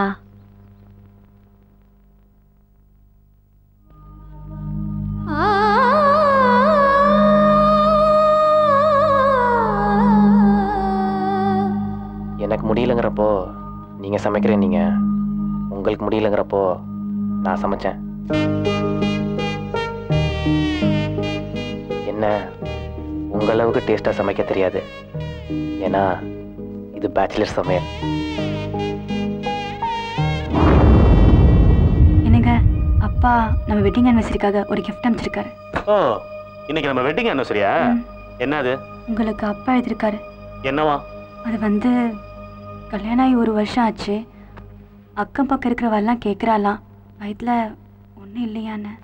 Speaker 7: ஆ
Speaker 2: எனக்கு முடியலங்கிறப்போ நீங்க சமைக்கிறேன், நீங்க உங்களுக்கு முடியலங்கிறப்போ நான் சமைச்சேன். என்ன உங்க அளவுக்கு டேஸ்டா சமைக்க தெரியாது, ஏன்னா இது பேச்சுலர் சமையல்.
Speaker 7: என்னங்க, அப்பா நம்ம வெட்டிங் ஆனிவர்சரிக்காக ஒரு கிஃப்ட் அனுப்பிச்சிருக்காரு.
Speaker 3: ஓ, இன்னைக்கு நம்ம வெட்டிங் ஆனிவர்சரியா? என்னது?
Speaker 7: உங்களுக்கு அப்பா எழுதிருக்காரு.
Speaker 3: என்னவா?
Speaker 7: அது வந்து கல்யாணம் ஆகி 1 வருஷம் ஆச்சு. அக்கம் பக்கம் இருக்கிறவெல்லாம் கேட்குறாலாம், வயிற்றுல ஒன்றும் இல்லையான்னு.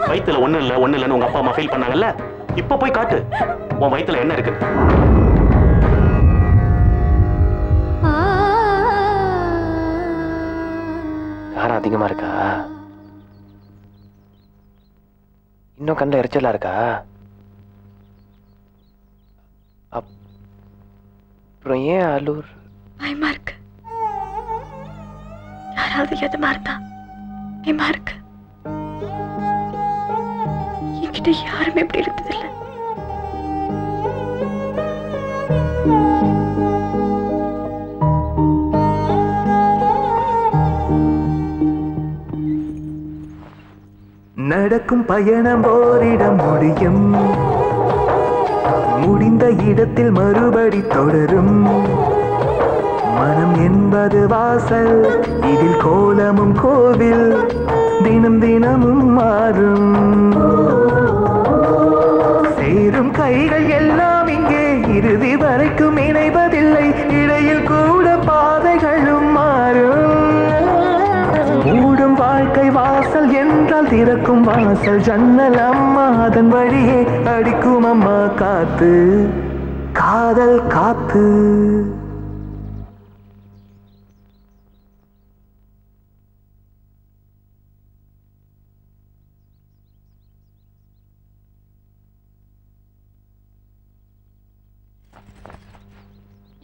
Speaker 3: வயித்துல ஒண்ணு இல்லன்னு உங்க அப்பா அம்மா ஃபீல் பண்ணாங்கல்ல, இப்ப போய் காட்டு உன் வயித்துல என்ன இருக்கு.
Speaker 2: காரம் அதிகமா இருக்கா? இன்னும் கண்ட எரிச்சலா இருக்கா? அப்புறம் ஏன் அலூர்?
Speaker 13: பயமா இருக்கு. யாராவது எதுமா இருந்தா பயமா இருக்கு. என்கிட்ட யாருமே இப்படி இருந்ததில்லை.
Speaker 14: நடக்கும் பயணம் ஓரிடம் முடியும், முடிந்த இடத்தில் மறுபடி தொடரும். மனம் என்பது வாசல், இதில் கோலமும் கோவில், தினம் தினமும் மாறும். சேரும் கைகள் எல்லாம் இங்கே இறுதி வரைக்கும் இணைவதில்லை, இடையில் கூட பாதைகளும் மாறும். மூடும் வாழ்க்கை வாசல் என்றால் திறக்கும் வாசல் ஜன்னல் அம்மா, அதன் வழியே அடிக்கும் அம்மா காத்து, காதல் காத்து.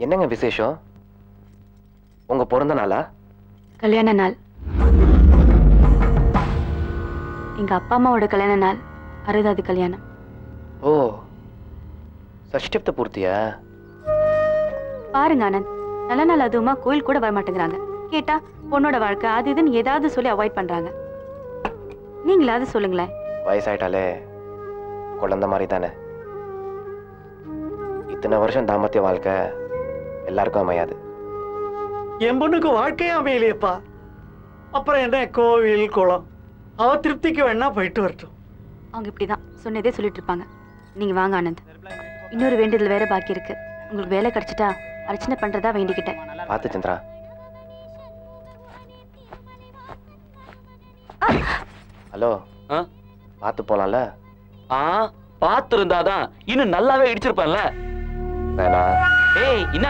Speaker 2: என்னங்க விசேஷம்? உங்க பிறந்த நாளா?
Speaker 7: கல்யாண நாள். எங்க அப்பா அம்மாவோட கல்யாண நாள், 60வது கல்யாணம்.
Speaker 2: ஓ, சஷ்டப்த பூர்த்தியா?
Speaker 7: பாருங்க ஆனந்த், நல்ல நாள் அதுவுமா கோயில் கூட வர மாட்டேங்கிறாங்க. கேட்டா பொண்ணோட வாழ்க்கை அது இதுன்னு ஏதாவது சொல்லி அவாய்ட் பண்றாங்க. நீங்களாவது சொல்லுங்களேன்.
Speaker 2: வயசாயிட்டாலே குழந்தை மாதிரி தானே. இத்தனை வருஷம் தாம்பத்திய வாழ்க்கை எல்லாருக்கும் அமையாது.
Speaker 8: என் பொண்ணுக்கு வாழ்க்கையே அமையலையப்பா. அப்புறம் என்ன கோவில் குளம், அவ திருப்திக்கு வேணா போயிட்டு வரட்டும்.
Speaker 7: அவங்க இப்படிதான் சொன்னதே சொல்லிட்டு இருப்பாங்க. நீங்க வாங்க ஆனந்த், இன்னொரு வேண்டுதல் வேற பாக்கி இருக்கு. உங்களுக்கு வேலை கிடைச்சிட்டா அர்ச்சனை பண்றதா வேண்டிக்கிட்டேன்.
Speaker 2: பார்த்து சந்திரா. ஹலோ, பார்த்து போலாம்ல?
Speaker 17: பார்த்து இருந்தாதான் இன்னும் நல்லாவே இடிச்சிருப்பேன்ல.
Speaker 2: வேணா.
Speaker 17: ஏய், என்ன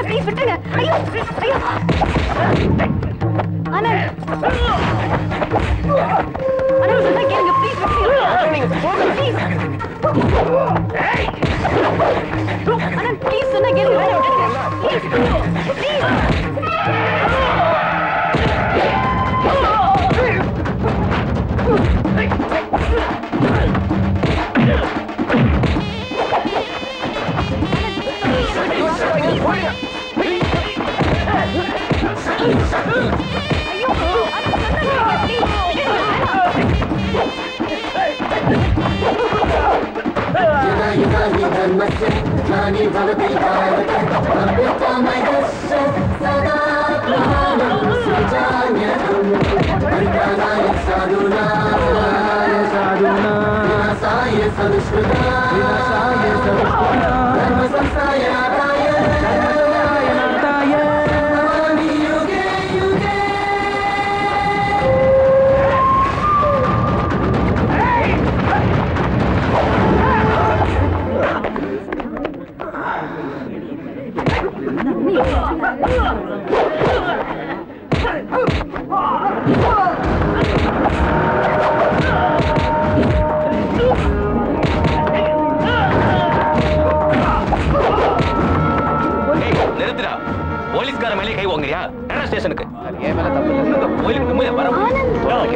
Speaker 13: ப்ளீஸ் விட்டுருங்க. ஐயோ ஐயோ ஆனந்த், ஆனந்த் சொன்னா கேளுங்க ப்ளீஸ் விட்டுருங்க. நீங்க போங்க ப்ளீஸ். ஆனந்த் ப்ளீஸ் சொன்னா கேளுங்க, வேற விட்டுருங்க ப்ளீஸ் ப்ளீஸ்.
Speaker 14: साधुना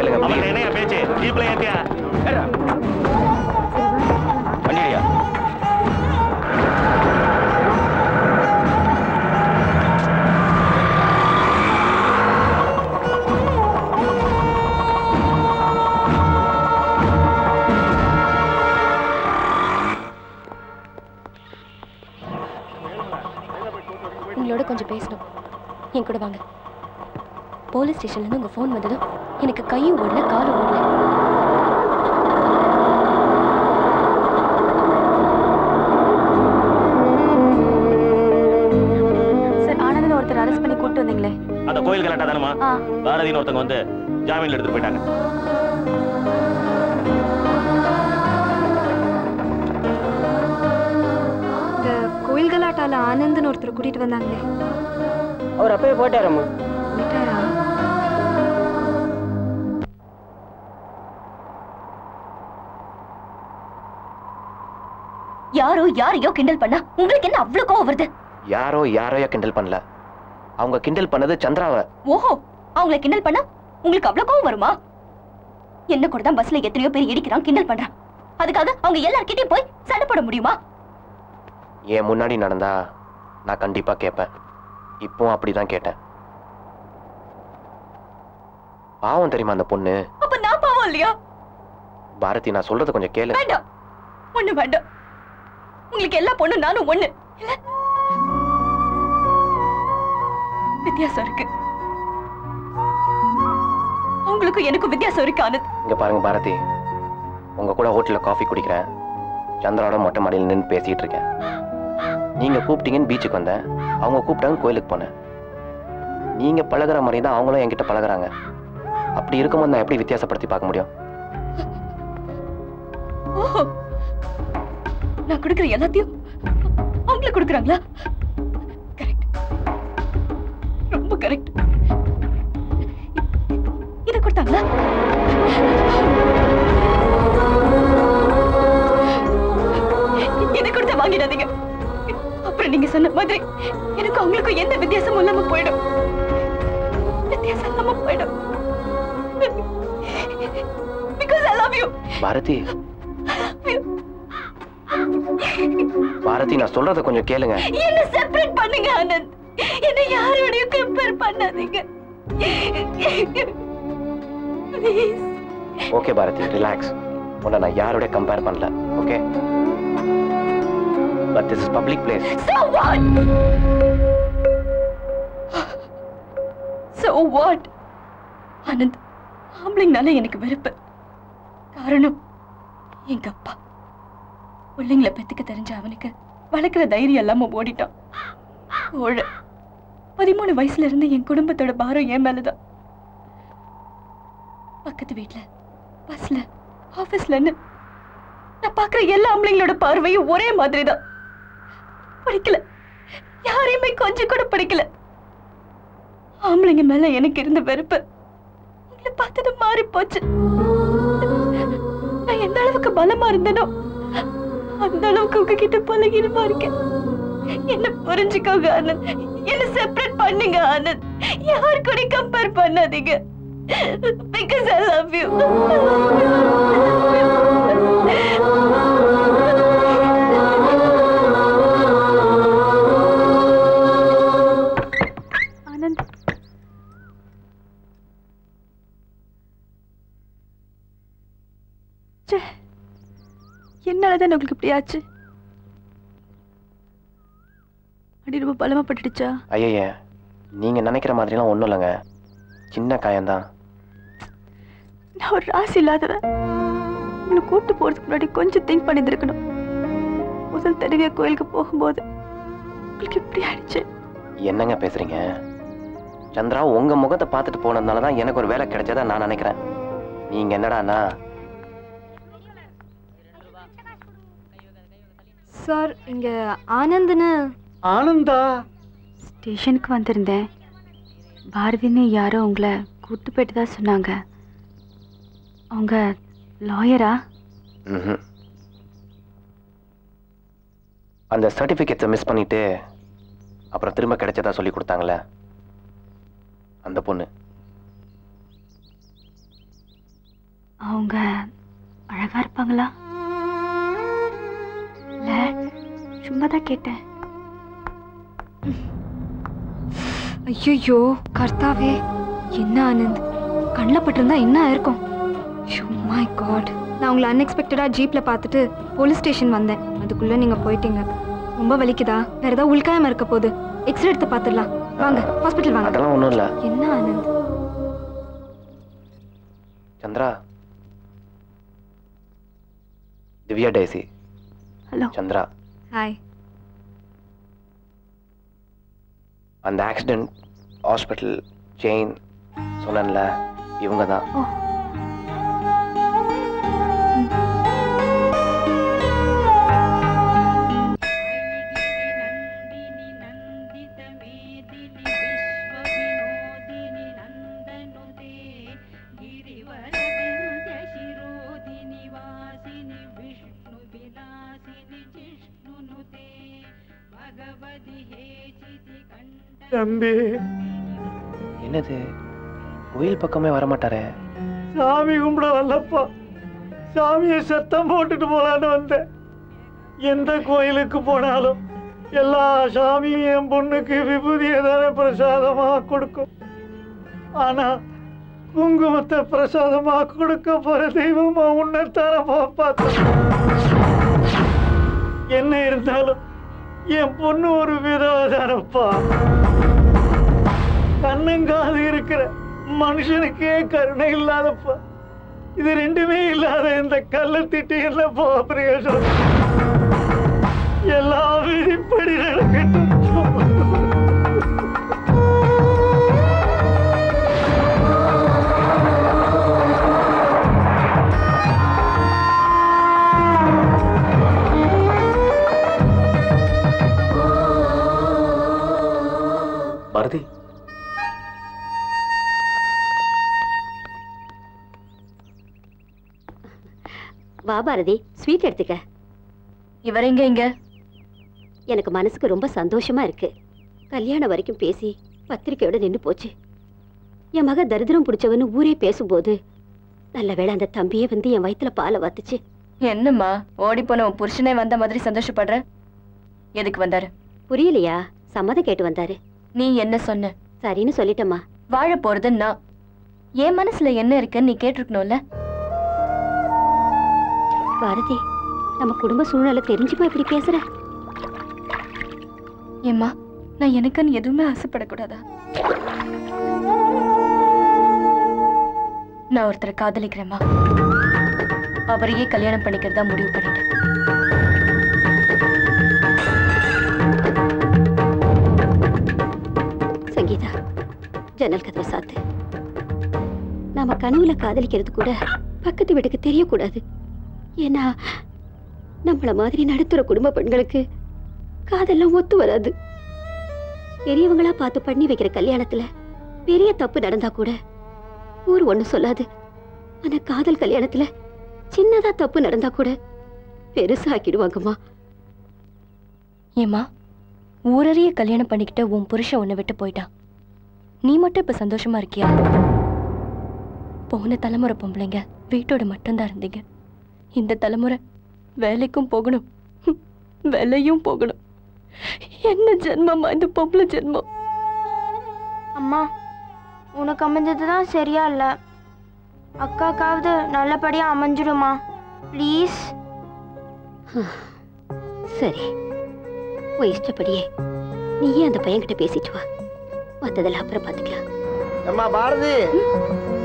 Speaker 2: கேளுங்க
Speaker 3: அவன் என்னையா பேச்சு ஜீப்ல ஏத்தியா
Speaker 2: வண்டியா
Speaker 13: உங்களோட கொஞ்சம் பேசணும். என் கூட வாங்க. போலீஸ் ஸ்டேஷன்ல இருந்து உங்க ஃபோன் வந்ததும் எனக்கு கையும் ஓடல காலும் ஓடல.
Speaker 7: சார் ஆனந்தன் ஒருத்தர் அரெஸ்ட் பண்ணி கூட்டு வந்தீங்களே,
Speaker 3: அந்த கோயில் கலாட்டா தானமா? பாரதின்னு ஒருத்தங்க வந்து ஜாமீன்ல எடுத்துட்டு போயிட்டாங்க.
Speaker 16: இந்த கோயில் கலாட்டால ஆனந்த்னு ஒருத்தர் கூட்டிட்டு வந்தாங்களே,
Speaker 20: அவர் அப்பவே போயிட்டாரம்மா.
Speaker 16: போயிட்டாரா?
Speaker 13: யாரோ யாரையோ கிண்டல் பண்ணா உங்களுக்கு என்ன அவ்வளவு கோவம் வருது?
Speaker 2: யாரையோ கிண்டல் பண்ணல. அவங்க கிண்டல் பண்ணது சந்திராவை.
Speaker 13: ஓஹோ, அவங்கள கிண்டல் பண்ணா உங்களுக்கு அவ்வளவு கோவம் வருமா? என்ன கூட தான் பஸ்ல எத்தனையோ பேர் இடிக்கிறான், கிண்டல் பண்றான். அதுக்காக அவங்க எல்லார்கிட்டயும் போய் சண்டை போட முடியுமா?
Speaker 2: என் முன்னாடி நடந்தா நான் கண்டிப்பா கேட்பேன். இப்பவும் அப்படிதான் கேட்டேன். பாவம் தெரியுமா அந்த பொண்ணு?
Speaker 13: அப்ப நான் பாவம் இல்லையா?
Speaker 2: பாரதி, நான் சொல்றது கொஞ்சம் கேளு.
Speaker 13: வேண்டாம், ஒண்ணு வேண்டாம். உங்களுக்கு எல்லா பொண்ணும் நானும் ஒண்ணு இல்ல. வித்தியாசம் இருக்கு. அவங்களுக்கும் எனக்கும் வித்தியாசம் இருக்கு ஆனந்த்.
Speaker 2: இங்க பாருங்க பாரதி, உங்க கூட ஹோட்டல்ல காஃபி குடிக்கிறேன். சந்திராவோட மொட்டை மாடியில் நின்று பேசிட்டு இருக்கேன். நீங்க கூப்பிட்டீங்கன்னு பீச்சுக்கு வந்தேன். அவங்க கூப்பிட்டாங்க கோயிலுக்கு போனேன். நீங்க பழகுற மாதிரி தான் அவங்களும் என்கிட்ட பழகுறாங்க. அப்படி இருக்கும்போது நான் எப்படி வித்தியாசப்படுத்தி பார்க்க முடியும்?
Speaker 13: ஓஹோ, நான் கொடுக்கிற எல்லாத்தையும் அவங்கள கொடுக்குறாங்களா? கரெக்ட், ரொம்ப கரெக்ட். இத கொடுத்தாங்களா? இதை கொடுத்த வாங்கிடாதீங்க. அப்புறம் நீங்க சொன்ன மாதிரி எனக்கு அவங்களுக்கும் எந்த வித்தியாசமும் இல்லாம போயிடும். வித்தியாசம் இல்லாம போயிடும். Because I love you.
Speaker 2: Bharathi, Bharathi, நான் சொல்றத கொஞ்சம் கேளுங்க.
Speaker 13: என்ன செப்பரேட் பண்ணுங்க ஆனந்த். என்ன யாரோடையும் கம்பேர் பண்ணாதீங்க. Please.
Speaker 2: Okay Bharathi, relax. உன்னை நான் யாரோட கம்பேர் பண்ணல. Okay, but this is public place.
Speaker 13: So what? So what? Anand, ஆம்பளைங்கனால எனக்கு வெறுப்பு. காரணம் எங்க அப்பா. பிள்ளைங்களை பெத்துக்க தெரிஞ்ச அவனுக்கு வளர்க்கிற தைரியம் இல்லாம ஓடிட்டான். 13 வயசுல இருந்து என் குடும்பத்தோட பாரம் என் மேலதான். பக்கத்து வீட்டுல, பஸ்ல, ஆபீஸ்லன்னு நான் பாக்குற எல்லா ஆம்பளைங்களோட பார்வையும் ஒரே மாதிரிதான். பிடிக்கல, யாரையுமே கொஞ்சம் கூட பிடிக்கல. ஆம்பளைங்க மேல எனக்கு இருந்த வெறுப்பு உங்களை பார்த்தது மாறி போச்சு. நான் எந்த அளவுக்கு பலமா இருந்தேனோ அந்த அளவுக்கு உங்ககிட்ட பழகிடுமா இருக்கேன். என்ன புரிஞ்சுக்கோங்க ஆனந்த். என்ன செப்பரேட் பண்ணுங்க ஆனந்த். யார் கூட கம்பேர் பண்ணாதீங்க. Because I love you.
Speaker 7: Anand, என்னாலதான் உங்களுக்கு இப்படி ஆச்சு? அடி ரொம்ப பலமா பட்டுடுச்சா?
Speaker 2: ஐயே, நீங்க நினைக்கிற மாதிரிலாம் ஒண்ணும் இல்லைங்க. சின்ன காயம்தான்.
Speaker 7: நான் ஒரு ராசி இல்லாதவன். உன்னை கூப்பிட்டு போறதுக்கு முன்னாடி கொஞ்சம் திங்க் பண்ணியிருக்கணும். முதல் தடவையா கோயிலுக்கு போகும்போது உங்களுக்கு இப்படி ஆயிடுச்சு.
Speaker 2: என்னங்க பேசுறீங்க? சந்திரா உங்க முகத்தை பார்த்துட்டு போனதுனாலதான் எனக்கு ஒரு வேலை கிடைச்சதா நான் நினைக்கிறேன். நீங்க என்னடானா?
Speaker 16: சார், இங்க ஆனந்த்னு.
Speaker 8: ஆனந்தா?
Speaker 7: ஸ்டேஷனுக்கு வந்திருந்தேன். பாரதின்னு யாரோ உங்களை கூட்டு போயிட்டு தான் சொன்னாங்க. அவங்க லாயரா?
Speaker 2: அந்த சர்டிபிகேட்ஸை மிஸ் பண்ணிட்டு அப்புறம் திரும்ப கிடைச்சதா சொல்லி கொடுத்தாங்களே அந்த பொண்ணு.
Speaker 7: அவங்க அழகா இருப்பாங்களா? இல்ல சும்மா தான் கேட்டேன். ஐயோ கர்த்தாவே, என்ன ஆனந்த், கண்ணில் பட்டிருந்தா என்ன ஆயிருக்கும்? மை காட், நான் உங்களை அன்எக்ஸ்பெக்டடாக ஜீப்பில் பார்த்துட்டு போலீஸ் ஸ்டேஷன் வந்தேன். அதுக்குள்ளே நீங்கள் போயிட்டீங்க. ரொம்ப வலிக்குதா? வேற ஏதாவது உள்காயமா இருக்க போகுது. எக்ஸ்ரே எடுத்து பார்த்துடலாம். வாங்க ஹாஸ்பிட்டல் வாங்க.
Speaker 2: அதெல்லாம் ஒன்றும் இல்லை.
Speaker 7: என்ன Anand?
Speaker 2: Chandra, Divya daisy.
Speaker 7: Hello
Speaker 2: Chandra.
Speaker 7: Hi.
Speaker 2: அந்த ஆக்சிடென்ட், ஹாஸ்பிட்டல், செயின் சொன்னேன்ல, இவங்க தான்.
Speaker 8: தம்பி,
Speaker 2: என்னது கோயில் பக்கமே வரமாட்டாரே?
Speaker 8: சாமி கும்பிட வரலப்பா, சாமியை சத்தம் போட்டுட்டு போலான்னு வந்தேன். எந்த கோயிலுக்கு போனாலும் எல்லா சாமியும் என் பொண்ணுக்கு விபூதியை தானே பிரசாதமா கொடுக்கும். ஆனா குங்குமத்தை பிரசாதமா கொடுக்க போற தெய்வமா உன்னைத்தானப்பா பார்த்தேன். என்ன இருந்தாலும் என் பொண்ணு ஒரு விதவாதானப்பா. கண்ணங்காது இருக்கிற மனுஷனுக்கே கருணை இல்லாதப்பா. இது ரெண்டுமே இல்லாத இந்த கல்லை திட்டி என்னப்பா பிரயோஜனம்? எல்லாம் விதிப்படி நடக்கட்டும்.
Speaker 3: பாரதி,
Speaker 21: வா பாரதி, ஸ்வீட் எடுத்துக்க.
Speaker 13: இவர் எங்க இங்க?
Speaker 21: எனக்கு மனசுக்கு ரொம்ப சந்தோஷமா இருக்கு. கல்யாணம் வரைக்கும் பேசி பத்திரிக்கையோட நின்று போச்சு. என் மக தரித்திரம் பிடிச்சவன்னு ஊரே பேசும்போது நல்ல வேளை அந்த தம்பியே வந்து என் வயிற்றுல பாலை வாத்துச்சு.
Speaker 13: என்னம்மா ஓடி போன உன் புருஷனே வந்த மாதிரி சந்தோஷப்படுற? எதுக்கு வந்தாரு?
Speaker 21: புரியலையா? சம்மதம் கேட்டு வந்தாரு.
Speaker 13: நீ என்ன சொன்ன?
Speaker 21: சரின்னு சொல்லிட்டம்மா.
Speaker 13: வாழ போறது நான். என் மனசுல என்ன இருக்குன்னு நீ கேட்டிருக்கணும்ல.
Speaker 21: பாரதி, நம்ம குடும்ப சூழ்நிலை தெரிஞ்சுமா இப்படி பேசுற?
Speaker 13: ஏம்மா, நான் எனக்குன்னு எதுவுமே ஆசைப்படக்கூடாதா? நான் ஒருத்தரை காதலிக்கிறேம்மா. அவரையே கல்யாணம் பண்ணிக்கிறதா முடிவு பண்ணிட்டேன்.
Speaker 21: சங்கீதா, ஜன்னல் கதவை சாத்து. நாம கனவுல காதலிக்கிறது கூட பக்கத்து வீட்டுக்கு தெரியக்கூடாது. ஏன்னா நம்மள மாதிரி நடுத்துற குடும்ப பெண்களுக்கு காதெல்லாம் ஒத்து வராது. பெரியவங்களா பார்த்து பண்ணி வைக்கிற கல்யாணத்துல பெரிய தப்பு நடந்தா கூட ஊர் ஒண்ணு சொல்லாது. ஆனா காதல் கல்யாணத்துல சின்னதா தப்பு நடந்தா கூட பெருசாக்கிடுவாங்கம்மா.
Speaker 13: ஏம்மா, ஊரறிய கல்யாணம் பண்ணிக்கிட்ட உன் புருஷன் உன்னை விட்டு போயிட்டான். நீ மட்டும் இப்ப சந்தோஷமா இருக்கியா? போன தலைமுறை பொம்பளைங்க வீட்டோட மட்டும்தான் இருந்தீங்க. இந்த தலைமுறை வேலைக்கும் போகணும், வேலையும் போகணும். என்ன ஜென்மமா இந்த பொம்பளை ஜென்மம்?
Speaker 22: அம்மா, உனக்கு அமைஞ்சதுதான் சரியா இல்ல. அக்காக்காவது நல்லபடியா அமைஞ்சிடுமா ப்ளீஸ்?
Speaker 21: சரி, உன் இஷ்டப்படியே நீயே அந்த பையன்கிட்ட பேசிட்டு வா. மத்ததெல்லாம் அப்புறம் பாத்துக்கலாம்.
Speaker 12: அம்மா பாரதி,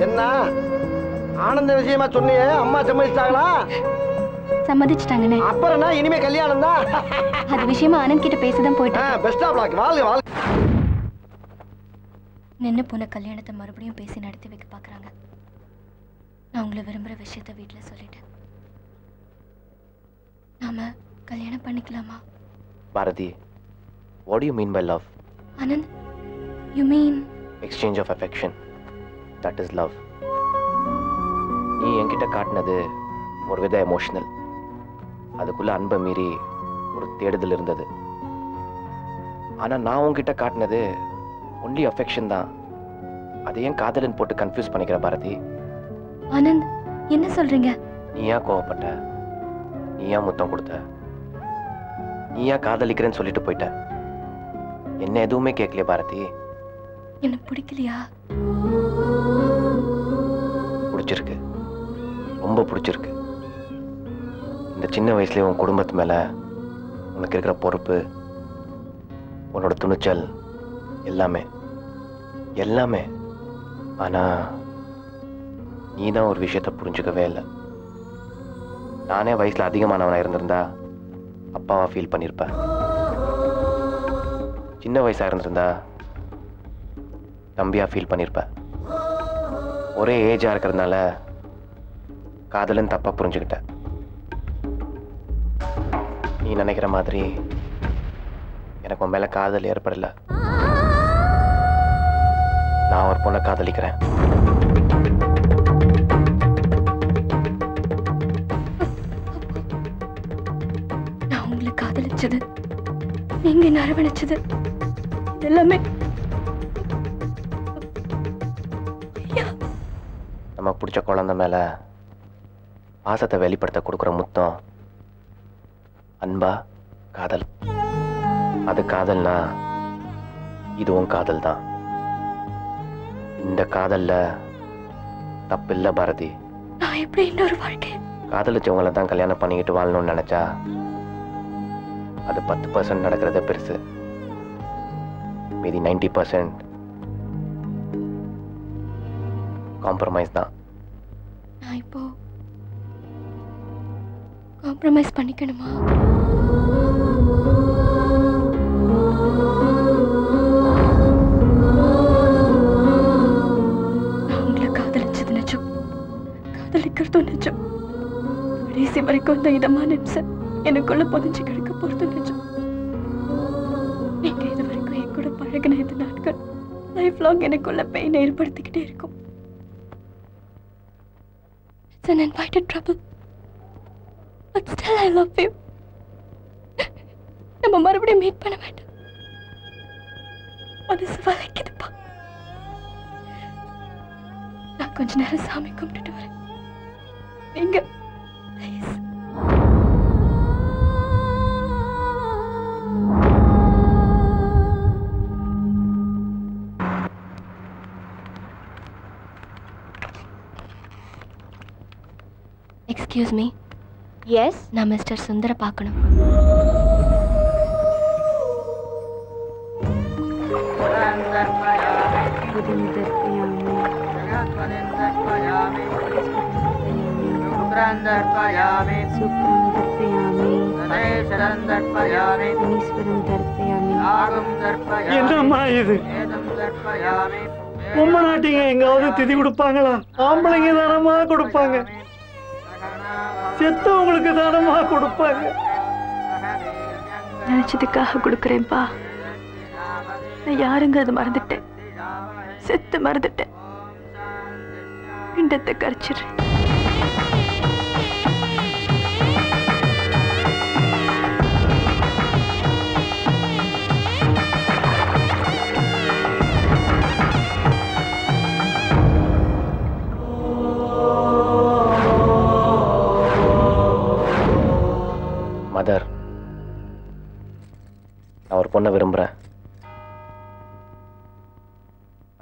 Speaker 12: என்ன ஆனந்த விஷயமா சொன்னியே, அம்மா சம்மதிச்சிட்டாங்களா?
Speaker 13: சம்மதிச்சிட்டாங்கண்ணே.
Speaker 12: அப்புறம் என்ன, இனிமே கல்யாணம் தான்.
Speaker 13: அது விஷயமா ஆனந்த் கிட்ட பேசதான் போயிட்டேன்.
Speaker 12: Best of luck. வாழ்க வாழ்க.
Speaker 13: நின்று போன கல்யாணத்தை மறுபடியும் பேசி நடத்தி வைக்க பாக்குறாங்க. நான் உங்களை விரும்புற விஷயத்த வீட்டுல சொல்லிட்டேன். நாம கல்யாணம் பண்ணிக்கலாமா?
Speaker 2: Bharathi, what do you mean by love?
Speaker 13: Anand, you mean
Speaker 2: exchange of affection. That is love. நீ என்கிட்ட காட்டினது ஒரு வித எமோஷனல். அதுக்குள்ள அன்பை மீறி ஒரு தேடுதல் இருந்தது. ஆனா நான் உன்கிட்ட காட்டினது ஒன்லி அஃபெக்ஷன் தான். அதை ஏன் காதலன் போட்டு கன்ஃபியூஸ் பண்ணிக்கிற பாரதி?
Speaker 13: ஆனந்த், என்ன சொல்றீங்க?
Speaker 2: நீ ஏன் கோவப்பட்ட? நீ ஏன் முத்தம் கொடுத்த? நீ ஏன் காதலிக்கிறேன்னு சொல்லிட்டு போயிட்ட? என்ன எதுவுமே கேட்கலையே பாரதி.
Speaker 13: என்ன பிடிக்கலையா?
Speaker 2: பிடிச்சிருக்கு, ரொம்ப பிடிச்சிருக்கு. இந்த சின்ன வயசுலயே உன் குடும்பத்து மேல உனக்கு இருக்கிற பொறுப்பு, உன்னோட துணிச்சல், எல்லாமே எல்லாமே. ஆனா நீ தான் ஒரு விஷயத்த புரிஞ்சுக்கவே இல்லை. நானே வயசுல அதிகமானவனா இருந்திருந்தா அப்பாவா ஃபீல் பண்ணிருப்பேன். சின்ன வயசா இருந்திருந்தா தம்பியா ஃபீல் பண்ணிருப்பேன். ஒரே ஏஜா இருக்கிறதுனால காதலன் தப்பா புரிஞ்சுக்கிட்டேன். நீ நினைக்கிற மாதிரி எனக்கு உன் மேல காதல் ஏற்படல. நான் ஒரு பொண்ணை காதலிக்கிறேன்.
Speaker 13: நான் உங்களை காதலிச்சது, நீங்க என்ன அரவணைச்சது எல்லாமே
Speaker 2: நமக்கு பிடிச்ச குழந்தை மேல பாசத்தை வெளிப்படுத்த கொடுக்குற முத்தம் அன்பா, காதல். அது காதல்னா இதுவும் காதல் தான். இந்த காதல்ல தப்பில்லை பாரதி.
Speaker 13: நான் எப்படி இன்னொரு வாழ்க்கை?
Speaker 2: காதலிச்சவங்களை தான் கல்யாணம் பண்ணிக்கிட்டு வாழணும்னு நினைச்சா அது 10% நடக்கிறத பெருசு. மீதி 90% காம்ப்ரமைஸ் தான்.
Speaker 13: நான் இப்போ காம்ப்ரமைஸ் பண்ணிக்கணுமா? நான் உங்களை காதலிச்சது நிஜம், காதலிக்கிறதும் நிஜம். கடைசி வரைக்கும் இந்த இதமான நிமிஷம் எனக்குள்ள புதைஞ்சு கிடக்க போறது நிஜம். நீங்க இது வரைக்கும் என் கூட பழகின இந்த நாட்கள் லைஃப் லாங் எனக்குள்ள பெயினை ஏற்படுத்திக்கிட்டே இருக்கும். It's an invited trouble, but still I love you. நம்ம மறுபடியும் மீட் பண்ண வேண்டாம். மனசு வளைக்குதுப்பா. நான் கொஞ்ச நேரம் சாமி கும்பிட்டுட்டு வரேன். நீங்க please. Excuse me.
Speaker 5: Yes,
Speaker 13: நான் மிஸ்டர் சுந்தர பார்க்கணும்.
Speaker 8: என்னம்மா இது? பொம்மை நாட்டிங்க எங்காவது திதி கொடுப்பாங்களா? ஆம்பளைங்க தானமா கொடுப்பாங்க, செத்தவங்களுக்கு தானமா கொடுப்பாங்க.
Speaker 9: நினைச்சதுக்காக கொடுக்குறேன்ப்பா. நான் யாருங்கிறது மறந்துட்டேன், செத்து மறந்துட்டேன். பிண்டத்தை கரைச்சிடுறேன்.
Speaker 2: மதர், நான் ஒரு பொண்ணை விரும்புறேன்.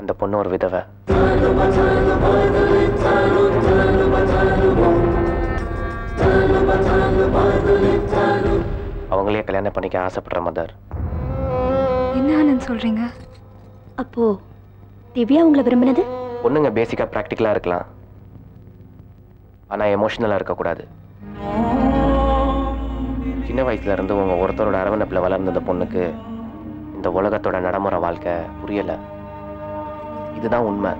Speaker 2: அந்த பொண்ணு ஒரு விதவை. அவங்களே கல்யாணம் பண்ணிக்க ஆசைப்படுற மதர்.
Speaker 7: என்ன சொல்றீங்க?
Speaker 21: அப்போ திவ்யா உங்களை விரும்பினது?
Speaker 2: பொண்ணுங்க பேசிக்கா பிராக்டிக்கலா இருக்கலாம், ஆனா எமோஷனலா இருக்கக்கூடாது. சின்ன வயசுல இருந்து உங்க ஒருத்தரோட அரவணைப்புல வளர்ந்த பொண்ணுக்கு இந்த உலகத்தோட நடைமுறை வாழ்க்கை புரியல. இதுதான் உண்மை.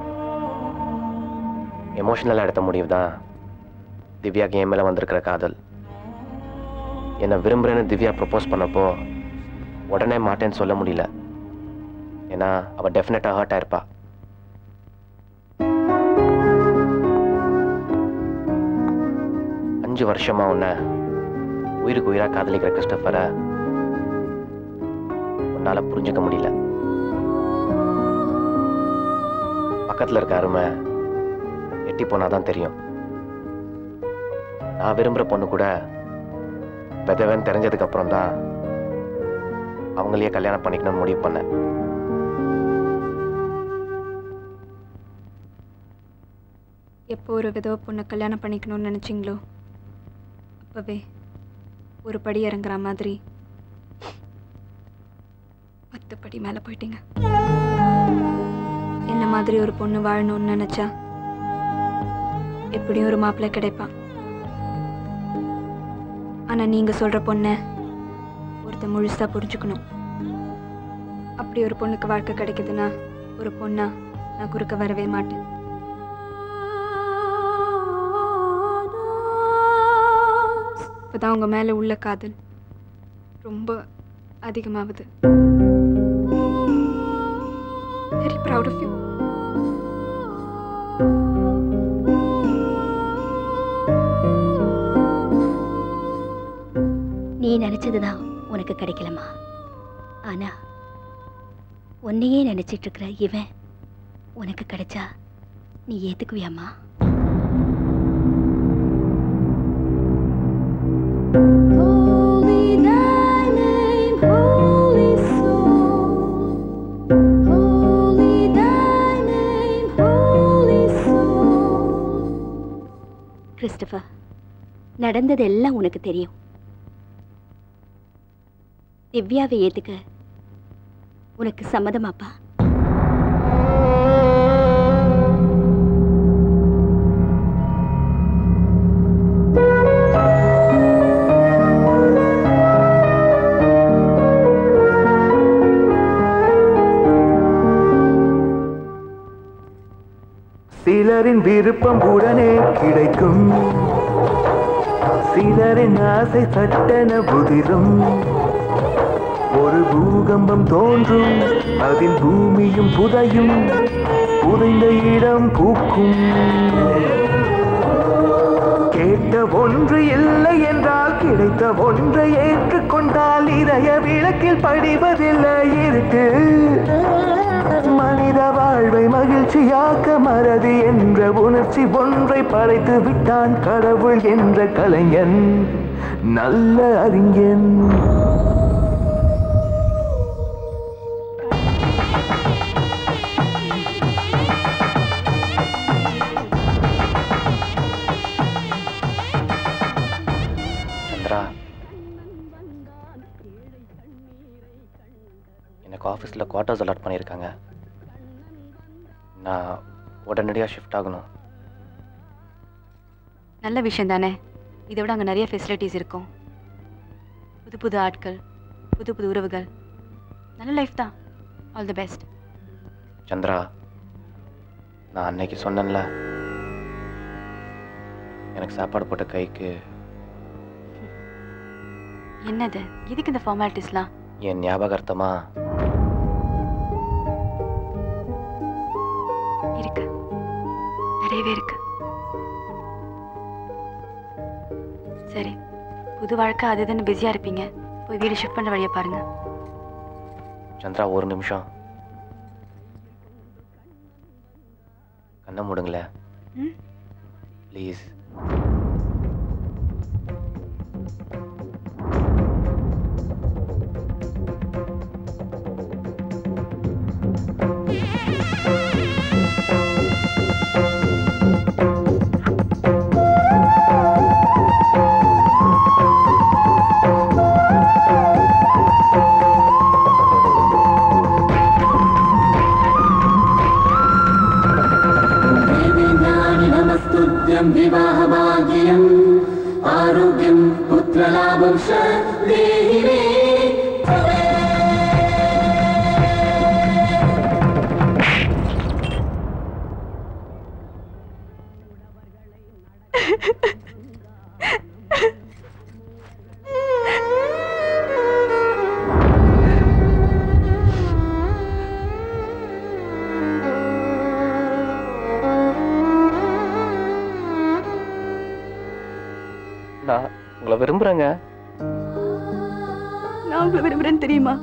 Speaker 2: எமோஷனலா எடுத்த முடிவு தான் திவ்யாக்கு என் மேல வந்திருக்கிற காதல். என்னை விரும்புறேன்னு திவ்யா ப்ரப்போஸ் பண்ணப்போ உடனே மாட்டேன்னு சொல்ல முடியல. ஏன்னா அவ டெஃபினட்டா ஹர்ட் ஆயிருப்பா. அஞ்சு வருஷமா உன்னை உயிருக்கு உயிரா காதலிக்கிற கிறிஸ்டோபரை உன்னால புரிஞ்சுக்க முடியல. பக்கத்துல இருக்க அருமை எட்டி போனாதான் தெரியும். நான் விரும்புற பொண்ணு கூட விதவன் தெரிஞ்சதுக்கு அப்புறம் தான் அவங்களையே கல்யாணம் பண்ணிக்கணும்னு முடிவு பண்ணேன்.
Speaker 7: எப்போ ஒரு விதவை பொண்ணை கல்யாணம் பண்ணிக்கணும்னு நினைச்சிங்களோ அப்பவே ஒரு படி இறங்குற மாதிரி 10 படி மேல போயிட்டீங்க. என்ன மாதிரி ஒரு பொண்ணு வாழணும்னு நினைச்சா எப்படியும் ஒரு மாப்பிள்ளை கிடைப்பான். ஆனா நீங்க சொல்ற பொண்ணை ஒருத்த முழுசா புரிஞ்சுக்கணும். அப்படி ஒரு பொண்ணுக்கு வாழ்க்கை கிடைக்குதுன்னா ஒரு பொண்ணா நான் குறுக்க வரவே மாட்டேன். இப்பதான் உங்க மேல உள்ள காதல் ரொம்ப அதிகமாகுது. Very proud of you.
Speaker 21: நீ நினைச்சதுதான் உனக்கு கிடைக்கலமா. ஆனா உன்னையே நினைச்சிட்டு இருக்கிற இவன் உனக்கு கிடைச்சா நீ ஏத்துக்குவியாமா? கிறிஸ்டபர், நடந்தது எல்லாம் உனக்கு தெரியும். திவ்யாவை ஏத்துக்க உனக்கு சம்மதமாப்பா?
Speaker 14: சிலரின் விருப்பம் உடனே கிடைக்கும், சிலரின் ஆசை சட்டென புதிரும். ஒரு பூகம்பம் தோன்றும், அதில் பூமியும் புதையும், புதைந்த இடம் பூக்கும். கேட்ட ஒன்று இல்லை என்றால் கிடைத்த ஒன்றை ஏற்றுக்கொண்டால் இதய விளக்கில் படிவதில்லை இருக்கு. மனித வாழ்வை மகிழ்ச்சியாக்க மறதி என்ற உணர்ச்சி ஒன்றை படைத்து விட்டான் கடவுள் என்ற கலைஞன், நல்ல அறிஞன்.
Speaker 2: சந்திரா, எனக்கு ஆஃபீஸில் குவார்ட்டர்ஸ் அலாட் பண்ணியிருக்காங்க. நான் உடனடியாக ஷிஃப்ட் ஆகணும்.
Speaker 16: நல்ல விஷயம் தானே. இதை விட அங்கே நிறைய ஃபெசிலிட்டிஸ் இருக்கும். புது புது ஆட்கள், புது புது உறவுகள், நல்ல லைஃப் தான். All the best.
Speaker 2: சந்திரா, நான் அன்னைக்கு சொன்னேன்ல, எனக்கு சாப்பாடு போட்ட கைக்கு.
Speaker 16: என்னது, எதுக்கு இந்த ஃபார்மாலிட்டிஸ்லாம்?
Speaker 2: என் ஞாபகார்த்தமா
Speaker 16: இருக்கு, நிறையவே இருக்கு. சரி, புது வாழ்க்கை அது இதுன்னு பிஸியா இருப்பீங்க. போய் வீடு ஷிஃப்ட் பண்ண வழியை பாருங்க.
Speaker 2: சந்திரா, ஒரு நிமிஷம் கண்ணை மூடுங்களேன் ப்ளீஸ்.
Speaker 11: विवाहभाग्यम् आरोग्यं पुत्रलाभं च देहि मे।
Speaker 2: நான் உங்களை விரும்புறேங்க.
Speaker 9: நான் உங்களை விரும்புறேன்னு தெரியுமா?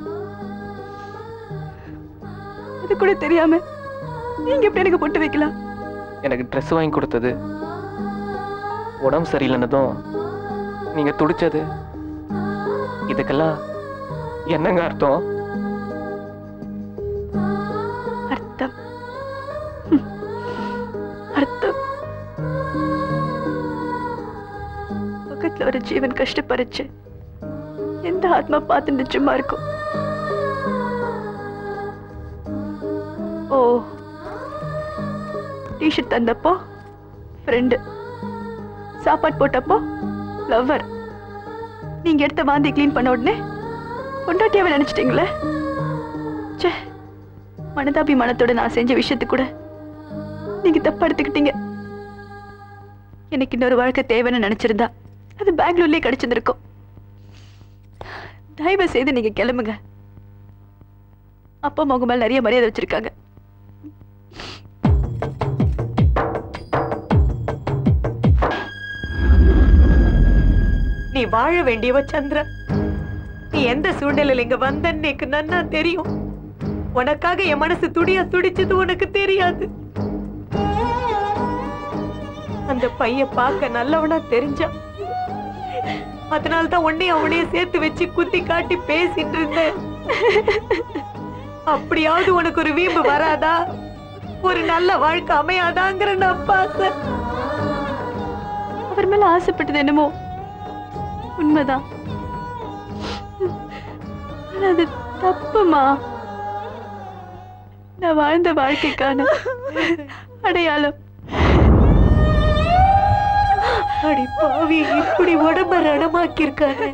Speaker 9: அது கூட தெரியாம நீங்க எப்படி எனக்கு பொட்டு வைக்கலாம்?
Speaker 2: எனக்கு ட்ரெஸ் வாங்கி கொடுத்தது, உடம்பு சரியில்லைன்னதும் நீங்க துடிச்சது இதுக்கெல்லாம் என்னங்க அர்த்தம்?
Speaker 9: அர்த்தம் அர்த்தம் பக்கத்துல ஒரு ஜீவன் கஷ்டப்படுச்சு எந்த ஆத்மா பார்த்து நிச்சயமா இருக்கும். ஓ, டிஷர்ட் தந்தப்போ ஃப்ரெண்டு, சாப்பாடு போட்டப்போ லவ்வர், நீங்க எடுத்த வாந்தி கிளீன் பண்ண உடனே பொண்டாட்டியாவே நினைச்சிட்டீங்களே. சே, மனதாபிமானத்தோட நான் செஞ்ச விஷயத்துக்கு கூட நீங்க தப்பா எடுத்துக்கிட்டீங்க. எனக்கு இன்னொரு வாழ்க்கை தேவைன்னு நினைச்சிருந்தா அது பெங்களூர்லயே கிடைச்சிருந்திருக்கும். தயவு செய்து நீங்க கிளம்புங்க. அப்பா மக மேல நிறைய மரியாதை வச்சிருக்காங்க.
Speaker 6: நீ வாழ வேண்டியவ சந்திரா. நீ எந்த சூழ்நிலையில இங்க வந்தன்னு எனக்கு நன்னா தெரியும். உனக்காக என் மனசு துடியா துடிச்சது உனக்கு தெரியாது. அந்த பையன் பார்க்க நல்லவனா தெரிஞ்சா அதனால்தான் உன்னையும் அவனையும் சேர்த்து வச்சு குத்தி காட்டி பேசிட்டு இருந்தேன். அப்படியாவது உனக்கு ஒரு வீம்பு வராதா, ஒரு நல்ல வாழ்க்கை அமையாதாங்கிற நான் பார்த்தேன்.
Speaker 9: அவர் மேல ஆசைப்பட்டது என்னமோ உண்மைதான். அது தப்புமா. நான் வாழ்ந்த வாழ்க்கைக்கான அடையாளம்.
Speaker 6: அடி பாவி, இப்படி உடம்ப ரணமாக்கி இருக்காரு.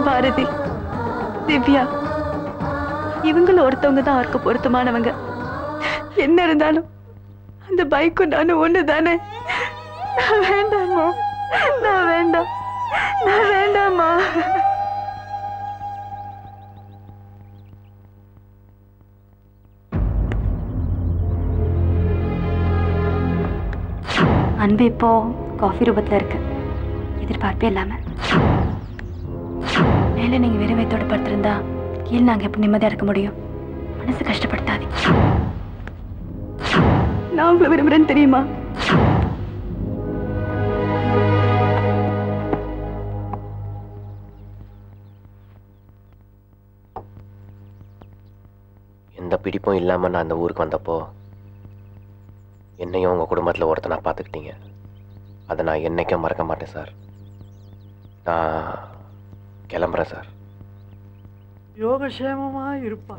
Speaker 9: பாரதி, திவ்யா, இவங்கள ஒருத்தவங்க தான் அவருக்கு பொருத்தமானவங்க. என்ன இருந்தாலும் அந்த பைக்கும் நானும் ஒண்ணுதானே. நான் வேண்டாமா, நான் வேண்டாம், நான் வேண்டாமா. அன்பு இப்போ காஃபி ரூபத்துல இருக்கு, எதிர்பார்ப்பே இல்லாம. மேல நீங்க வெறும் வயித்தோட படுத்திருந்தா கீழே நாங்க எப்படி நிம்மதியா இருக்க முடியும்? மனசு கஷ்டப்படுத்தாதே. நான் உங்களை விரும்புறேன்னு தெரியுமா?
Speaker 2: எந்த பிடிப்பும் இல்லாம நான் அந்த ஊருக்கு வந்தப்போ என்னையும் உங்க குடும்பத்துல ஒருத்தனா பார்த்துக்கிட்டீங்க. அதை நான் என்னைக்கும் மறக்க மாட்டேன் சார். நான் கிளம்புறேன் சார்.
Speaker 8: யோகக்ஷேமமா இருப்பா.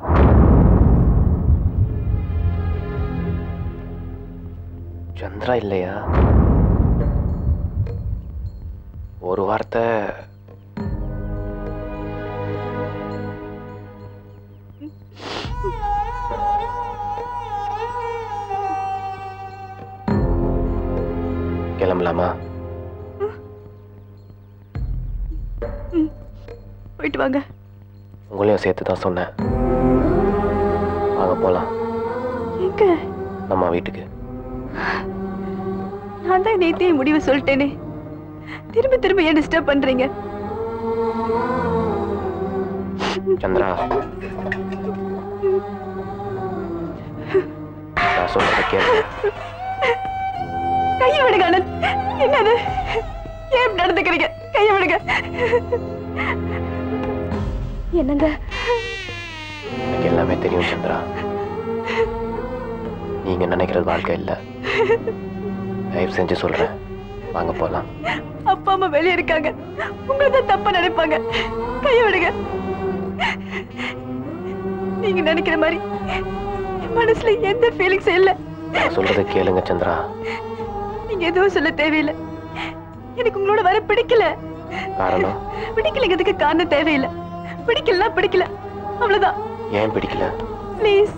Speaker 2: சந்திரா இல்லையா? ஒரு வார்த்தை கிளம்பலாமா?
Speaker 9: போயிட்டு வாங்க.
Speaker 2: உங்களையும் சேர்த்து தான் சொன்னேன். வாங்க போலாம்.
Speaker 9: எங்க?
Speaker 2: நம்ம வீட்டுக்கு.
Speaker 9: நான் தான் நேத்தே முடிவு சொல்லிட்டேனே, திரும்ப திரும்ப ஏன் டிஸ்டர்ப் பண்றீங்க?
Speaker 2: சந்திரா, நான் சொல்றத கேளு.
Speaker 9: கையை விடுங்க அனந்த். என்னது? ஏன் நடந்துக்கிறீங்க? கையை விடுங்க. என்னங்க?
Speaker 2: எனக்கு எல்லாமே தெரியும் சந்திரா. நீங்க நினைக்கிறது வாழ்க்கை இல்ல. தயவு செஞ்சு சொல்றேன், வாங்க போலாம்.
Speaker 9: அப்பா அம்மா வெளியே இருக்காங்க, உங்களை தான் தப்பா நினைப்பாங்க. கையை விடுங்க. நீங்க நினைக்கிற மாதிரி என் மனசுல எந்த ஃபீலிங்ஸும் இல்ல.
Speaker 2: நான் சொல்றதை கேளுங்க சந்திரா.
Speaker 9: நீங்க எதுவும் சொல்ல தேவையில்லை. எனக்கு உங்களோட வர பிடிக்கல.
Speaker 2: காரணம்?
Speaker 9: பிடிக்கலங்கிறதுக்கு காரணம் தேவையில்லை. பிடிக்கல பிடிக்கல, அவ்வளவுதான்.
Speaker 2: ஏன் பிடிக்கல?
Speaker 9: ப்ளீஸ்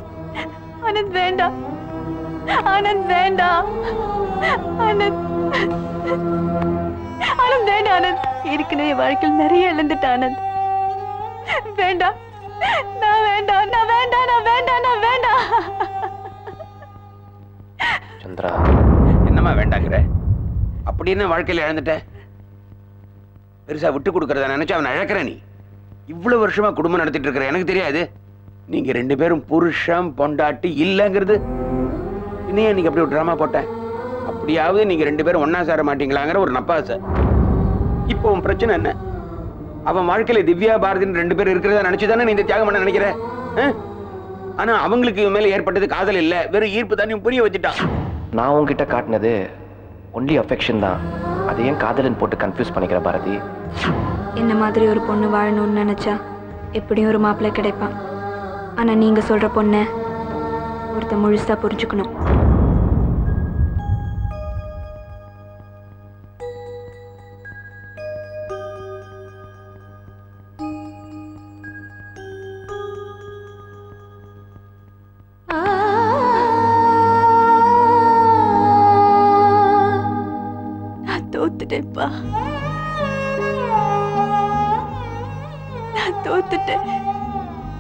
Speaker 9: ஆனந்த், வேண்டாம். ஆனந்த் வேண்டாம். ஆனந்த், ஆனந்த் வேண்டாம். ஆனந்த், ஏற்கனவே வாழ்க்கையில் நிறைய இழந்துட்ட ஆனந்த். வேண்டாம், நான் வேண்டாம், நான் வேண்டாம், நான் வேண்டாம், நான் வேண்டாம்.
Speaker 2: சந்திரா,
Speaker 10: என்னம்மா வேண்டாங்கிற? அப்படி என்ன வாழ்க்கையில் இழந்துட்ட? பெருசா விட்டு கொடுக்கறத நினைச்சு அவன் அழக்கிற. நீ இவ்வளவு வருஷமா குடும்பம் நடத்திட்டு இருக்கிற எனக்கு தெரியாது? நீங்க ரெண்டு பேரும் புருஷன் பொண்டாட்டி இல்லைங்கிறது. இன்னும் இன்னைக்கு அப்படி ஒரு ட்ராமா போட்ட? அப்படியாவது நீங்க 2 பேரும் ஒன்னா சேர மாட்டீங்களாங்கிற ஒரு நப்பாசை. இப்போ உன் பிரச்சனை என்ன? அவன் வாழ்க்கையில திவ்யா பாரதின்னு 2 பேர் இருக்கிறதா நினைச்சுதானே நீ இந்த தியாகம் பண்ண நினைக்கிற? ஆனா அவங்களுக்கு இவன் மேல ஏற்பட்டது காதல் இல்ல, வெறும் ஈர்ப்பு தான். புரிய வச்சுட்டான்.
Speaker 2: நான் உங்ககிட்ட காட்டினது ஒன்லி அஃபெக்ஷன் தான். அதை ஏன் காதலன் போட்டு கன்ஃபியூஸ் பண்ணிக்கிற பாரதி?
Speaker 7: என்ன மாதிரி ஒரு பொண்ணு வாழணும்னு நினைச்சா எப்படியும் ஒரு மாப்பிள்ளை கிடைப்பான். ஆனா நீங்க சொல்ற பொண்ணை ஒருத்த முழுசா புரிஞ்சுக்கணும்.
Speaker 9: தோத்துட்டேன்ப்பா, நான் தோத்துட்டேன்.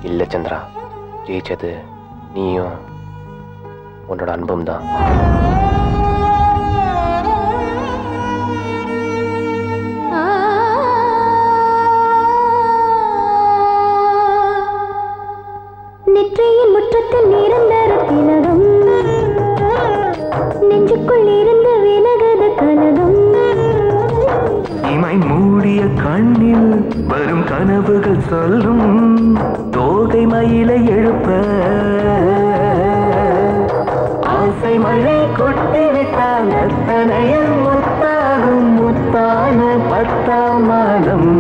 Speaker 2: இல்ல சந்திரா, ஜெயிச்சது நீயும் உன்னோட அன்பும் தான்.
Speaker 11: நெற்றியின் முற்றத்தில் நிரந்தர திலகம், நெஞ்சுக்குள் இருந்து விலகத கலகம்.
Speaker 14: இமை மூடிய கண்ணில் வரும் கனவுகள் சொல்லும் தோகை மயிலை எழுப்ப ஆசை மழை கொட்டிவிட்டால் எத்தனையும் முத்தாகும் முத்தான 10ஆம் மாதம்.